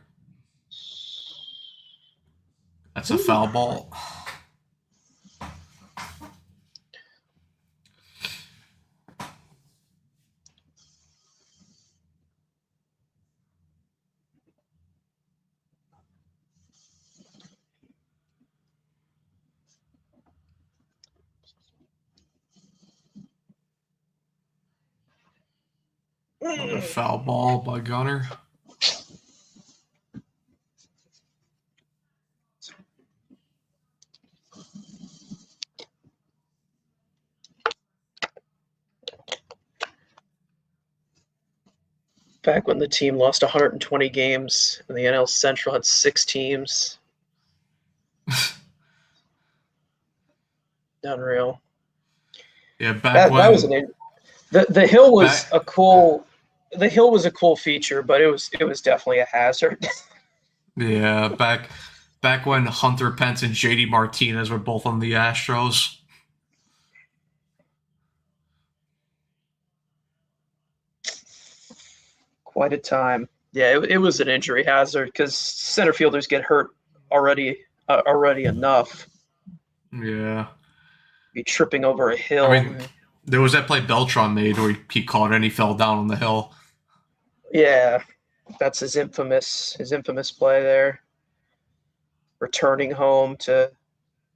That's a foul ball. Another foul ball by Gunner. Back when the team lost 120 games and the NL Central had 6 teams. Unreal. Yeah, back when that was the hill was a cool. The hill was a cool feature, but it was definitely a hazard. Yeah, back when Hunter Pence and JD Martinez were both on the Astros. Quite a time. Yeah, it was an injury hazard because center fielders get hurt already enough. Yeah. Be tripping over a hill. I mean, there was that play Beltran made where he caught it and he fell down on the hill. Yeah, that's his infamous play there. Returning home to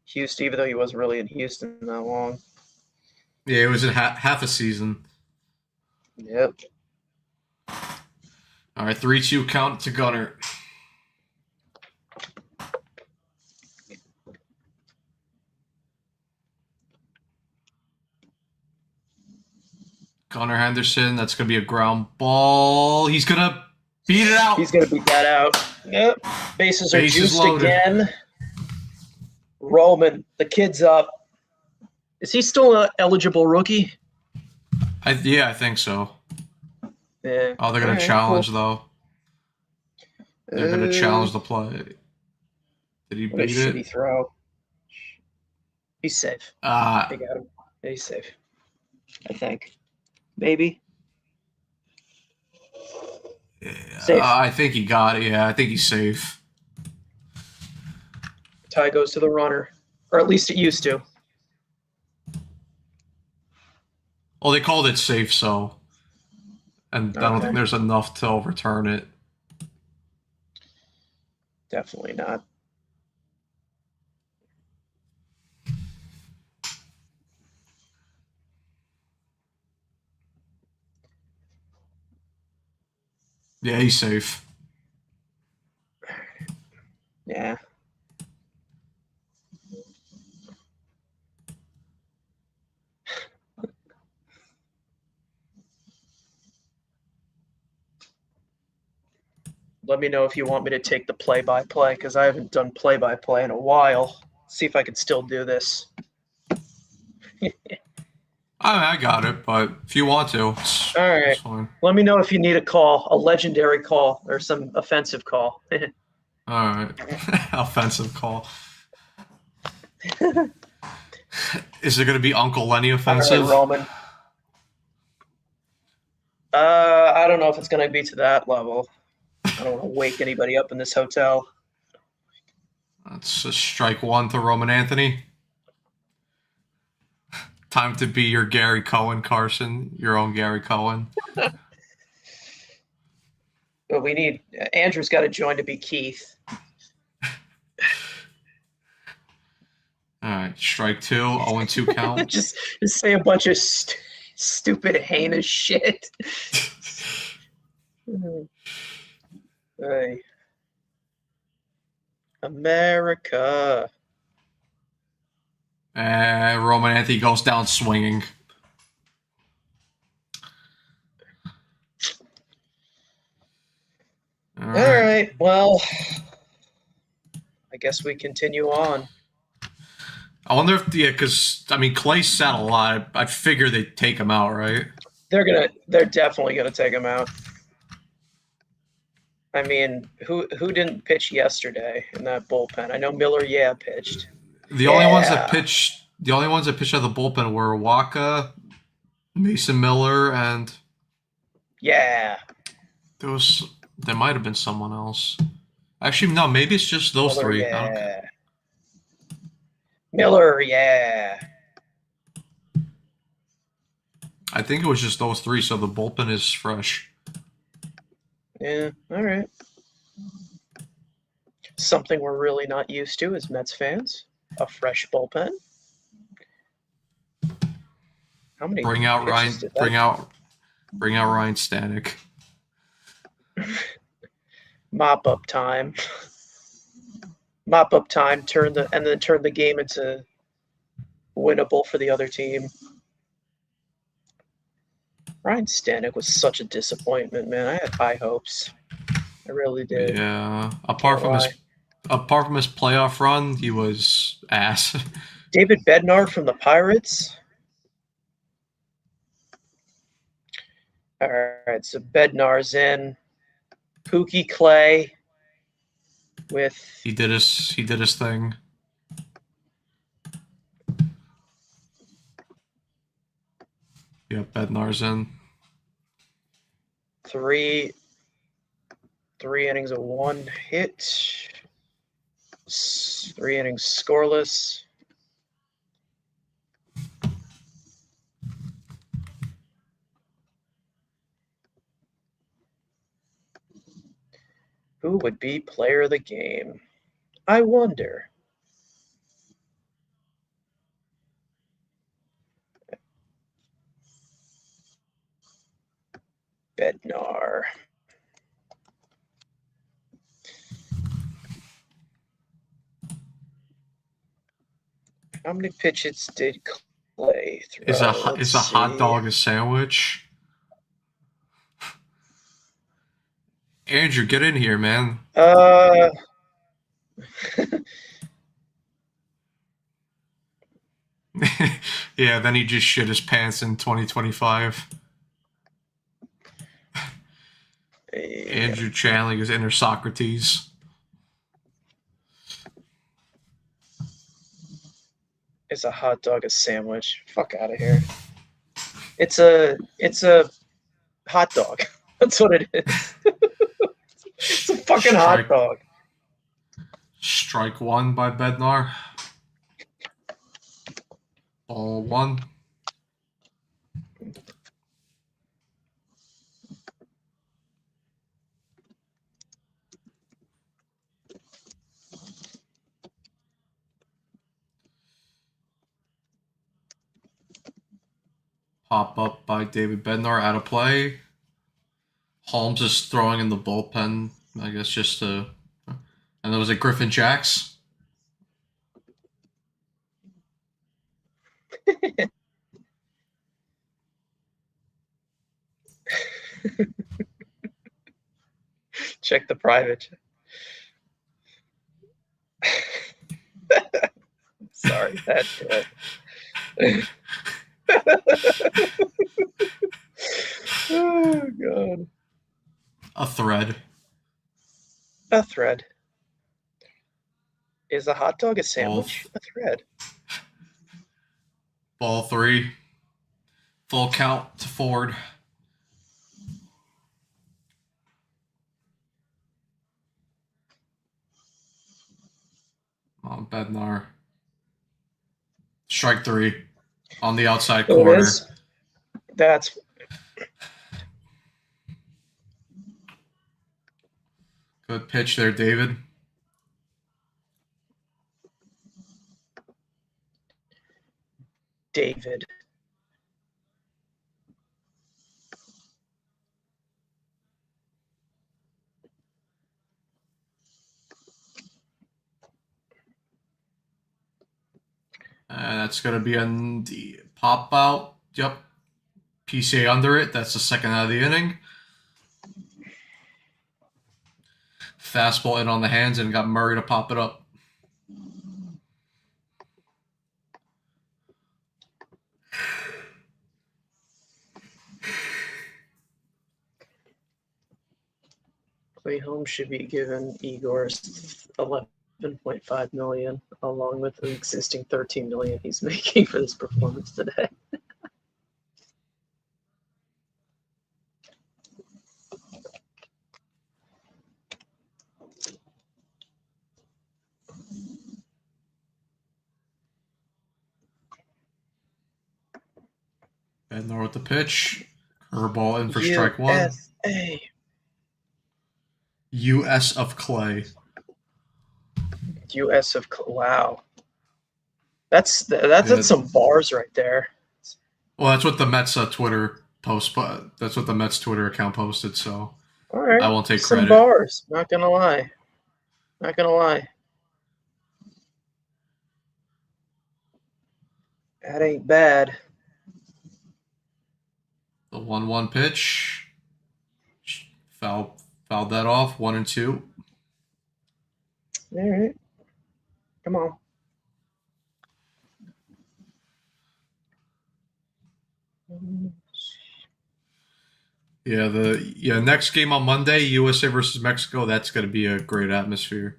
Houston, even though he wasn't really in Houston that long. Yeah, it was in half a season. Yep. All right, 3-2 count to Gunner. Gunnar Henderson, that's going to be a ground ball. He's going to beat it out. He's going to beat that out. Yep. Bases are juiced loaded again. Roman, the kid's up. Is he still an eligible rookie? I think so. Yeah. Oh, they're going to challenge, though. They're going to challenge the play. Did he beat it? What a shitty throw. He's safe. They got him. He's safe. I think. Maybe. Yeah, safe. I think he got it. Yeah, I think he's safe. Tie goes to the runner. Or at least it used to. Well, they called it safe, so... And I don't think there's enough to overturn it. Definitely not. Yeah, he's safe. Yeah. Let me know if you want me to take the play-by-play, because I haven't done play-by-play in a while. See if I can still do this. I got it, but if you want to, All right. it's fine. Let me know if you need a call, a legendary call, or some offensive call. All right. Offensive call. Is it going to be Uncle Lenny offensive? All right, Roman. I don't know if it's going to be to that level. I don't want to wake anybody up in this hotel. That's a strike one to Roman Anthony. Time to be your Gary Cohen, Carson. Your own Gary Cohen. But we need Andrew's got to join to be Keith. All right, strike two, 0-2 count. just say a bunch of stupid, heinous shit. Hey. America. And Roman Anthony goes down swinging. All right. Well, I guess we continue on. I wonder if because I mean Clay sat a lot. I figure they'd take him out, right? They're definitely gonna take him out. I mean, who didn't pitch yesterday in that bullpen? I know Miller, pitched. The only ones that pitched out of the bullpen were Waka, Mason Miller, and there might have been someone else. Actually, no, maybe it's just those Miller, three. Miller, I think it was just those three, so the bullpen is fresh. Yeah, all right. Something we're really not used to as Mets fans. A fresh bullpen. How many? Bring out Ryan Stanek. Mop up time. Mop up time. Turn the game into winnable for the other team. Ryan Stanek was such a disappointment, man. I had high hopes. I really did. Yeah. Apart from his playoff run, he was ass. David Bednar from the Pirates. All right, so Bednar's in. Pookie Clay with he did his thing. Yeah, Bednar's in. Three innings of one hit. 3 innings scoreless. Who would be player of the game? I wonder. Bednar. How many pitches did Clay throw? Is a hot dog a sandwich? Andrew, get in here, man. Yeah, then he just shit his pants in 2025. Andrew Chanley is inner Socrates. Is a hot dog a sandwich? Fuck out of here. It's a hot dog. That's what it is. It's a fucking hot dog. Strike one by Bednar. Ball one. Pop up by David Bednar out of play. Holmes is throwing in the bullpen, I guess, just to. And there was a Griffin Jacks. Check the private. Sorry, that's good. Oh, God. A thread. A thread. Is a hot dog a sandwich? A thread. Ball 3. Full count to Ford. Bednar. Strike 3 on the outside corner. That's Good pitch there, David. David. And that's going to be on the pop out. Yep. PCA under it. That's the second out of the inning. Fastball in on the hands and got Murray to pop it up. Clay Holmes should be given Igor's $11.5 million, along with the existing $13 million he's making for this performance today. Bednar with the pitch. Curveball in for strike 1. USA. US of Clay. US of wow. That's some bars right there. Well, that's what the Mets Twitter post. That's what the Mets Twitter account posted. So all right, I won't take some credit. bars. Not gonna lie. Not gonna lie. That ain't bad. The 1-1 pitch. Fouled that off. 1-2. All right. Come on. Yeah, next game on Monday, USA versus Mexico. That's going to be a great atmosphere.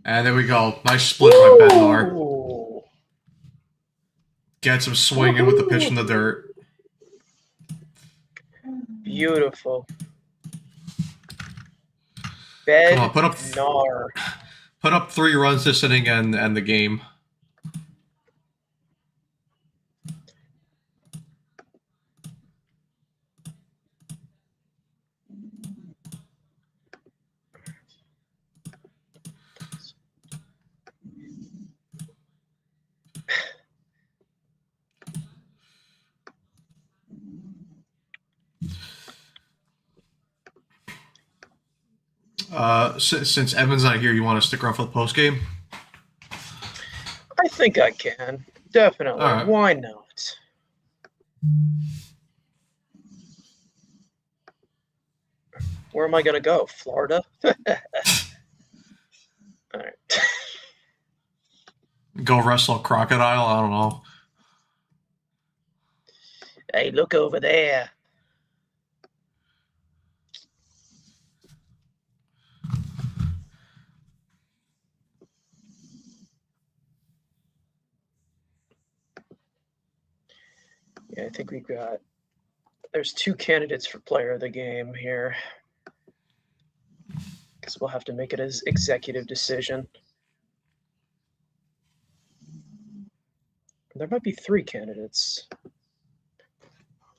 And there we go. Nice split by Bednar. Gets him swinging with the pitch in the dirt. Beautiful. Come on, put up 3 runs this inning and end the game. Since Evan's not here, you want to stick around for the post game? I think I can. Definitely. Right. Why not? Where am I going to go? Florida? All right. Go wrestle a crocodile? I don't know. Hey, look over there. Yeah, I think there's 2 candidates for player of the game here. Because we'll have to make it as executive decision. There might be 3 candidates.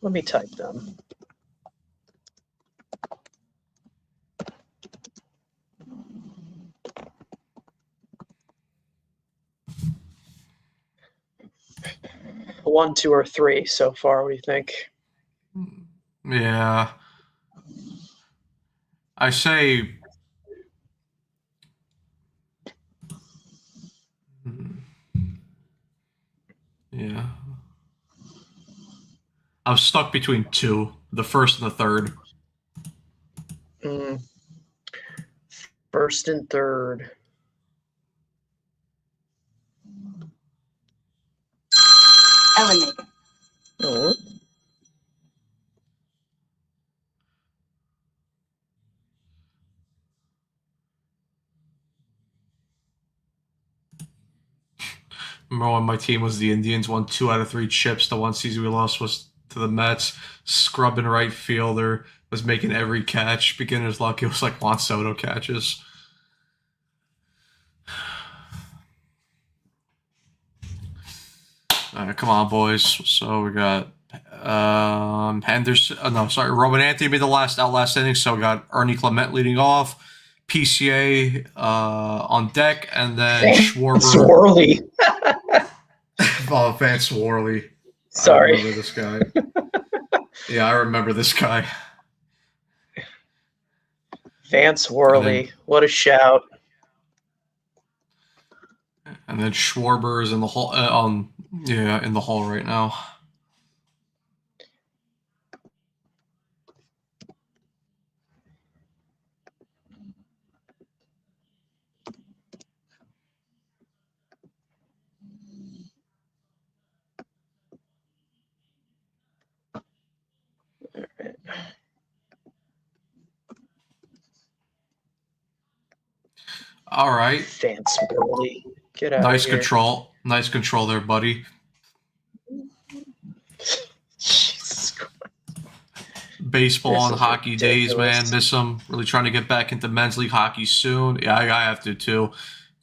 Let me type them. 1, 2, or 3 so far. What do you think? Yeah. I say... Yeah. I'm stuck between 2, the first and the third. First and third. Eliminated. Oh. Remember when my team was the Indians, won 2 out of 3 chips. The one season we lost was to the Mets. Scrubbing right fielder, was making every catch. Beginner's luck, it was like Juan Soto catches. All right, come on, boys. So we got Henderson. Roman Anthony made the last inning. So we got Ernie Clement leading off. PCA on deck, and then Schwarber. Swirly. Oh, Vance Worley. Sorry. I remember this guy. Yeah, I remember this guy. Vance Worley. What a shout. And then Schwarber is in the hall. In the hall right now. All right. Vance Worley. Get out Nice of here. control. Nice control there, buddy. Jesus Christ. Baseball This and is hockey days, man. ridiculous. Miss them. Really trying to get back into men's league hockey soon. Yeah, I have to too.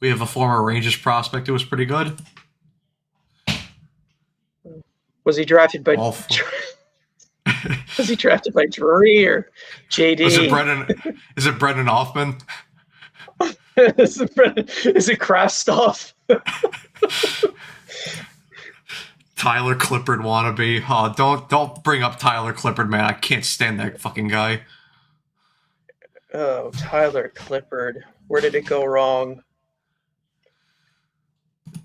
We have a former Rangers prospect who was pretty good. Was he drafted by? All four. Was he drafted by Drury or JD? Is it Brendan Hoffman? Is it Kraftstoff? Tyler Clippard wannabe. Oh, don't bring up Tyler Clippard, man. I can't stand that fucking guy. Oh, Tyler Clippard. Where did it go wrong?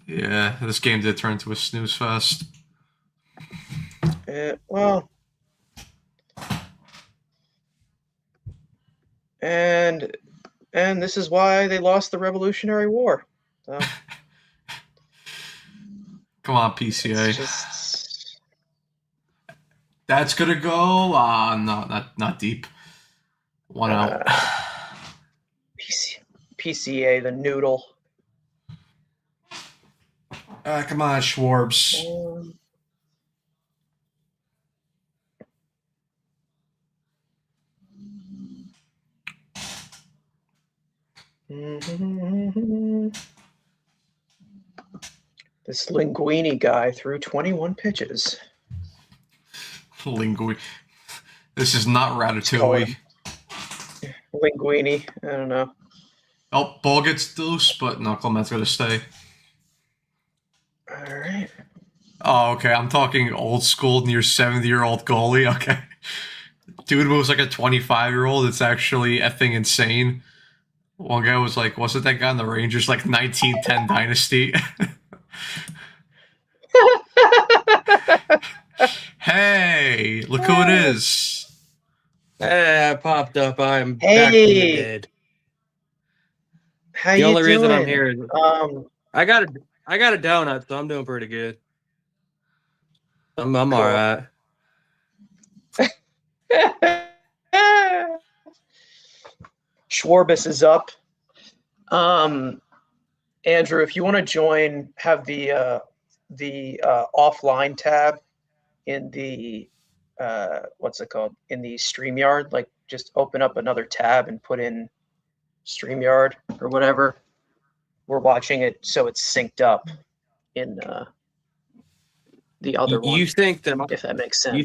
Yeah, this game did turn into a snooze fest. Well, and this is why they lost the Revolutionary War. So, come on, PCA. just... That's gonna go. No, not deep. 1 out. PCA, the noodle. Come on, Schwarbs. This Linguini guy threw 21 pitches. Linguini. This is not Ratatouille. Linguini. I don't know. Oh, ball gets loose, but no, Clement's going to stay. All right. Oh, okay. I'm talking old school, near 70-year-old goalie. Okay. Dude moves like a 25-year-old. It's actually effing insane. One guy was like, wasn't that guy on the Rangers like 1910 Dynasty? Hey, look who it is. Hey, I popped up. I'm back from the Hey. dead. How The you only reason I'm doing? here is I got a donut, so I'm doing pretty good. I'm Cool. all right. Schwarbus is up. Andrew, if you want to join, have the offline tab in the what's it called? In the StreamYard. Like, just open up another tab and put in StreamYard or whatever. We're watching it so it's synced up in the other one. You think that if that makes sense. you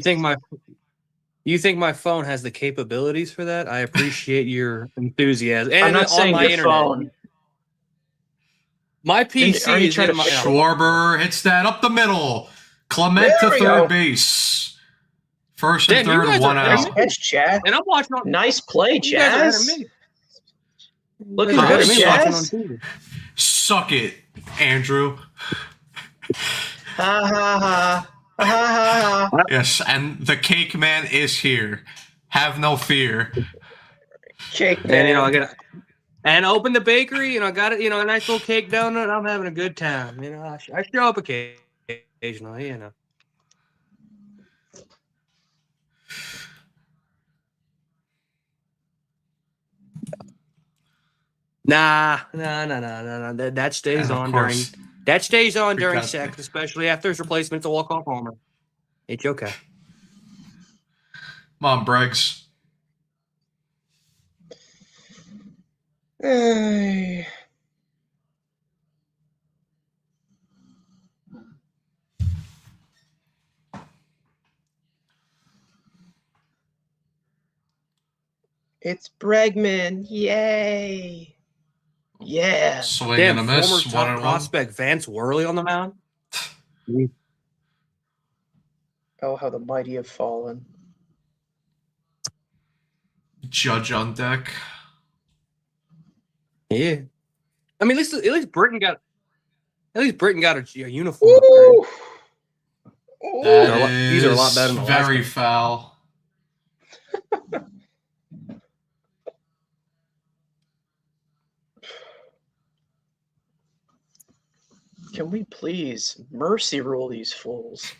think my phone has the capabilities for that? I appreciate your enthusiasm. And I'm not on saying my your internet. phone. My PC Are you is trying in to my fix Schwarber hits that up the middle. Clement There to we third go. base. First and Damn, you third, guys one are Nice out. catch, Chad. And I'm watching on. Nice play, You guys are ahead of Jazz. me. Looking You guys are ahead good, of me watching on Jazz. TV. Suck it, Andrew. Ha ha ha. Ha ha ha. Yes, and the cake man is here. Have no fear. Cake And I man. got and open the bakery, and I got it. A nice little cake donut. I'm having a good time. I show up occasionally. Nah. That stays And of on course, during got sex, especially after his replacement's a walk-off homer. It's okay. come on, Briggs. Hey. It's Bregman. Yay. Yeah. Swing Damn, and a miss. former 1 top and 1. prospect Vance Worley on the mound. Oh, how the mighty have fallen. Judge on deck. Yeah. I mean, at least Britain got a uniform upgrade. Ooh. That These are a lot better than the last very one. foul. Can we please mercy rule these fools?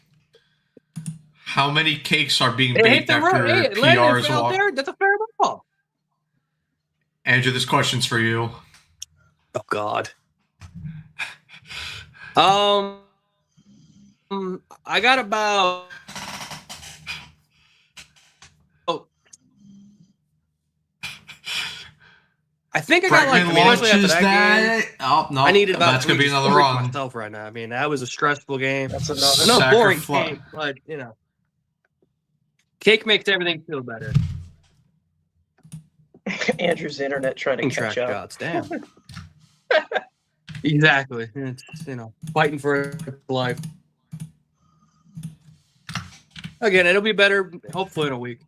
How many cakes are being Hey, hit baked the after road. Hey, Lennon PRs fell walk? there. That's a fair ball. Andrew, this question's for you. Oh God. I got about. Oh. I think I got like. Bregman I mean, especially after launches that game, that. Oh no, I needed about that's gonna be three another to run. myself right now. I mean, that was a stressful game. That's another. No boring Sacrifice. game, but cake makes everything feel better. Andrew's internet trying to Track catch up. shots, damn. Exactly. It's fighting for its life. Again, it'll be better hopefully in a week.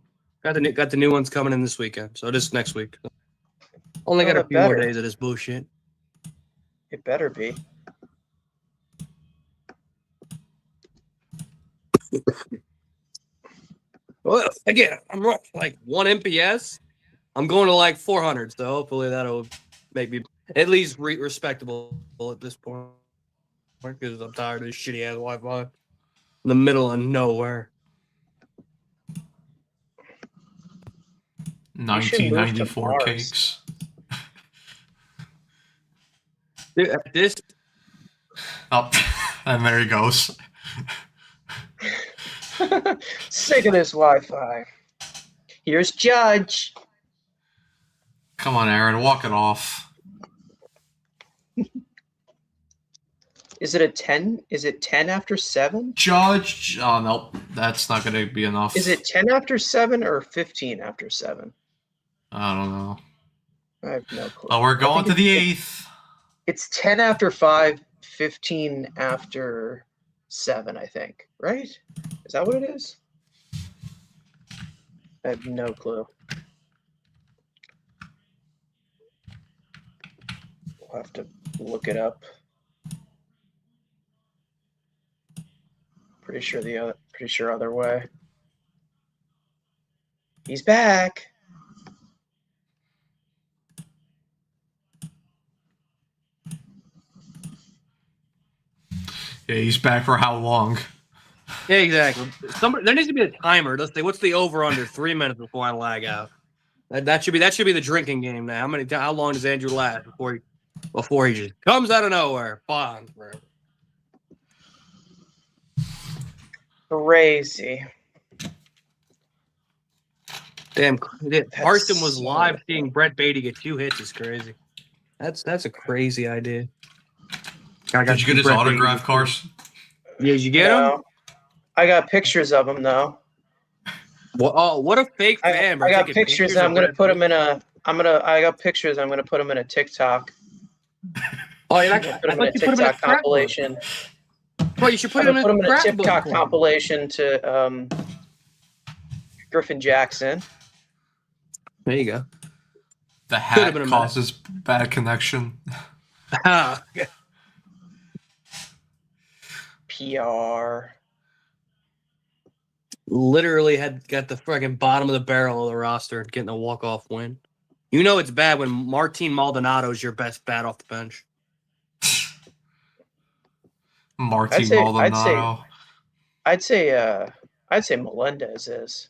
Got the new ones coming in this weekend, so this next week. Only got a it few more better. days of this bullshit. It better be. Well, again, I'm like 1 MPS. I'm going to like 400, so hopefully that'll make me at least respectable at this point. Because I'm tired of this shitty ass Wi-Fi in the middle of nowhere. 1994 Mars. cakes. Dude, at this Oh, and there he goes. Sick of this Wi-Fi. Here's Judge. Come on, Aaron, walk it off. Is it a 10? Is it 10 after 7? Judge. Oh, nope. That's not going to be enough. Is it 10 after 7 or 15 after 7? I don't know. I have no clue. Oh, we're I going think to the 8th. It's 10 after 5, 15 after 7, I think. Right? Is that what it is? I have no clue. We'll have to look it up. Pretty sure other way. He's back. Yeah, he's back for how long? Yeah, exactly. There needs to be a timer. Let's say, what's the over under 3 minutes before I lag out? That should be the drinking game now. How long does Andrew last before he just comes out of nowhere? Fine, forever. Crazy. Damn, Carson was so live seeing Brett Beatty get 2 hits is crazy. That's a crazy idea. Did you get his autograph, Carson? Yeah, did you get him? No. I got pictures of him though. What a fake fan! I got pictures. I'm gonna put them in a. I got pictures. I'm gonna put them in a TikTok. Oh, you're not Put them in a TikTok compilation. Well, you should put I'm him gonna put him in a scrapbook TikTok form. compilation to Griffin Jackson. There you go. The Could've been hat a causes bad connection. PR. Literally got the fucking bottom of the barrel of the roster and getting a walk-off win. You know it's bad when Martin Maldonado's your best bat off the bench. Martin Maldonado. I'd say Melendez is.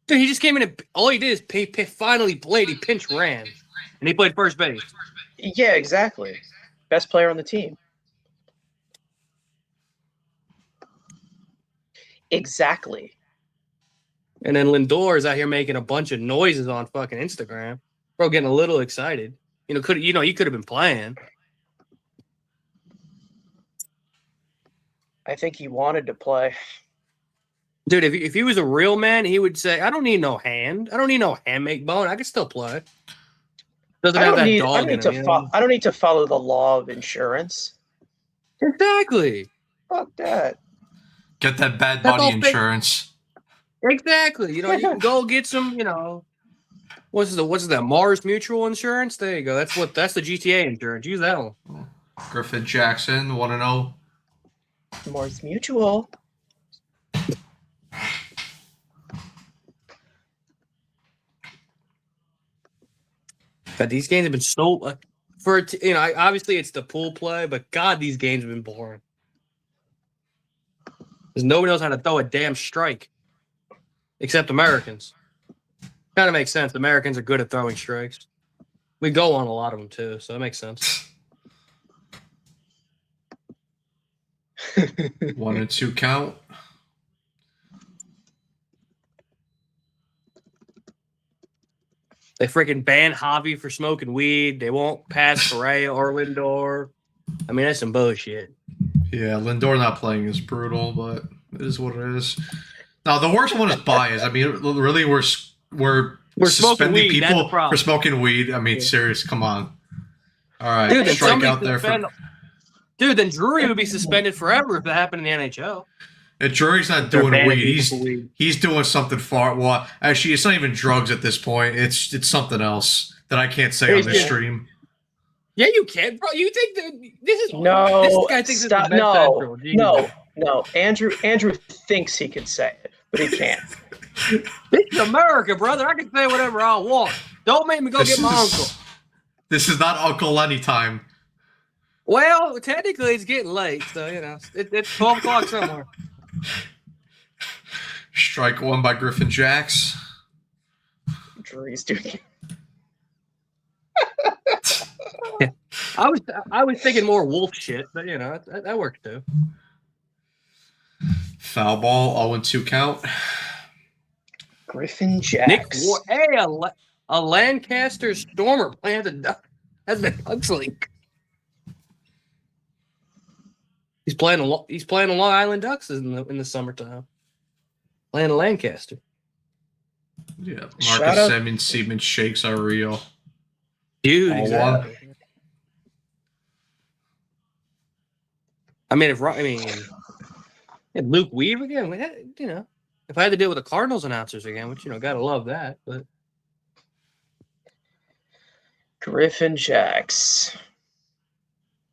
Dude, he just came in and all he did is finally played. He pinch ran, and he played first base. Yeah, exactly. Best player on the team. Exactly. And then Lindor is out here making a bunch of noises on fucking Instagram. Bro, getting a little excited. You know, he could have been playing. I think he wanted to play. Dude, if he was a real man, he would say, I don't need no hand. I don't need no hamate bone. I can still play. Doesn't have that dog in him. I don't need to follow the law of insurance. Exactly. Fuck that. Get that bad body insurance. Exactly. You know, you can go get some, you know, what's that Mars Mutual Insurance? There you go. That's the GTA insurance. Use that one. Griffin Jackson, 1-0. Mars Mutual. God, these games have been so obviously it's the pool play, but God, these games have been boring. Because nobody knows how to throw a damn strike, except Americans. Kind of makes sense. Americans are good at throwing strikes. We go on a lot of them too, so it makes sense. 1-2 count. They freaking ban Javi for smoking weed. They won't pass Correa or Lindor. I mean, that's some bullshit. Yeah, Lindor not playing is brutal, but it is what it is. Now, the worst one is Baez. I mean, really, we're suspending people for smoking weed. I mean, serious, come on. All right, dude, strike out there. Dude, then Drury would be suspended forever if that happened in the NHL. And Drury's not doing weed. He's doing something far. Well, actually, it's not even drugs at this point. It's something else that I can't say on this stream. Yeah, you can, bro. You think that this is no? This guy thinks stop. No. Andrew thinks he can say it, but he can't. This is America, brother. I can say whatever I want. Don't make me go get my uncle. This is not Uncle Lenny time. Well, technically, it's getting late, so you know it's 12 o'clock somewhere. Strike one by Griffin Jacks. Drury's doing. I was thinking more wolf shit, but you know that worked too. Foul ball, 0-2 count. Griffin Jacks. A Lancaster Stormer playing the Ducks League. He's playing the Long Island Ducks in the summertime. Playing the Lancaster. Yeah, Marcus Semien, Seaman shakes are real. Dude, exactly. I mean, Luke Weave again. You know, if I had to deal with the Cardinals announcers again, which gotta love that. But Griffin Jacks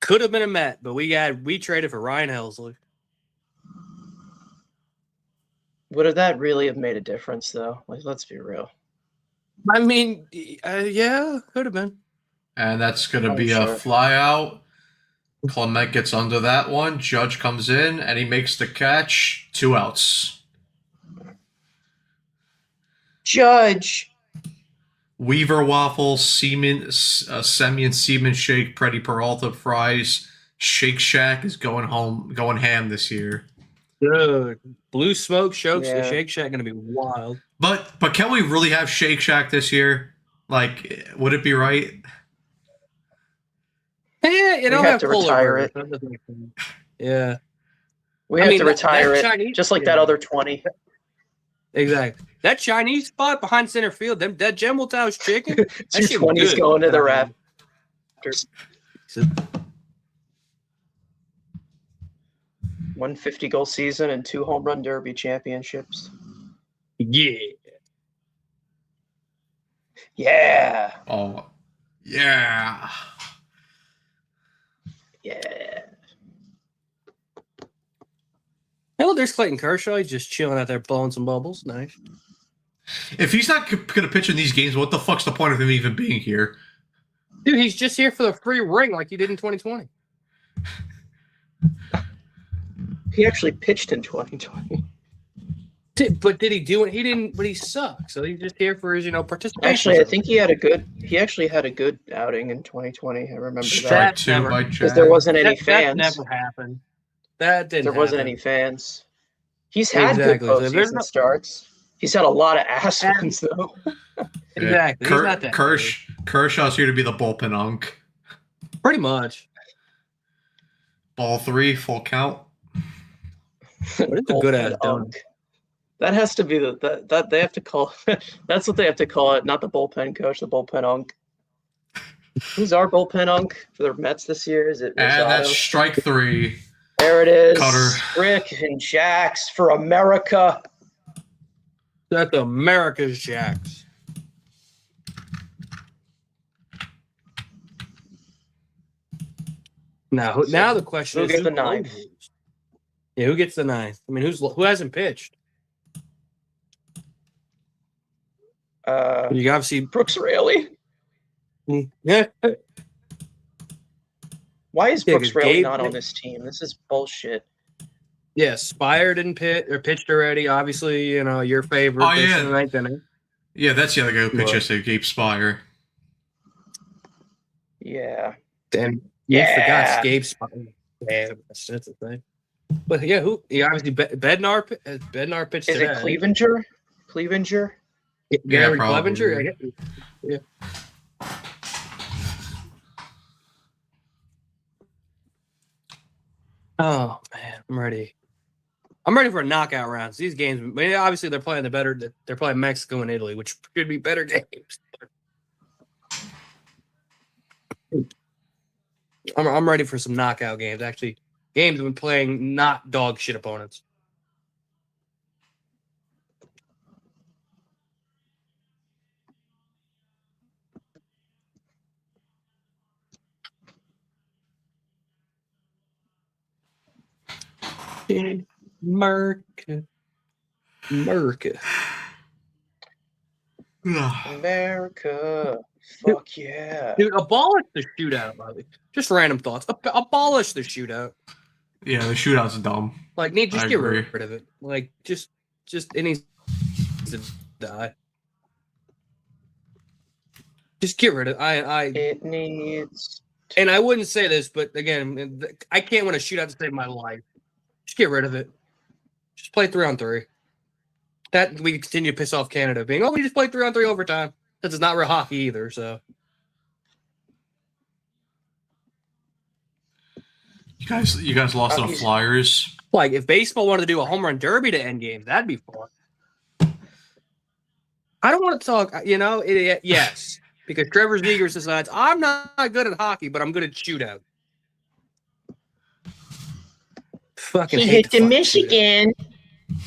could have been a Met, but we traded for Ryan Helsley. Would that really have made a difference, though? Like, let's be real. I mean, yeah, could have been. And that's going to be a fly out. Clement gets under that one. Judge comes in, and he makes the catch. 2 outs. Judge. Weaver waffle, Semien Seaman shake, Preddy Peralta fries. Shake Shack is going ham this year. Dude, Blue Smoke Shakes. Yeah. The Shake Shack going to be wild. But can we really have Shake Shack this year? Like, would it be right? Yeah, you know, we have to retire it. Yeah, we have to retire it, just like that other 20. Exactly. That Chinese spot behind center field, that General Tao's chicken. That 20's going to the Raptors. One 50-goal season and 2 home run derby championships. Yeah. Yeah. Oh, yeah. Yeah. Hell, there's Clayton Kershaw. He's just chilling out there blowing some bubbles. Nice. If he's not going to pitch in these games, what the fuck's the point of him even being here? Dude, he's just here for the free ring like he did in 2020. He actually pitched in 2020. But did he do it? He didn't, but he sucked. So he's just here for his, participation. Actually, I think he actually had a good outing in 2020. I remember Strike that. 2 by Because Chad. there wasn't any That fans. never happened. That didn't There wasn't happen. any fans. He's had Exactly. good So if there's postseason starts. He's had a lot of ass ones, though. Exactly. He's not that good. Kershaw's here to be the bullpen unk. Pretty much. Ball 3, full count. What is a good ass dunk? That has to be that they have to call. That's what they have to call it, not the bullpen coach, the bullpen unk. Who's our bullpen unk for the Mets this year? Is it? And Rosado? that's strike 3. There it is. Cutter. Rick and Jax for America. That's America's Jacks. Now the question Who is gets the who ninth? closes? Yeah, who gets the ninth? I mean, who hasn't pitched? You obviously Brooks Raley. yeah. Why is Yeah, Brooks 'cause Raley Gabe- not on this team? This is bullshit. Yeah, Spire didn't pitched already. Obviously, your favorite. Oh, yeah. in the ninth inning. Yeah, that's the other guy who pitched What? yesterday, Gabe Spire. Yeah. And you Yeah. forgot Gabe Spire. Yeah, that's the thing. But yeah, obviously Bednar pitched Is today. it Clevenger? Clevenger? Gary probably. Clevenger? I guess. Yeah. Oh man, I'm ready. I'm ready for knockout rounds. These games, obviously, they're playing They're playing Mexico and Italy, which should be better games. I'm ready for some knockout games. Actually, games when playing not dog shit opponents. America. America. Fuck yeah. Dude, abolish the shootout, buddy. Just random thoughts. Abolish the shootout. Yeah, the shootout's dumb. Like, just I get agree. rid of it. Like, just it needs to die. Just get rid of it. It needs. And I wouldn't say this, but again, I can't win a shootout to save my life. Just get rid of it. Just play 3-on-3. That we continue to piss off Canada, being, we just play 3-on-3 overtime. This is not real hockey either, so. You guys lost to the Flyers. Like, if baseball wanted to do a home run derby to end games, that'd be fun. I don't want to talk, yes, because Trevor Zegers decides, I'm not good at hockey, but I'm good at shootout. Fucking He hate hit the to fucking Michigan.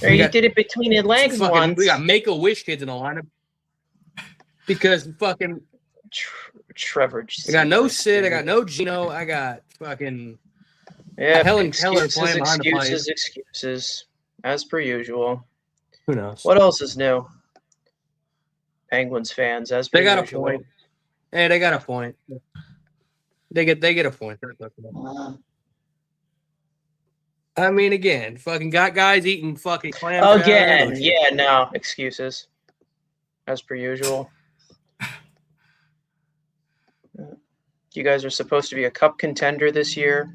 Or We he got- did it between his legs shootout. once. We got Make-A-Wish kids in the lineup. Because fucking, Trevor. I got no Zegers, Sid, I dude. got no Gino, I got fucking Yeah, Helen Keller excuses, playing behind the plate. excuses, as per usual. Who knows? What else is new? Penguins fans, as per They got a usual. point. Hey, they got a point. They get a point. I mean, again, fucking got guys eating fucking clams. Again, yeah, no excuses, as per usual. You guys are supposed to be a cup contender this year.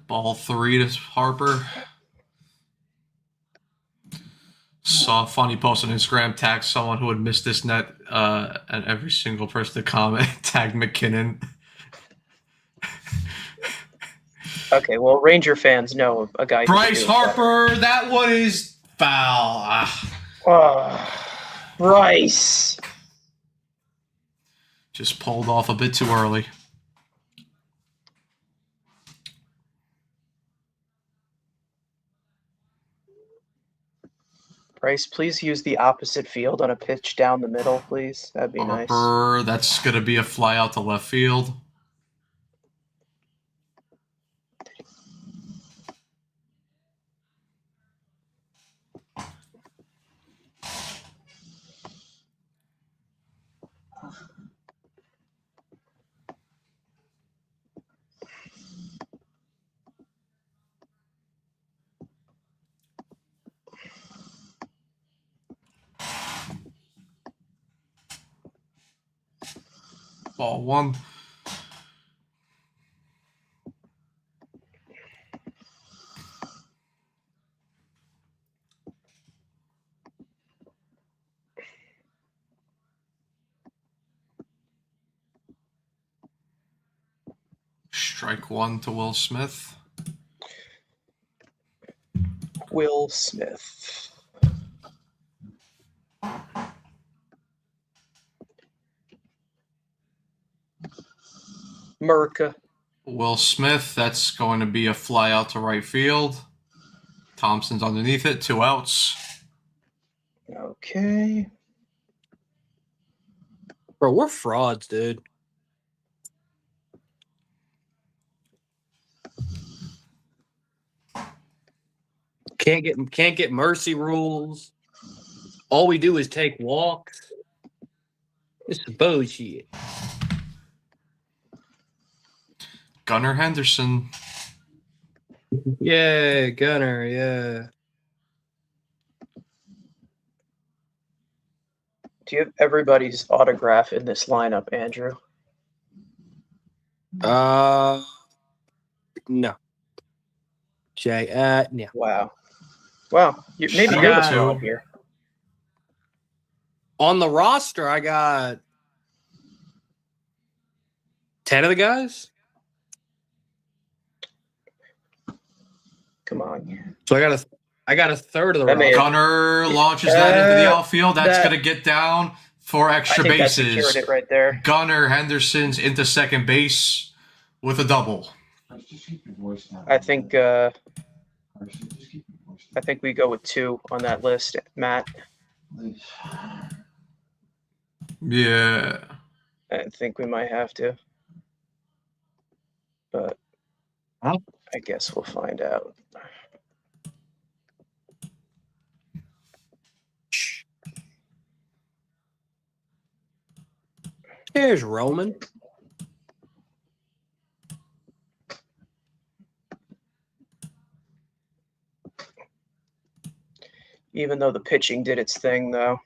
Ball 3 to Harper. Saw a funny post on Instagram, tagged someone who had missed this net, and every single person to comment tagged McKinnon. Okay, well, Ranger fans know a guy. who can Bryce do it. Harper, that one is foul. Bryce. Just pulled off a bit too early. Bryce, please use the opposite field on a pitch down the middle, please. That'd be nice. Harper, that's going to be a fly out to left field. Ball one. Strike one to Will Smith. Will Smith. Murica. Will Smith, that's going to be a fly out to right field. Thompson's underneath it, 2 outs. Okay. Bro, we're frauds, dude. Can't get mercy rules. All we do is take walks. This is bullshit. Gunnar Henderson. Yeah, Gunner, yeah. Do you have everybody's autograph in this lineup, Andrew? No. Jay, no. Wow. Wow. Maybe I you're the got fraud two. here. On the roster, I got 10 of the guys. Come on. So I got a third of the That may roster. have- Gunnar launches that into the outfield. That's that- going to get down for I extra think that bases. secured it right there. Gunnar Henderson's into second base with a double. I think we go with 2 on that list, Matt. Yeah. I think we might have to. But Huh? I guess we'll find out. There's Roman. Even though the pitching did its thing, though.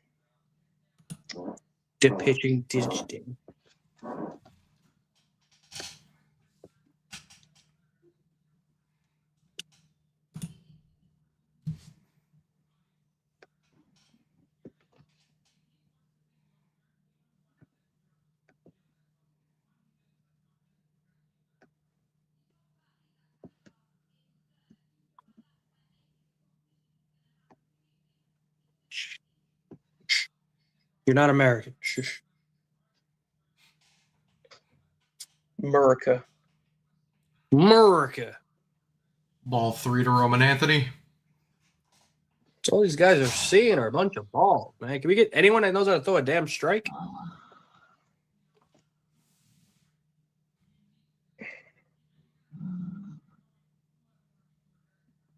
The pitching digital. You're not American. Shush. Murica. America. Ball 3 to Roman Anthony. All these guys are seeing are a bunch of balls, man. Can we get anyone that knows how to throw a damn strike?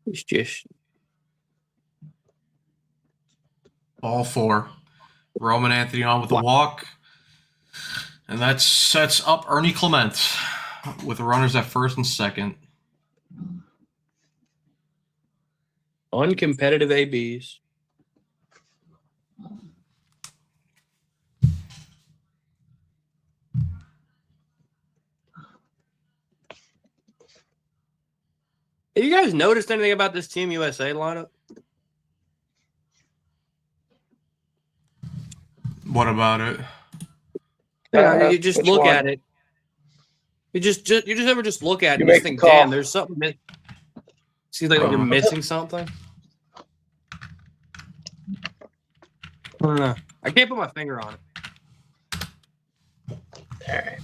It's just Ball 4. Roman Anthony on with a walk. And that sets up Ernie Clement with runners at first and second. uncompetitive ABs. Have you guys noticed anything about this Team USA lineup? What about it? You just which look one? at it. You just ever just look at it You and just make think, the call. damn, there's something. Seems like you're missing something. I don't know. I can't put my finger on it. All right.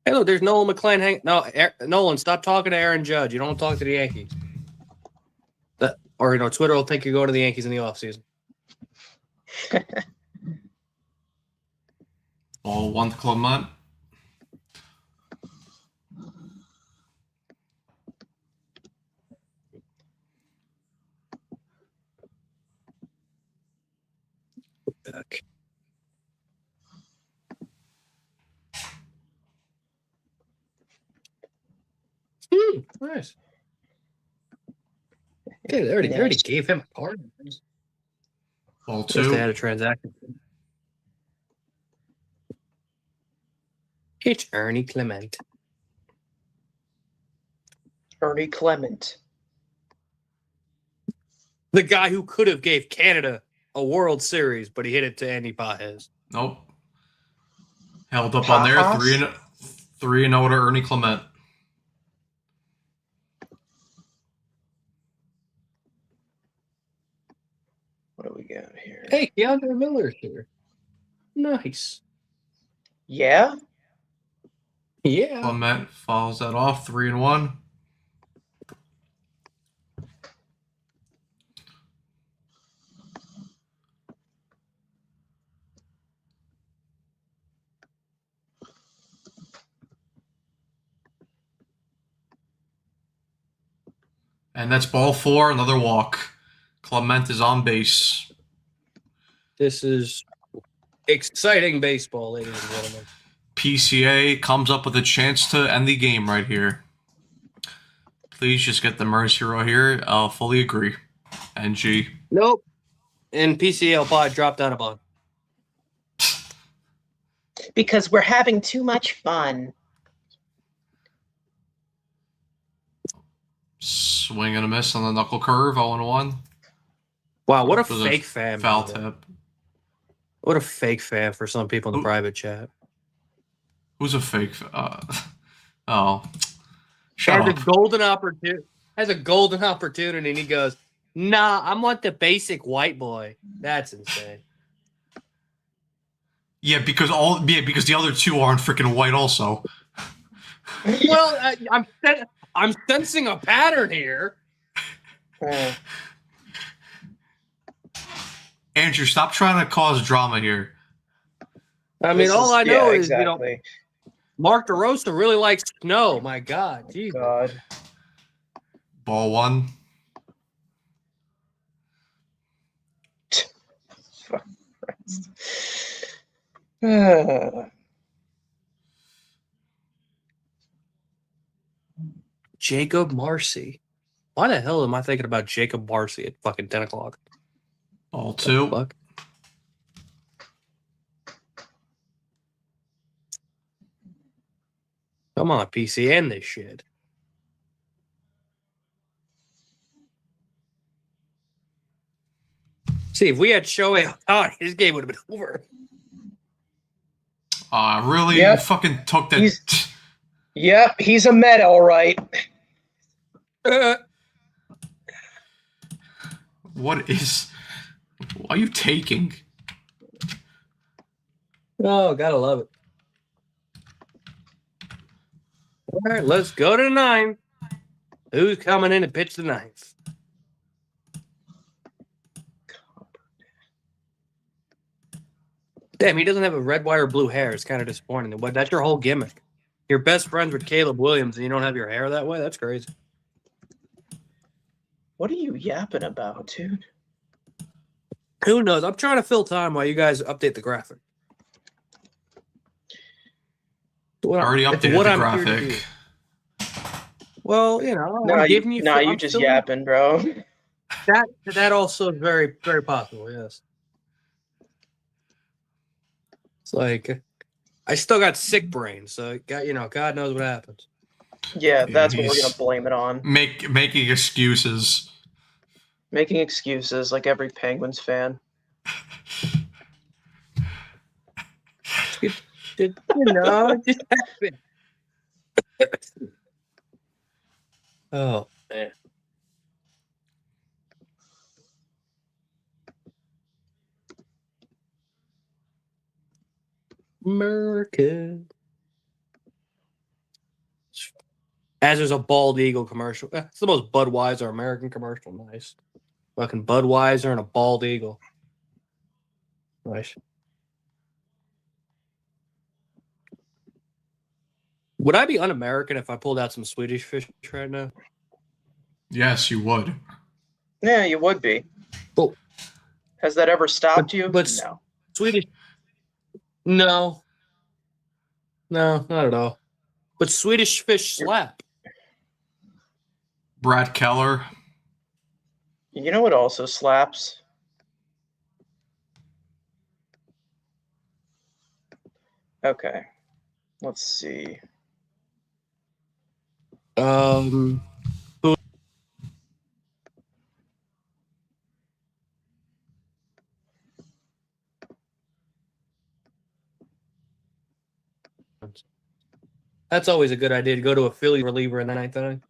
Hey, look, there's Nolan McClain. Nolan, stop talking to Aaron Judge. You don't talk to the Yankees. Twitter will think you're going to the Yankees in the offseason. Ball 1 to Clement. Back. Nice. Yeah, they already gave him a card. Ball Guess they 2. had a transaction. It's Ernie Clement. Ernie Clement. The guy who could have gave Canada a World Series, but he hit it to Andy Pajes. Nope. Held up on there. Pajas? 3-0 to Ernie Clement. What do we got here? Hey, Keandre Miller's here. Nice. Yeah? Yeah. Clement follows that off. 3-1. And that's ball 4, another walk. Clement is on base. This is exciting baseball, ladies and gentlemen. PCA comes up with a chance to end the game right here. Please just get the mercy right here. I'll fully agree. NG. Nope. And PCL pod dropped out of bond. Because we're having too much fun. Swing and a miss on the knuckle curve. 0-1. Wow, what a For the fake fan. Foul by the way. tip. What a fake fan for some people in the private chat. Who's a fake? Oh. Shut Has up. a golden opportunity, and he goes, "Nah, I want the basic white boy." That's insane. Yeah, because the other two aren't freaking white also. Well, I'm sensing a pattern here. Andrew, stop trying to cause drama here. I mean, all I know is, exactly. Mark DeRosa really likes snow. My God. Jesus. God. Ball 1. Fuck Christ. Jacob Marcy. Why the hell am I thinking about Jacob Marcy at fucking 10 o'clock? Ball 2. Fuck. Come on, PC, end this shit. See, if we had Shohei Ohtani, his game would have been over. Really? Yep. You fucking took that. Yep, he's a Met, all right. What are you taking? Oh, gotta love it. All right, let's go to the 9th. Who's coming in to pitch the 9th? Damn, he doesn't have a red, white, or blue hair. It's kind of disappointing. But that's your whole gimmick. You're best friends with Caleb Williams, and you don't have your hair that way? That's crazy. What are you yapping about, dude? Who knows? I'm trying to fill time while you guys update the graphic. Already updated the graphic. Well, I'm giving you. Nah, you just yapping, bro. That also is very, very possible. Yes. It's like I still got sick brain, so God knows what happens. Yeah, that's what we're gonna blame it on. Making excuses. Making excuses like every Penguins fan. It just happened. Oh man. America. As there's a bald eagle commercial. It's the most Budweiser American commercial. Nice. Fucking Budweiser and a bald eagle. Nice. Would I be un-American if I pulled out some Swedish fish right now? Yes, you would. Yeah, you would be. But, Has that ever stopped you? but No. Swedish. No. No, not at all. But Swedish fish slap. Brad Keller. You know what also slaps? Okay. Let's see. That's always a good idea to go to a Philly reliever in the ninth inning.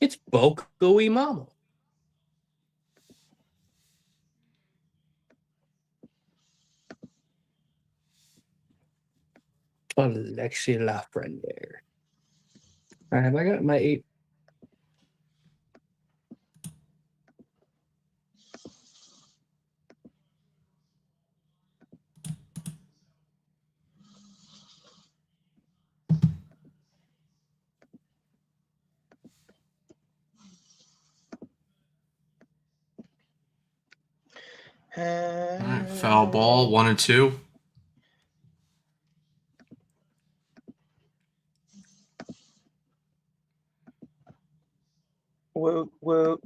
It's Boko Imamo. Alexi Lafreniere. All right, have I got my 8? All right, foul ball, 1 and 2. Woot, woot.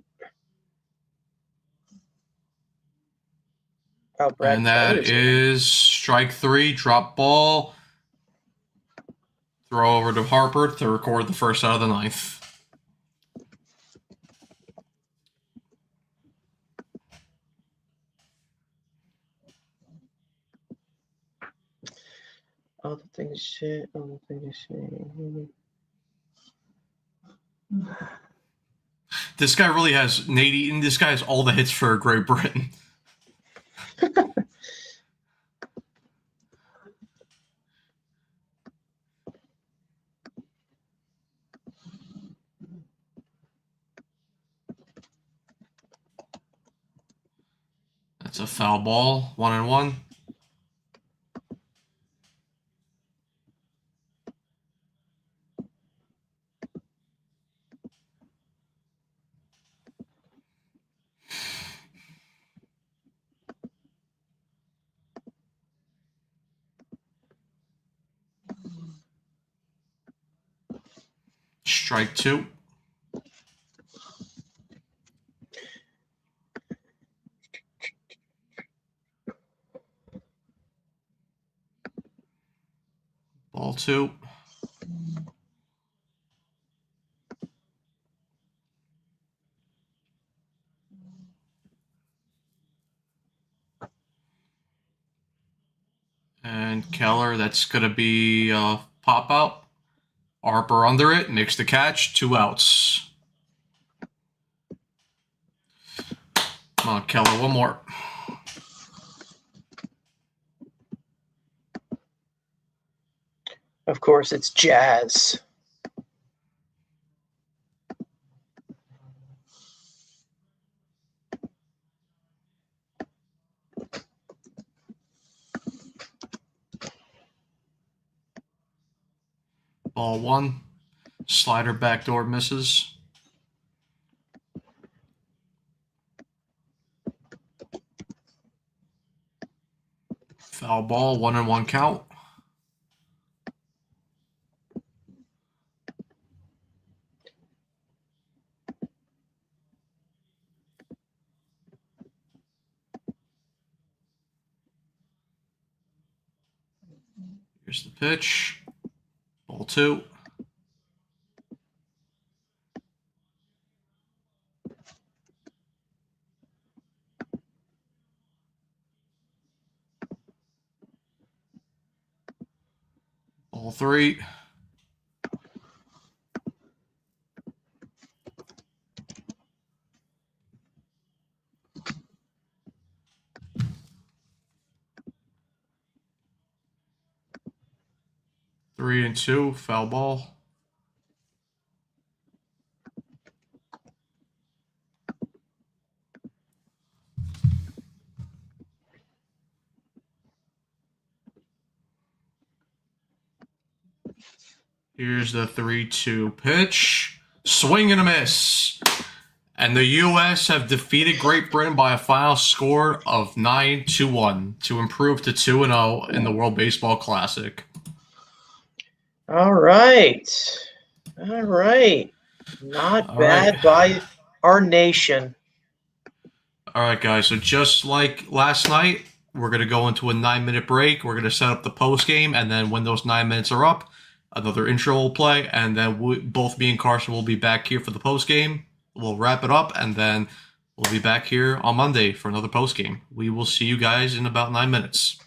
Oh, Brad And that Keller's in. is strike 3, drop ball. Throw over to Harper to record the first out of the ninth. All the things shit, all the things shit. This guy really has Nate Eaton. This guy has all the hits for Great Britain. That's a foul ball, 1 and 1. Strike 2. Ball 2. And Keller, that's going to be a pop out. Harper under it, makes the catch, 2 outs. Come on, Keller, one more. Of course, it's Jazz. Ball 1. Slider backdoor misses. Foul ball, 1 and 1 count. Here's the pitch. Ball 2. Ball 3. Three and 2, foul ball. Here's the 3-2 pitch. Swing and a miss. And the U.S. have defeated Great Britain by a final score of 9-1 to improve to 2-0 in the World Baseball Classic. All right. All right. Not All bad right. by our nation. All right, guys. So just like last night, we're going to go into a 9-minute break. We're going to set up the post game, and then when those 9 minutes are up, another intro will play, and then both me and Carson will be back here for the post game. We'll wrap it up, and then we'll be back here on Monday for another post game. We will see you guys in about 9 minutes.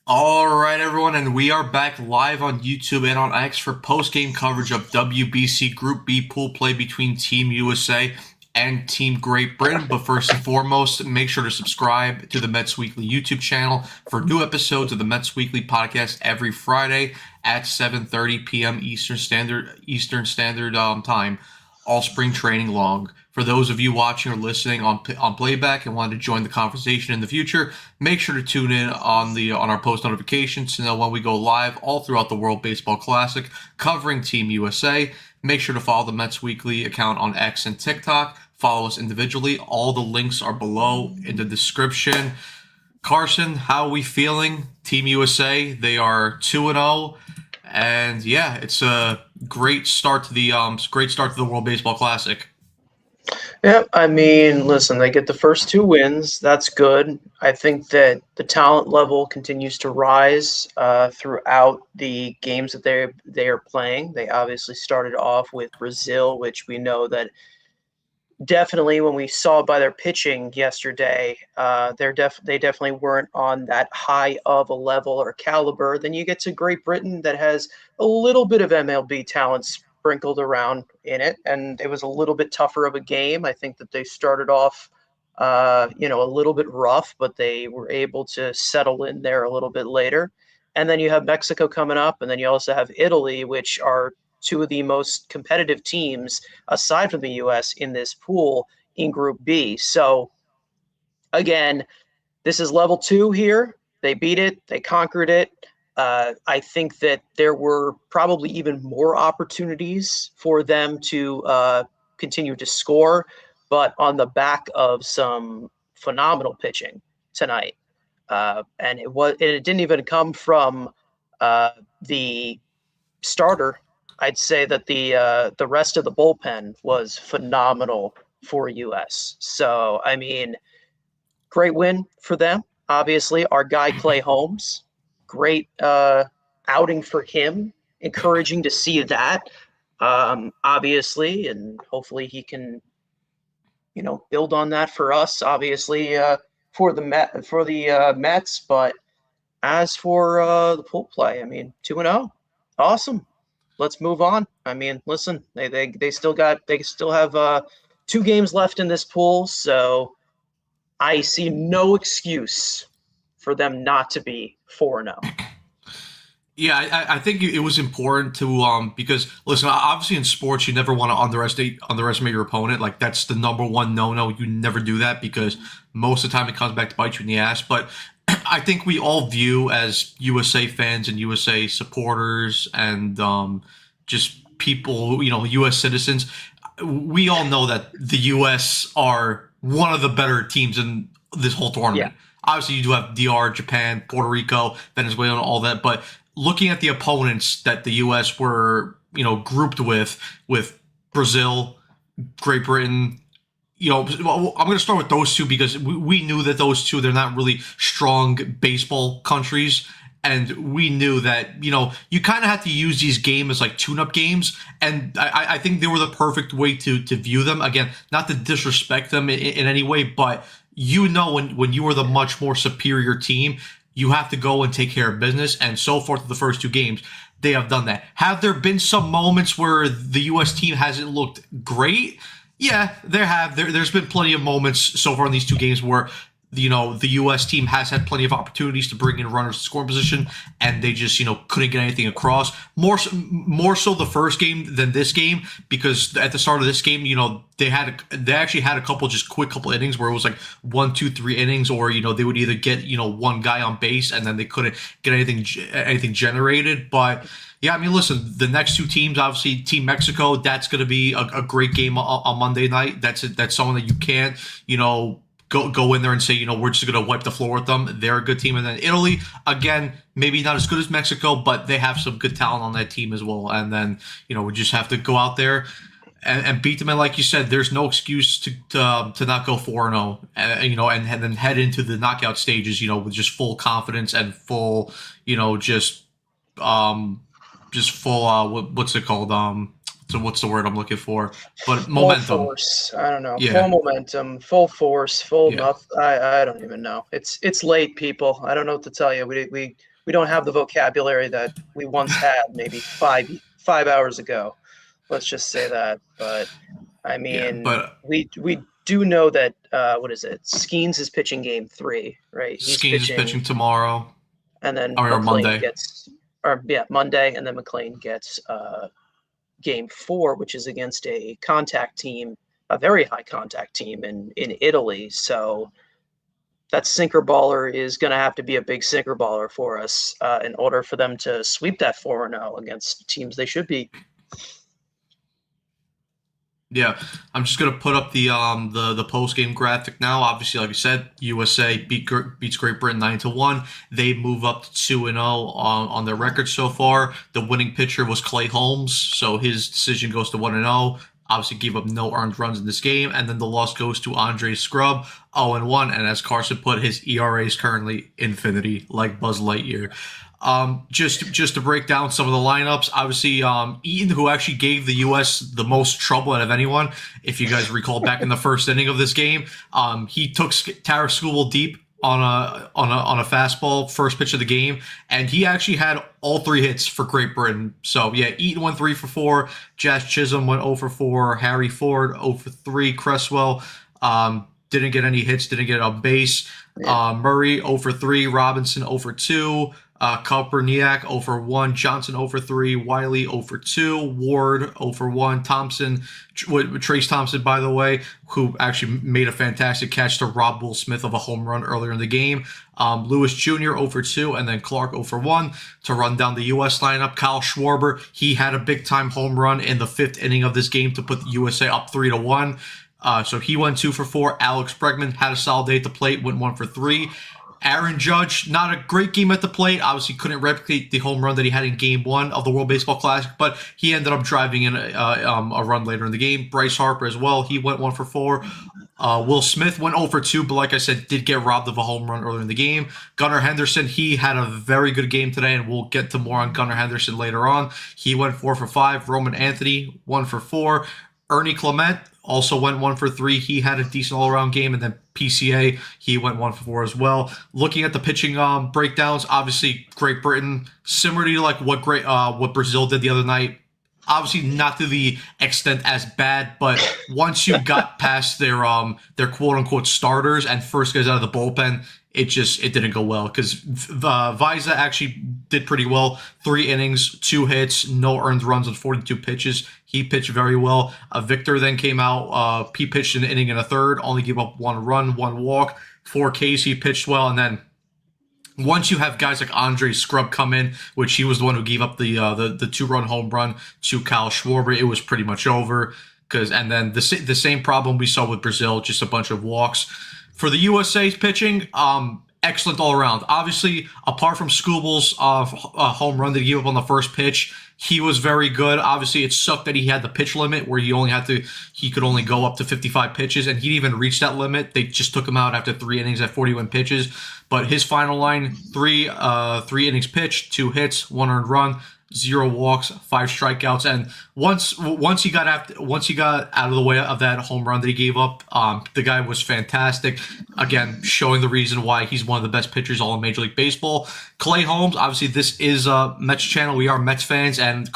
All right, everyone, and we are back live on YouTube and on X for post-game coverage of WBC Group B pool play between Team USA and Team Great Britain. But first and foremost, make sure to subscribe to the Mets Weekly YouTube channel for new episodes of the Mets Weekly podcast every Friday at 7:30 p.m. Eastern Standard Time, all spring training long. For those of you watching or listening on playback and want to join the conversation in the future, make sure to tune in on our post notifications to know when we go live all throughout the World Baseball Classic covering Team USA. Make sure to follow the Mets Weekly account on X and TikTok. Follow us individually. All the links are below in the description. Carson, how are we feeling? Team USA, they are 2-0. And yeah, it's a great start to the World Baseball Classic. Yeah, I mean, listen, they get the first 2 wins. That's good. I think that the talent level continues to rise throughout the games that they are playing. They obviously started off with Brazil, which we know that definitely when we saw by their pitching yesterday, they definitely weren't on that high of a level or caliber. Then you get to Great Britain that has a little bit of MLB talent sprinkled around in it, and it was a little bit tougher of a game. I think that they started off, a little bit rough, but they were able to settle in there a little bit later. And then you have Mexico coming up, and then you also have Italy, which are 2 of the most competitive teams aside from the U.S. in this pool in Group B. So again, this is level 2 here. They beat it. They conquered it. I think that there were probably even more opportunities for them to continue to score, but on the back of some phenomenal pitching tonight. And it didn't even come from the starter. I'd say that the rest of the bullpen was phenomenal for US. So, I mean, great win for them. Obviously, our guy Clay Holmes, great outing for him. Encouraging to see that, obviously, and hopefully he can, build on that for us. Obviously, for the Mets. But as for the pool play, I mean, 2-0, awesome. Let's move on. I mean, listen, they still have 2 games left in this pool, so I see no excuse for them not to be 4-0. Yeah, I think it was important to because listen, obviously in sports you never want to underestimate your opponent. Like that's the number one no. You never do that because most of the time it comes back to bite you in the ass. But I think we all view as USA fans and USA supporters and just people who, U.S. citizens, we all know that the U.S. are one of the better teams in this whole tournament. Yeah. Obviously, you do have DR, Japan, Puerto Rico, Venezuela, and all that. But looking at the opponents that the U.S. were, grouped with Brazil, Great Britain, I'm going to start with those 2 because we knew that those 2, they're not really strong baseball countries. And we knew that, you kind of had to use these games as like tune-up games. And I think they were the perfect way to view them. Again, not to disrespect them in any way, but when you are the much more superior team, you have to go and take care of business. And so far through the first 2 games, they have done that. Have there been some moments where the U.S. team hasn't looked great? Yeah, there have. There's been plenty of moments so far in these 2 games where the U.S. team has had plenty of opportunities to bring in runners to scoring position, and they just couldn't get anything across. More so the first game than this game, because at the start of this game, they actually had a couple innings where it was like 1, 2, 3 innings, or they would either get one guy on base and then they couldn't get anything generated. But yeah, I mean, listen, the next 2 teams, obviously, Team Mexico, that's going to be a great game on Monday night. That's someone that you can't go in there and say, we're just going to wipe the floor with them. They're a good team. And then Italy, again, maybe not as good as Mexico, but they have some good talent on that team as well. And then, we just have to go out there and beat them. And like you said, there's no excuse to not go 4-0, and then head into the knockout stages, with just full confidence and full, just full, what's it called? So what's the word I'm looking for? But momentum. Full force. I don't know. Yeah. Full momentum, full force, full Yeah. nothing. I don't even know. It's late, people. I don't know what to tell you. we don't have the vocabulary that we once had maybe 5 hours ago. Let's just say that. But I mean, but we do know that what is it? Skeens is pitching game 3, right? He's Skeens is pitching tomorrow. and then Or Monday. Monday, and then McLean gets game 4, which is against a contact team, a very high contact team in Italy. So that sinker baller is going to have to be a big sinker baller for us in order for them to sweep that 4-0 against teams they should beat. Yeah, I'm just gonna put up the post game graphic now. Obviously, like I said, USA beats Great Britain 9-1. They move up to 2-0 on their record so far. The winning pitcher was Clay Holmes, so his decision goes to 1-0. Obviously, gave up no earned runs in this game, and then the loss goes to Andre Scrub, 0-1. And as Carson put, his ERA is currently infinity, like Buzz Lightyear. Just to break down some of the lineups, obviously, Eaton, who actually gave the U.S. the most trouble out of anyone, if you guys recall back in the first inning of this game, he took Tara Skubal deep on a fastball, first pitch of the game, and he actually had all 3 hits for Great Britain. So yeah, Eaton went 3 for 4, Josh Chisholm went 0 for 4, Harry Ford 0 for 3, Cresswell didn't get any hits, didn't get on base. Murray 0 for 3, Robinson 0 for 2. Koperniak 0 for 1, Johnson 0 for 3, Wiley 0 for 2, Ward 0 for 1, Thompson, Trace Thompson, by the way, who actually made a fantastic catch to rob Will Smith of a home run earlier in the game. Lewis Jr. 0 for 2, and then Clark 0 for 1 to run down the U.S. lineup. Kyle Schwarber, he had a big-time home run in the 5th inning of this game to put the USA up 3-1. So he went 2 for 4. Alex Bregman had a solid day at the plate, went 1 for 3. Aaron Judge, not a great game at the plate. Obviously couldn't replicate the home run that he had in Game 1 of the World Baseball Classic, but he ended up driving in a run later in the game. Bryce Harper as well. He went 1 for 4. Will Smith went 0 for 2, but like I said, did get robbed of a home run earlier in the game. Gunnar Henderson, he had a very good game today, and we'll get to more on Gunnar Henderson later on. He went 4 for 5. Roman Anthony, 1 for 4. Ernie Clement also went 1 for 3. He had a decent all-around game, and then PCA, he went 1 for 4 as well. Looking at the pitching breakdowns, obviously Great Britain, similar to like what Brazil did the other night. Obviously not to the extent as bad, but once you got past their quote-unquote starters and first guys out of the bullpen, it didn't go well because Visa actually did pretty well. 3 innings, 2 hits, no earned runs on 42 pitches. He pitched very well. Victor then came out. He pitched an inning and a third, only gave up 1 run, 1 walk, 4 Ks. He pitched well, and then once you have guys like Andre Scrub come in, which he was the one who gave up the 2-run home run to Kyle Schwarber, it was pretty much over. And then the same problem we saw with Brazil, just a bunch of walks. For the USA's pitching, excellent all around. Obviously, apart from Skubal's home run that he gave up on the first pitch, he was very good. Obviously, it sucked that he had the pitch limit where he could only go up to 55 pitches, and he didn't even reach that limit. They just took him out after 3 innings at 41 pitches. But his final line, 3 innings pitched, 2 hits, 1 earned run, 0 walks, 5 strikeouts, and once he got out of the way of that home run that he gave up, the guy was fantastic. Again, showing the reason why he's one of the best pitchers all in Major League Baseball. Clay Holmes, obviously this is a Mets channel. We are Mets fans, and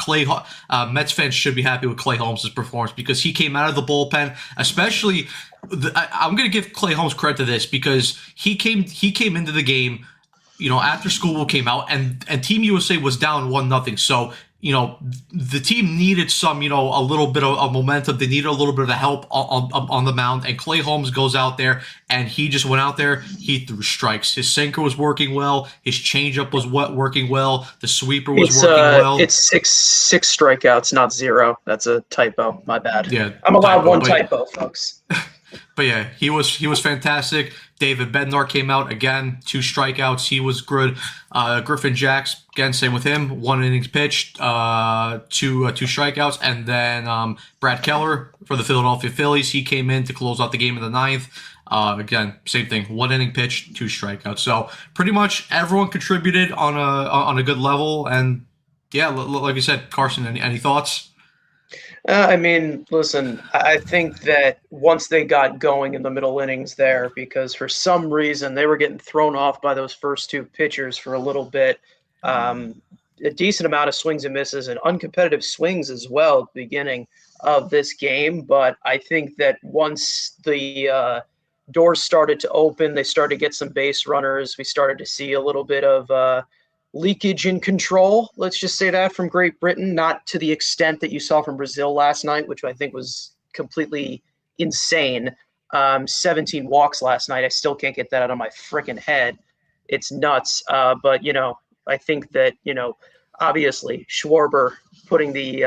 Mets fans should be happy with Clay Holmes' performance because he came out of the bullpen, especially. I'm going to give Clay Holmes credit to this because he came into the game, after School came out and Team USA was down 1-0. So, the team needed some, a little bit of momentum. They needed a little bit of help on the mound. And Clay Holmes goes out there and he just went out there. He threw strikes. His sinker was working well. His changeup was working well. The sweeper was working well. It's six strikeouts, not 0. That's a typo. My bad. Yeah, I'm allowed one typo, folks. But yeah, he was fantastic. David Bednar came out again, 2 strikeouts. He was good. Griffin Jacks, again, same with him. 1 innings pitched, 2 strikeouts. And then Brad Keller for the Philadelphia Phillies. He came in to close out the game in the 9th. Again, same thing. 1 inning pitched, 2 strikeouts. So pretty much everyone contributed on a good level. And yeah, like you said, Carson, any thoughts? I mean, listen, I think that once they got going in the middle innings there, because for some reason they were getting thrown off by those first 2 pitchers for a little bit, A decent amount of swings and misses and uncompetitive swings as well at the beginning of this game. But I think that once the doors started to open, they started to get some base runners. We started to see a little bit of leakage in control, let's just say that, from Great Britain, not to the extent that you saw from Brazil last night, which I think was completely insane. 17 walks last night. I still can't get that out of my freaking head. It's nuts. But, I think that, obviously Schwarber putting the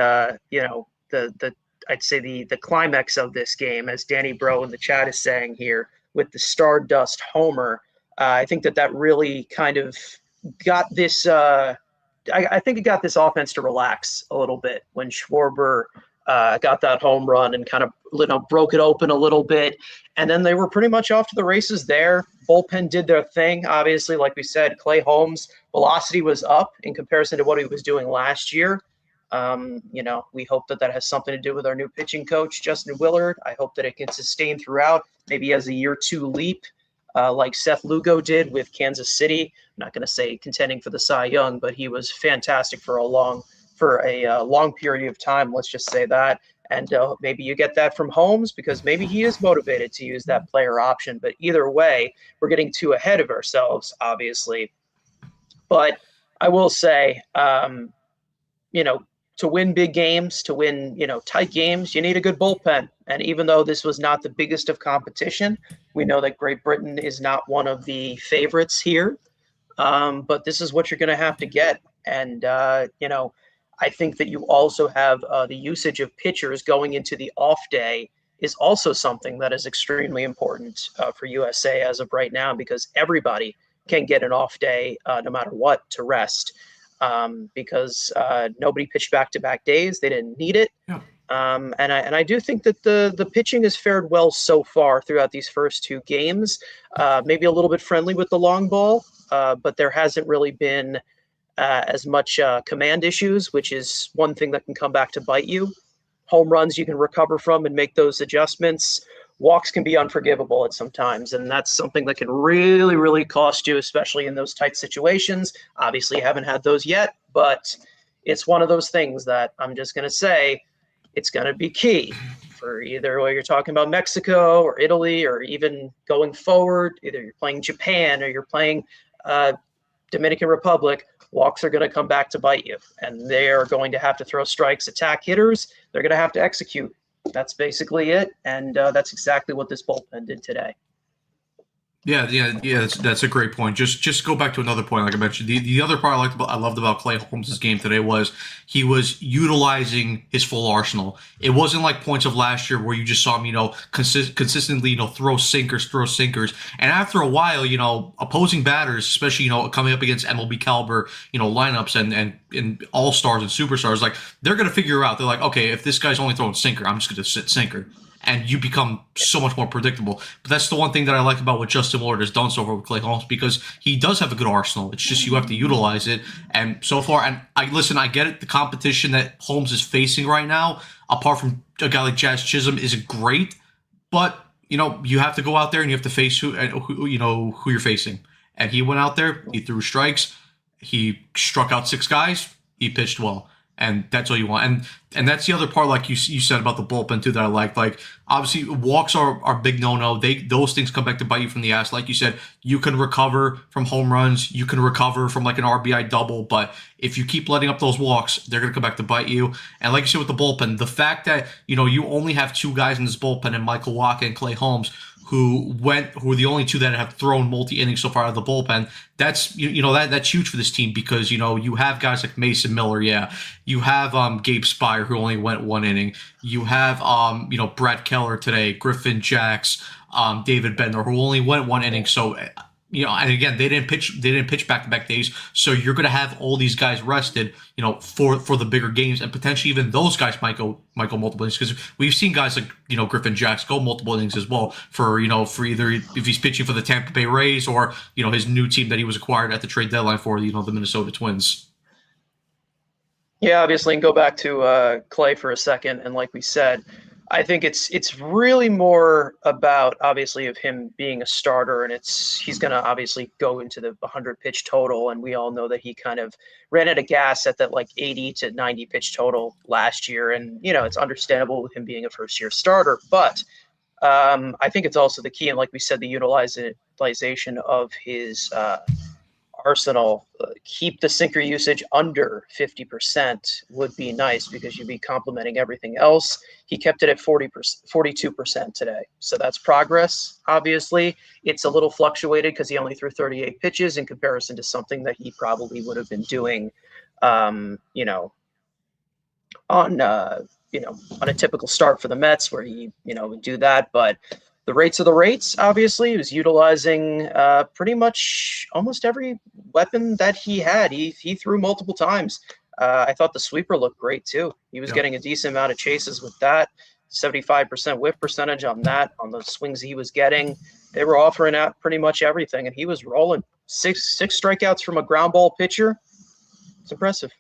I'd say the climax of this game, as Danny Bro in the chat is saying here, with the Stardust homer. I think that really kind of got this. I think it got this offense to relax a little bit when Schwarber got that home run and kind of broke it open a little bit, and then they were pretty much off to the races there. Bullpen did their thing. Obviously, like we said, Clay Holmes' velocity was up in comparison to what he was doing last year. We hope that has something to do with our new pitching coach, Justin Willard. I hope that it can sustain throughout. Maybe as a year 2 leap, like Seth Lugo did with Kansas City. I'm not going to say contending for the Cy Young, but he was fantastic for a long period of time. Let's just say that. And maybe you get that from Holmes because maybe he is motivated to use that player option. But either way, we're getting too ahead of ourselves, obviously. But I will say, to win big games, to win, tight games, you need a good bullpen. And even though this was not the biggest of competition, we know that Great Britain is not one of the favorites here. But this is what you're going to have to get. And, I think that you also have the usage of pitchers going into the off day is also something that is extremely important for USA as of right now, because everybody can get an off day no matter what to rest. Because nobody pitched back-to-back days. They didn't need it. Yeah. And I do think that the pitching has fared well so far throughout these first 2 games. Maybe a little bit friendly with the long ball, but there hasn't really been as much command issues, which is one thing that can come back to bite you. Home runs you can recover from and make those adjustments. Walks can be unforgivable at some times, and that's something that can really, really cost you, especially in those tight situations. Obviously, haven't had those yet, but it's one of those things that I'm just going to say it's going to be key for either whether you're talking about Mexico or Italy or even going forward. Either you're playing Japan or you're playing Dominican Republic. Walks are going to come back to bite you, and they are going to have to throw strikes, attack hitters. They're going to have to execute. That's basically it, and that's exactly what this bullpen did today. Yeah. That's a great point. Just go back to another point, like I mentioned. The other part I loved about Clay Holmes' game today was he was utilizing his full arsenal. It wasn't like points of last year where you just saw him, consistently, throw sinkers. And after a while, opposing batters, especially, coming up against MLB caliber, lineups and all-stars and superstars, like, they're going to figure out, they're like, okay, if this guy's only throwing sinker, I'm just going to sit sinker. And you become so much more predictable. But that's the one thing that I like about what Justin Willard has done so far with Clay Holmes, because he does have a good arsenal. It's just you have to utilize it. And so far, and I get it, the competition that Holmes is facing right now, apart from a guy like Jazz Chisholm, isn't great. But, you have to go out there and you have to face who you're facing. And he went out there, he threw strikes, he struck out 6 guys, he pitched well. And that's all you want. And that's the other part, like you said about the bullpen too, that I like. Like, obviously walks are big no-no. Those things come back to bite you from the ass. Like you said, you can recover from home runs, you can recover from like an RBI double, but if you keep letting up those walks, they're gonna come back to bite you. And like you said with the bullpen, the fact that you only have 2 guys in this bullpen, and Michael Wacha and Clay Holmes, who were the only 2 that have thrown multi-innings so far out of the bullpen. That's that's huge for this team, because you have guys like Mason Miller, you have Gabe Spire, who only went 1 inning, you have Brad Keller today, Griffin Jacks, David Bednar, who only went 1 inning. So and again, they didn't pitch back-to-back days, so you're going to have all these guys rested, for the bigger games, and potentially even those guys might go multiple innings, because we've seen guys like Griffin Jacks go multiple innings as well for either if he's pitching for the Tampa Bay Rays or his new team that he was acquired at the trade deadline for, the Minnesota Twins. Yeah, obviously, and go back to Clay for a second, and like we said, I think it's really more about obviously of him being a starter, and he's going to obviously go into the 100 pitch total, and we all know that he kind of ran out of gas at that like 80 to 90 pitch total last year, and it's understandable with him being a first year starter, but I think it's also the key, and like we said, the utilization of his arsenal. Keep the sinker usage under 50% would be nice because you'd be complementing everything else. He kept it at 42% today. So that's progress, obviously. It's a little fluctuated because he only threw 38 pitches in comparison to something that he probably would have been doing, on on a typical start for the Mets where he, would do that. But the rates are the rates, obviously. He was utilizing pretty much almost every weapon that he had. He threw multiple times. I thought the sweeper looked great, too. He was getting a decent amount of chases with that. 75% whiff percentage on that, on the swings he was getting. They were offering out pretty much everything, and he was rolling. Six strikeouts from a ground ball pitcher. It's impressive.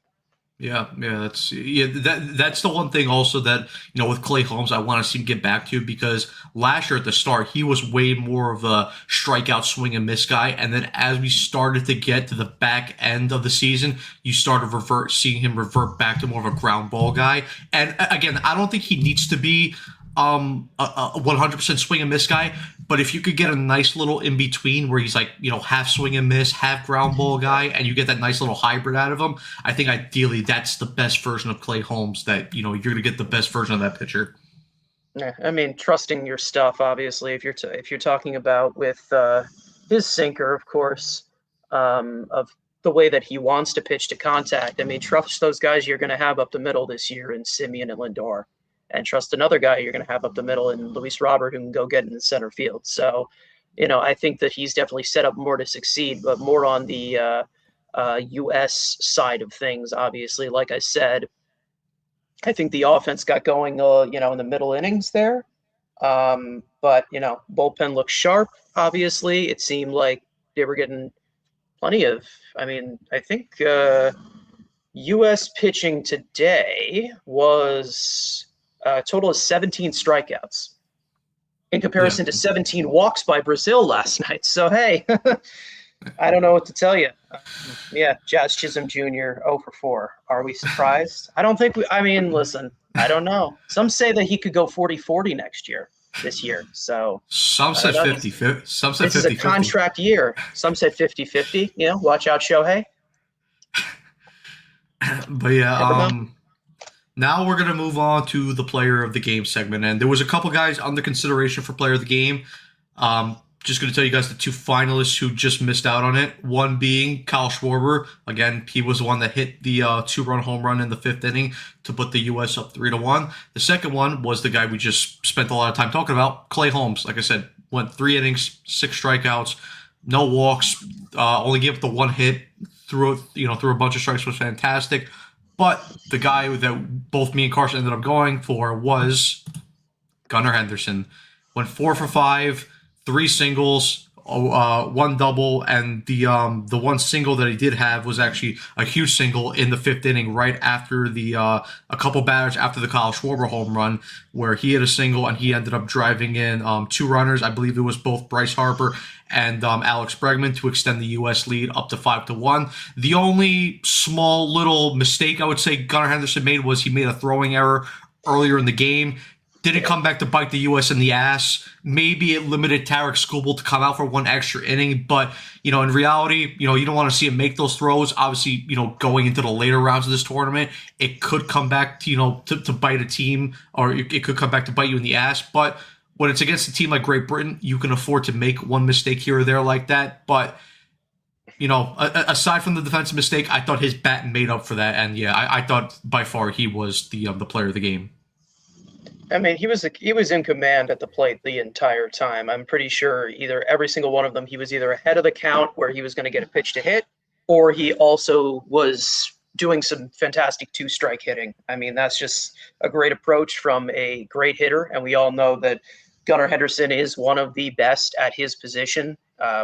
That's the one thing also that with Clay Holmes I want to see him get back to, because last year at the start he was way more of a strikeout swing and miss guy, and then as we started to get to the back end of the season, you started seeing him revert back to more of a ground ball guy. And again, I don't think he needs to be a 100% swing and miss guy, but if you could get a nice little in between where he's like half swing and miss, half ground ball guy, and you get that nice little hybrid out of him, I think ideally that's the best version of Clay Holmes, that you're going to get the best version of that pitcher. Yeah, I mean, trusting your stuff, obviously, if you're talking about with his sinker, of course, of the way that he wants to pitch to contact. I mean, trust those guys you're going to have up the middle this year in Simeon and Lindor. And trust another guy you're going to have up the middle in Luis Robert, who can go get in the center field. So, I think that he's definitely set up more to succeed, but more on the U.S. side of things, obviously. Like I said, I think the offense got going, in the middle innings there. But, bullpen looked sharp, obviously. It seemed like they were getting plenty of, I think U.S. pitching today was a total of 17 strikeouts in comparison to 17 walks by Brazil last night. So, hey, I don't know what to tell you. Jazz Chisholm Jr., 0 for 4. Are we surprised? I don't think listen, I don't know. Some say that he could go 40-40 this year. So some said 50-50. Some said 50-50. This is a contract year. Some said 50-50. Watch out, Shohei. But now we're going to move on to the player of the game segment. And there was a couple guys under consideration for player of the game. Just going to tell you guys the two finalists who just missed out on it. One being Kyle Schwarber. Again, he was the one that hit the 2-run home run in the 5th inning to put the U.S. up 3-1. The second one was the guy we just spent a lot of time talking about, Clay Holmes. Like I said, went 3 innings, 6 strikeouts, no walks, only gave up the 1 hit, threw a bunch of strikes, was fantastic. But the guy that both me and Carson ended up going for was Gunnar Henderson. Went 4 for 5, 3 singles, 1 double, and the one single that he did have was actually a huge single in the 5th inning, right after a couple batters after the Kyle Schwarber home run, where he hit a single and he ended up driving in 2 runners. I believe it was both Bryce Harper and Alex Bregman to extend the U.S. lead up to 5-1. The only small little mistake I would say Gunnar Henderson made was he made a throwing error earlier in the game. Didn't come back to bite the U.S. in the ass. Maybe it limited Tarek Skubal to come out for 1 extra inning, but in reality, you don't want to see him make those throws. Obviously, going into the later rounds of this tournament, it could come back to to bite a team, or it could come back to bite you in the ass. But when it's against a team like Great Britain, you can afford to make 1 mistake here or there like that. But aside from the defensive mistake, I thought his bat made up for that, and I thought by far he was the player of the game. I mean, he was in command at the plate the entire time. I'm pretty sure either every single one of them, he was either ahead of the count where he was going to get a pitch to hit, or he also was doing some fantastic 2-strike hitting. I mean, that's just a great approach from a great hitter, and we all know that Gunnar Henderson is one of the best at his position.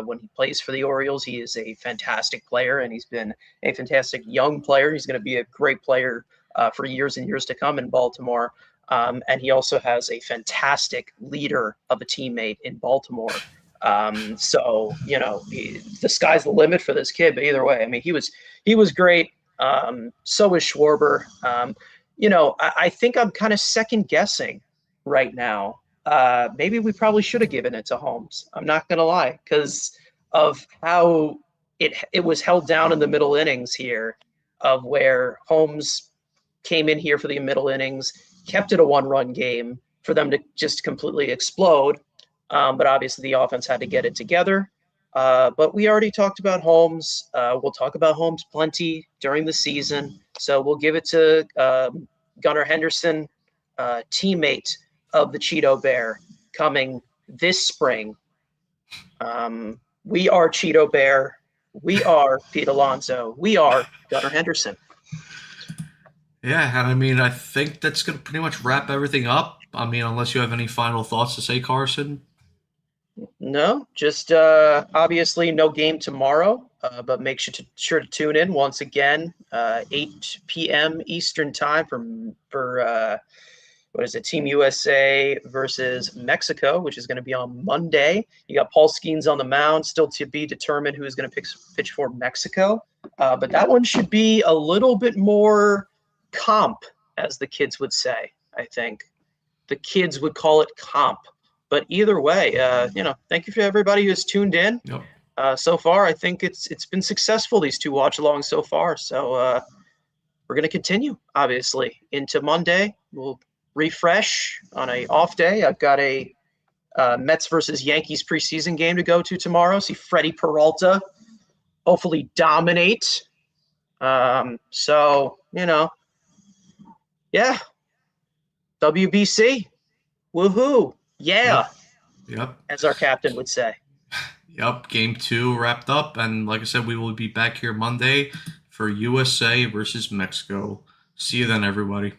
When he plays for the Orioles, he is a fantastic player, and he's been a fantastic young player. He's going to be a great player for years and years to come in Baltimore. And he also has a fantastic leader of a teammate in Baltimore. So the sky's the limit for this kid. But either way, I mean, he was great. So is Schwarber. I think I'm kind of second guessing right now. Maybe we probably should have given it to Holmes. I'm not gonna lie, because of how it was held down in the middle innings here, of where Holmes came in here for the middle innings, kept it a 1-run game for them to just completely explode. But obviously the offense had to get it together. But we already talked about Holmes. We'll talk about Holmes plenty during the season. So we'll give it to Gunnar Henderson, teammate of the Cheeto Bear, coming this spring. We are Cheeto Bear. We are Pete Alonso. We are Gunnar Henderson. Yeah, and I mean, I think that's going to pretty much wrap everything up. I mean, unless you have any final thoughts to say, Carson. No, just obviously no game tomorrow, but make sure to tune in once again, 8 p.m. Eastern time for what is it, Team USA versus Mexico, which is going to be on Monday. You got Paul Skeens on the mound, still to be determined who is going to pitch for Mexico. But that one should be a little bit more comp, as the kids would say. I think the kids would call it comp. But either way, thank you for everybody who's tuned in. Yep. So far, I think it's been successful, these 2 watch-alongs so far. So we're going to continue, obviously, into Monday. We'll refresh on a off day. I've got a Mets versus Yankees preseason game to go to tomorrow. See Freddie Peralta hopefully dominate. So, yeah. WBC. Woohoo. Yeah. Yep. As our captain would say. Yep. Game 2 wrapped up. And like I said, we will be back here Monday for USA versus Mexico. See you then, everybody.